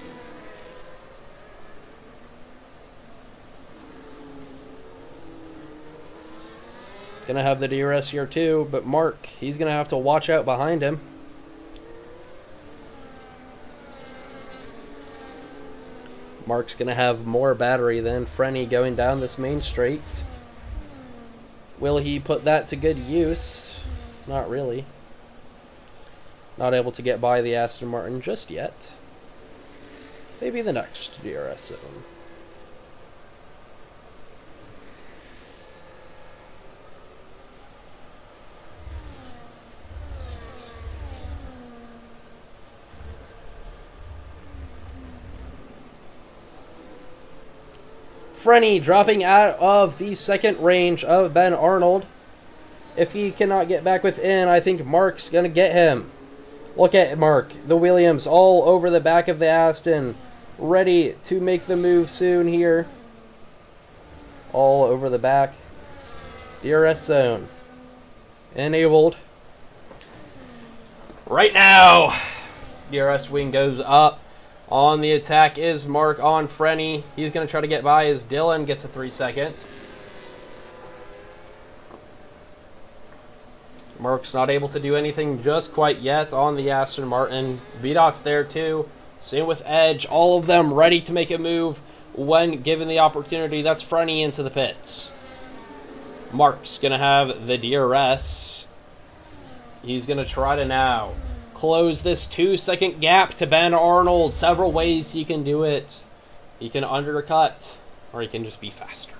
Gonna have the DRS here too, but Mark, he's gonna have to watch out behind him. Mark's gonna have more battery than Frenny going down this main straight. Will he put that to good use? Not really. Not able to get by the Aston Martin just yet. Maybe the next DRS zone. Frenny dropping out of the second range of Ben Arnold. If he cannot get back within, I think Mark's going to get him. Look at Mark. The Williams all over the back of the Aston. Ready to make the move soon here. All over the back. DRS zone. Enabled. Right now. DRS wing goes up. On the attack is Mark on Frenny. He's going to try to get by as Dylan gets a 3 second. Mark's not able to do anything just quite yet on the Aston Martin. VDOT's there too. Same with Edge. All of them ready to make a move when given the opportunity. That's Frenny into the pits. Mark's going to have the DRS. He's going to try to now close this 2-second gap to Ben Arnold. Several ways he can do it. He can undercut, or he can just be faster.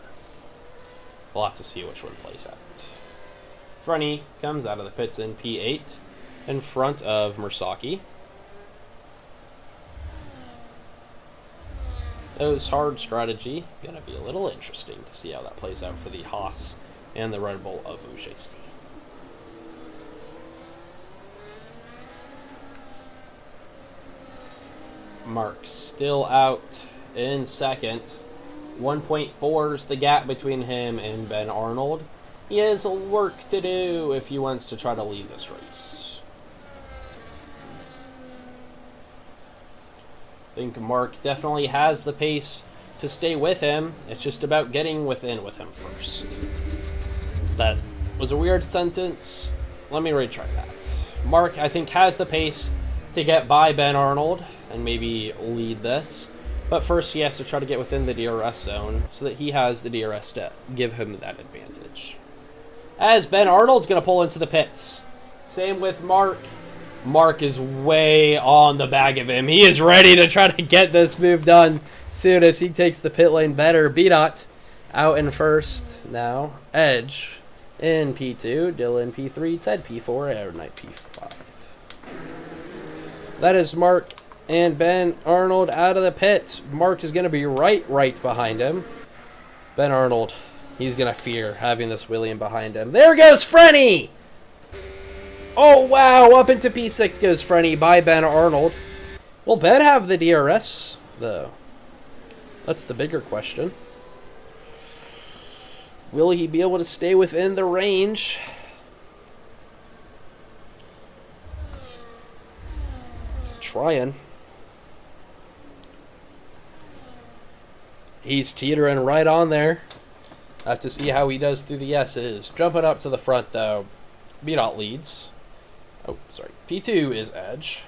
We'll have to see which one plays out. Frenny comes out of the pits in P8 in front of Mersaki. Those hard strategy gonna be a little interesting to see how that plays out for the Haas and the Red Bull of Toasty. Mark still out in second. 1.4 is the gap between him and Ben Arnold. He has work to do if he wants to try to lead this race. I think Mark definitely has the pace to stay with him. It's just about getting within with him first. That was a weird sentence. Let me retry that. Mark, I think, has the pace to get by Ben Arnold and maybe lead this. But first he has to try to get within the DRS zone so that he has the DRS to give him that advantage. As Ben Arnold's going to pull into the pits. Same with Mark. Mark is way on the back of him. He is ready to try to get this move done soon as he takes the pit lane better. BDOT out in first now. Edge in P2. Dylan P3. Ted P4. Air Knight P5. That is Mark and Ben Arnold out of the pits. Mark is going to be right behind him. Ben Arnold, he's going to fear having this William behind him. There goes Frenny! Oh, wow. Up into P6 goes Frenny by Ben Arnold. Will Ben have the DRS, though? That's the bigger question. Will he be able to stay within the range? Trying. He's teetering right on there. Have to see how he does through the S's. Jumping up to the front, though. BDOT leads. Oh, sorry. P2 is Edge.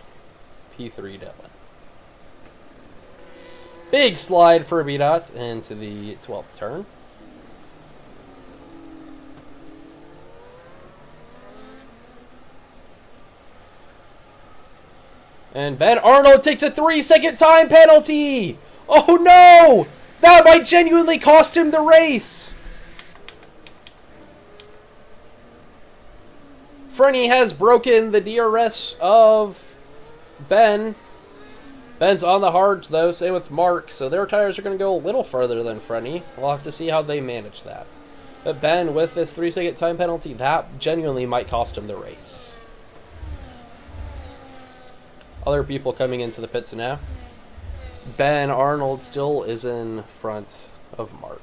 P3 Dylan. Big slide for BDOT into the 12th turn. And Ben Arnold takes a 3-second time penalty! Oh no! That might genuinely cost him the race! Frenny has broken the DRS of Ben. Ben's on the hards though, same with Mark, so their tires are going to go a little further than Frenny. We'll have to see how they manage that. But Ben, with this 3-second time penalty, that genuinely might cost him the race. Other people coming into the pits now. Ben Arnold still is in front of Mark.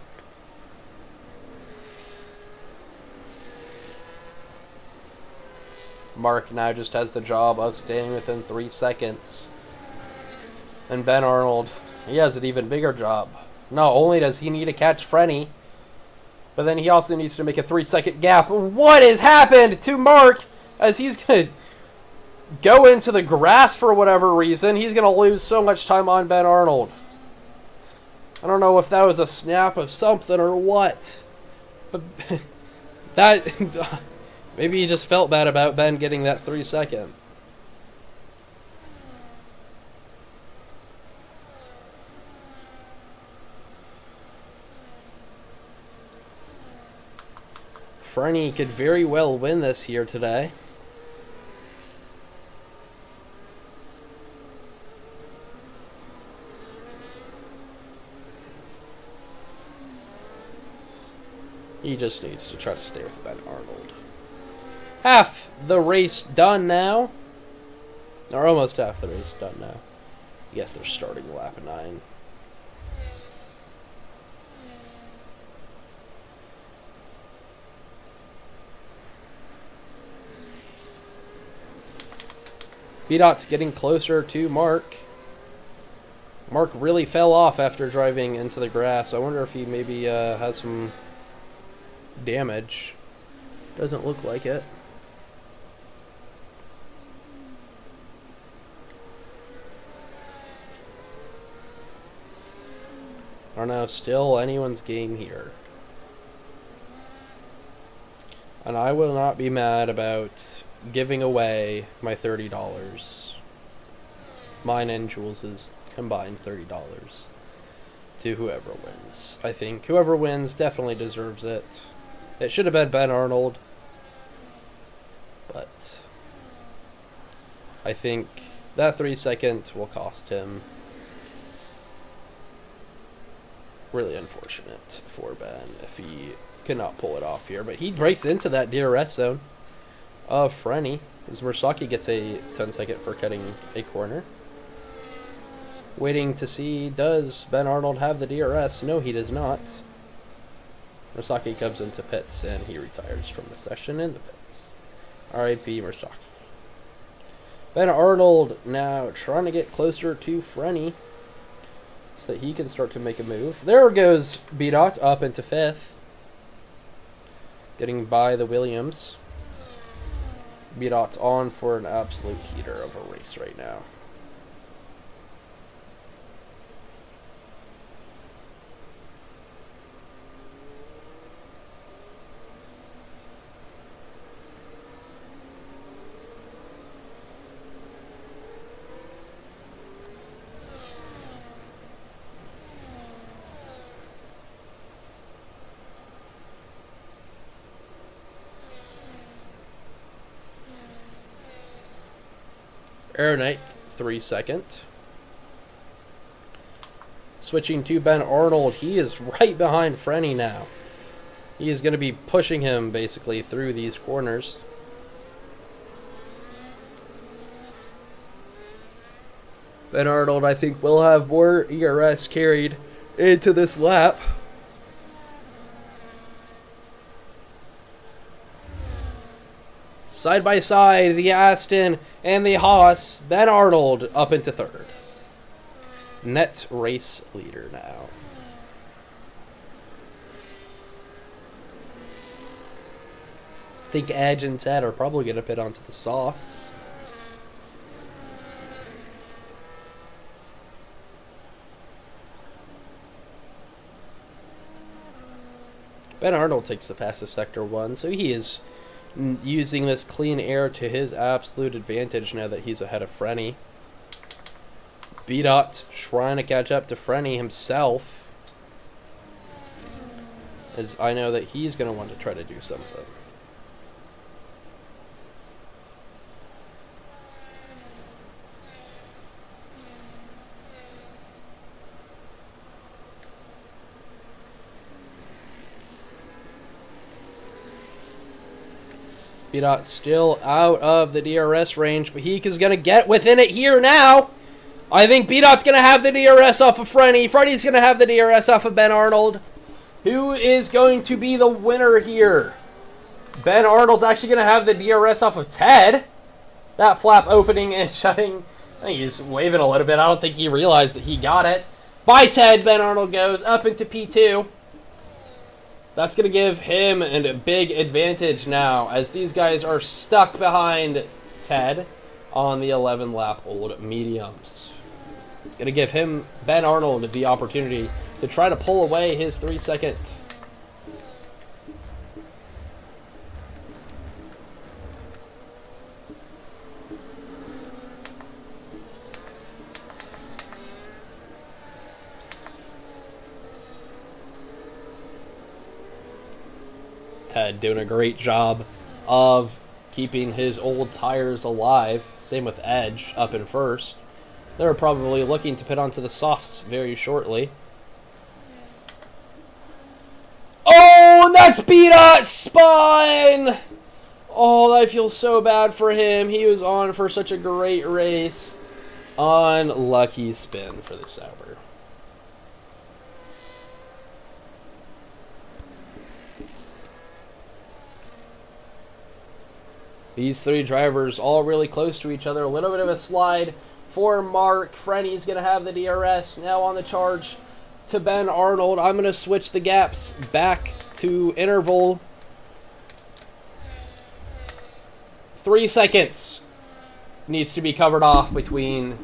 Mark now just has the job of staying within 3 seconds. And Ben Arnold, he has an even bigger job. Not only does he need to catch Frenny, but then he also needs to make a 3-second gap. What has happened to Mark as he's going to go into the grass for whatever reason? He's going to lose so much time on Ben Arnold. I don't know if that was a snap of something or what. But that... maybe he just felt bad about Ben getting that 3-second. Frenny could very well win this here today. He just needs to try to stay with Ben Arnold. Half the race done now. Or almost half the race done now. Yes, they're starting lap 9. B-Dot's getting closer to Mark. Mark really fell off after driving into the grass. I wonder if he maybe has some damage. Doesn't look like it. I don't know, still anyone's game here. And I will not be mad about giving away my $30. Mine and Jules's combined $30 to whoever wins. I think whoever wins definitely deserves it. It should have been Ben Arnold, but I think that 3-second will cost him. Really unfortunate for Ben if he cannot pull it off here, but he breaks into that DRS zone of Frenny as Mersaki gets a 10-second for cutting a corner. Waiting to see, does Ben Arnold have the DRS? No, he does not. Mersaki comes into pits and he retires from the session in the pits. R.I.P. Mersaki. Ben Arnold now trying to get closer to Frenny so that he can start to make a move. There goes B-Dot up into 5th. Getting by the Williams. B-Dot's on for an absolute heater of a race right now. Aeronite, 3-second. Switching to Ben Arnold. He is right behind Frenny now. He is going to be pushing him basically through these corners. Ben Arnold, I think, will have more ERS carried into this lap. Side by side, the Aston and the Haas. Ben Arnold up into 3rd. Net race leader now. I think Edge and Ted are probably going to pit onto the softs. Ben Arnold takes the fastest Sector 1, so he is using this clean air to his absolute advantage now that he's ahead of Frenny. B-Dot's trying to catch up to Frenny himself, as I know that he's going to want to try to do something. B-Dot still out of the DRS range, but he is going to get within it here now. I think B-Dot's going to have the DRS off of Frenny. Frenny's going to have the DRS off of Ben Arnold. Who is going to be the winner here? Ben Arnold's actually going to have the DRS off of Ted. That flap opening and shutting. I think he's waving a little bit. I don't think he realized that he got it. By Ted, Ben Arnold goes up into P2. That's going to give him a big advantage now, as these guys are stuck behind Ted on the 11 lap old mediums. Going to give him, Ben Arnold, the opportunity to try to pull away his 3 second. Ted doing a great job of keeping his old tires alive. Same with Edge up in first. They're probably looking to pit onto the softs very shortly. Oh, and that's Beta spun! Oh, I feel so bad for him. He was on for such a great race. Unlucky spin for the Sauber. These three drivers all really close to each other. A little bit of a slide for Mark. Frenny's going to have the DRS now on the charge to Ben Arnold. I'm going to switch the gaps back to interval. 3 seconds needs to be covered off between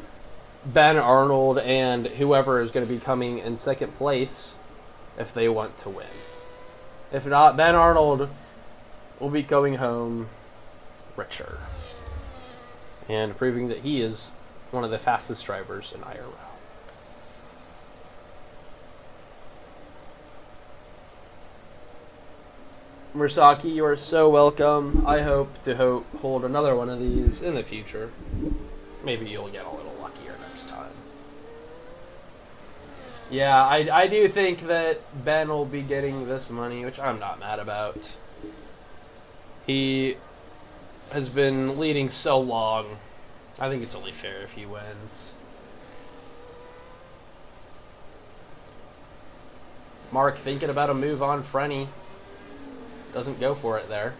Ben Arnold and whoever is going to be coming in second place if they want to win. If not, Ben Arnold will be going home richer and proving that he is one of the fastest drivers in IRL. Mursaki, you are so welcome. I hope to hold another one of these in the future. Maybe you'll get a little luckier next time. Yeah, I do think that Ben will be getting this money, which I'm not mad about. He has been leading so long. I think it's only fair if he wins. Mark thinking about a move on Frenny. Doesn't go for it there.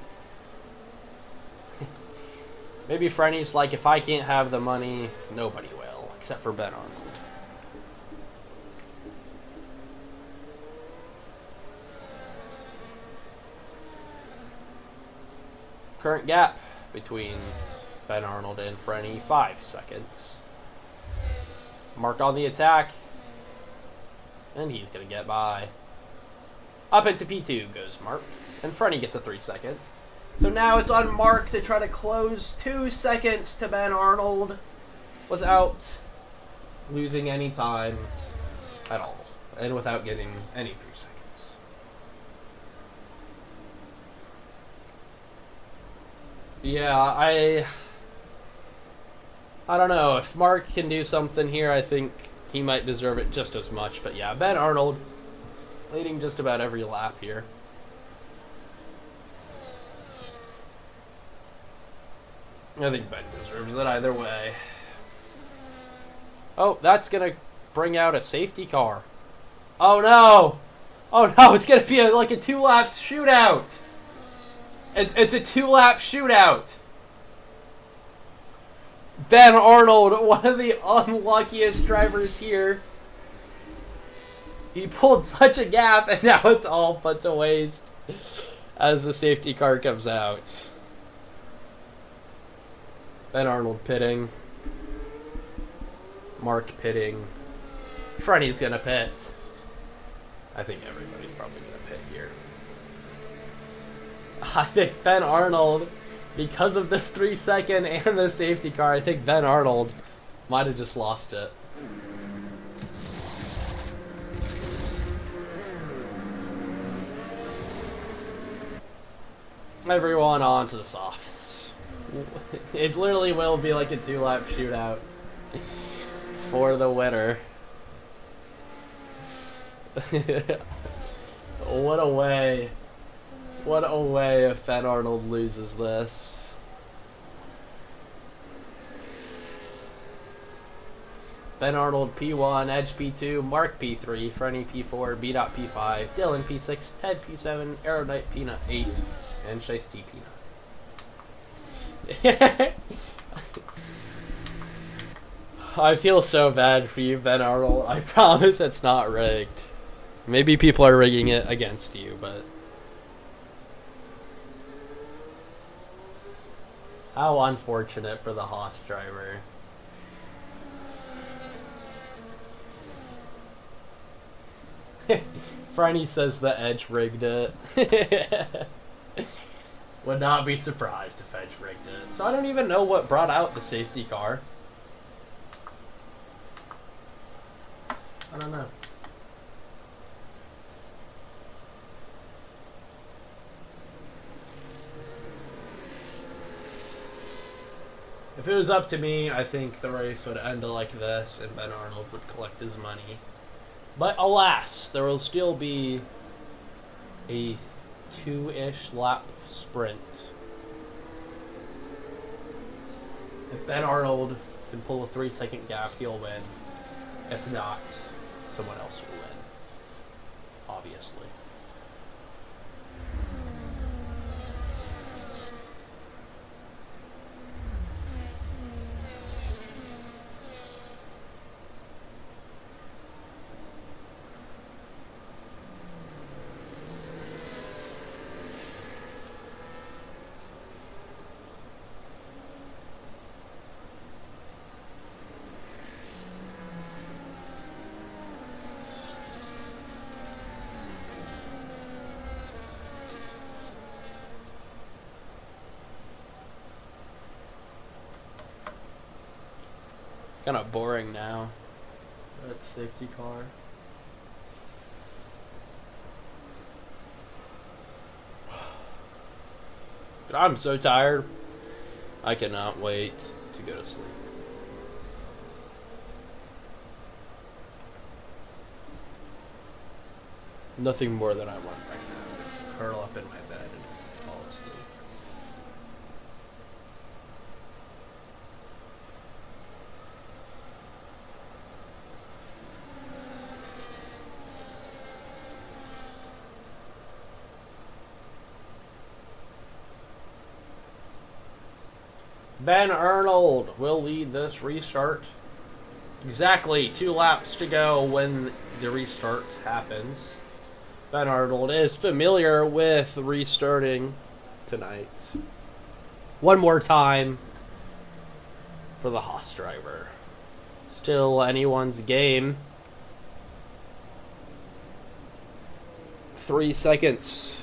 Maybe Frenny's like, if I can't have the money, nobody will, except for Ben Arnold. Current gap between Ben Arnold and Frenny, 5 seconds. Mark on the attack. And he's going to get by. Up into P2 goes Mark. And Frenny gets a 3 seconds. So now it's on Mark to try to close 2 seconds to Ben Arnold without losing any time at all. And without getting any 3 seconds. Yeah, I don't know. If Mark can do something here, I think he might deserve it just as much. But yeah, Ben Arnold leading just about every lap here. I think Ben deserves it either way. Oh, that's going to bring out a safety car. Oh no! Oh no, it's going to be like a 2-lap shootout! It's a 2-lap shootout. Ben Arnold, one of the unluckiest drivers here. He pulled such a gap, and now it's all put to waste as the safety car comes out. Ben Arnold pitting. Mark pitting. Frenny's gonna pit. I think everybody's probably gonna pit here. I think Ben Arnold, because of this 3 second and the safety car, I think Ben Arnold might have just lost it. Everyone on to the softs. It literally will be like a 2-lap shootout for the winner. What a way. What a way if Ben Arnold loses this. Ben Arnold P1, Edge P2, Mark P3, Frenny P4, B.P5, Dylan P6, Ted P7, Aerodite P8, And Shiesty Peanut. I feel so bad for you, Ben Arnold. I promise it's not rigged. Maybe people are rigging it against you, but... How unfortunate for the Haas driver. Franny says the Edge rigged it. Would not be surprised if Edge rigged it. So I don't even know what brought out the safety car. I don't know. If it was up to me, I think the race would end like this and Ben Arnold would collect his money. But alas, there will still be a 2-ish lap sprint. If Ben Arnold can pull a 3-second gap, he'll win. If not, someone else will win. Obviously. Kind of boring now. That safety car. I'm so tired. I cannot wait to go to sleep. Nothing more than I want right now. Curl up in my bed and fall asleep. Ben Arnold will lead this restart. Exactly 2 laps to go when the restart happens. Ben Arnold is familiar with restarting tonight. One more time for the Haas driver. Still anyone's game. 3 seconds.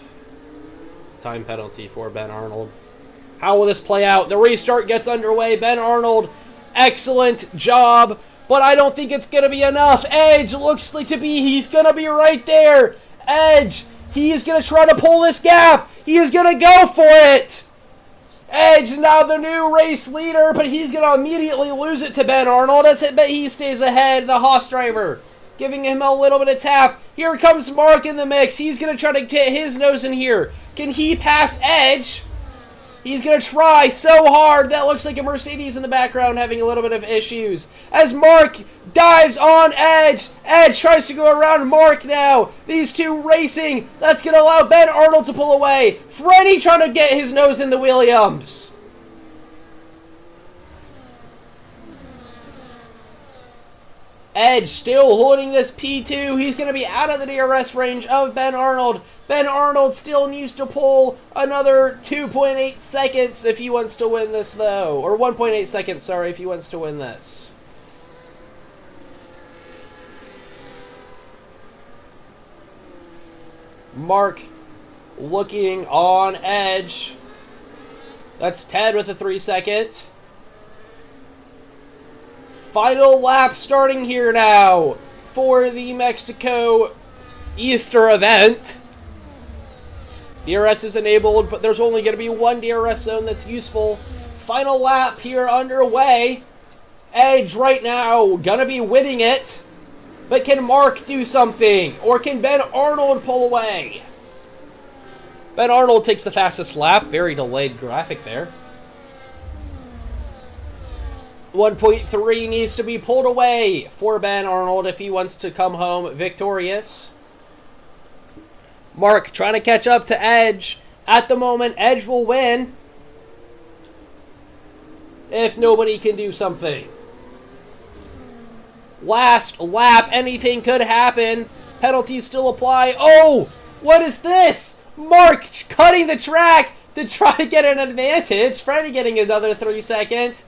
Time penalty for Ben Arnold. How will this play out? The restart gets underway. Ben Arnold, excellent job, but I don't think it's going to be enough. Edge looks like he's going to be right there. Edge, he is going to try to pull this gap. He is going to go for it. Edge now the new race leader, but he's going to immediately lose it to Ben Arnold. That's it, but he stays ahead, the Haas driver, giving him a little bit of tap. Here comes Mark in the mix. He's going to try to get his nose in here. Can he pass Edge? He's going to try so hard. That looks like a Mercedes in the background having a little bit of issues. As Mark dives on Edge. Edge tries to go around Mark now. These two racing. That's going to allow Ben Arnold to pull away. Freddie trying to get his nose in the Williams. Edge still holding this P2. He's going to be out of the DRS range of Ben Arnold. Ben Arnold still needs to pull another 2.8 seconds if he wants to win this, though. Or 1.8 seconds, sorry, if he wants to win this. Mark looking on Edge. That's Ted with a 3 second. Final lap starting here now for the Mexico Easter event. DRS is enabled, but there's only going to be one DRS zone that's useful. Final lap here underway. Edge right now gonna be winning it. But can Mark do something? Or can Ben Arnold pull away? Ben Arnold takes the fastest lap. Very delayed graphic there. 1.3 needs to be pulled away for Ben Arnold if he wants to come home victorious. Mark trying to catch up to Edge. At the moment, Edge will win if nobody can do something. Last lap, anything could happen. Penalties still apply. Oh, what is this? Mark cutting the track to try to get an advantage. Freddie getting another 3 seconds.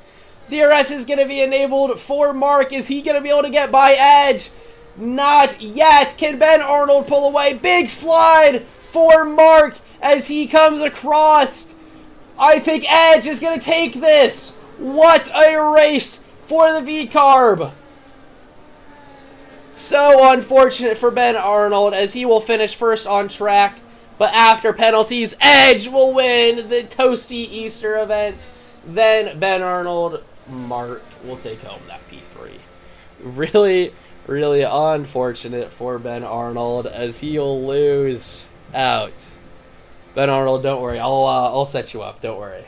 DRS is going to be enabled for Mark. Is he going to be able to get by Edge? Not yet. Can Ben Arnold pull away? Big slide for Mark as he comes across. I think Edge is going to take this. What a race for the V-Carb. So unfortunate for Ben Arnold as he will finish first on track. But after penalties, Edge will win the Toasty Easter event. Then Ben Arnold, Mark will take home that P3. Really, really unfortunate for Ben Arnold as he'll lose out. Ben Arnold, don't worry. I'll set you up. Don't worry.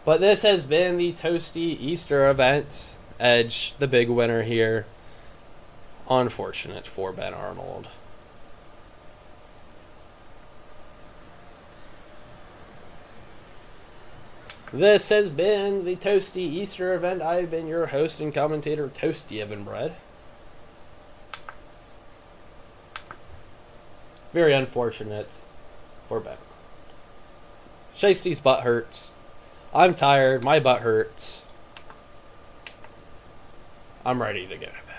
But this has been the Toasty Easter event. Edge, the big winner here. Unfortunate for Ben Arnold. This has been the Toasty Easter event. I've been your host and commentator, Toasty Evan Bread. Very unfortunate for Ben. Shiesty's butt hurts. I'm tired. My butt hurts. I'm ready to go to bed.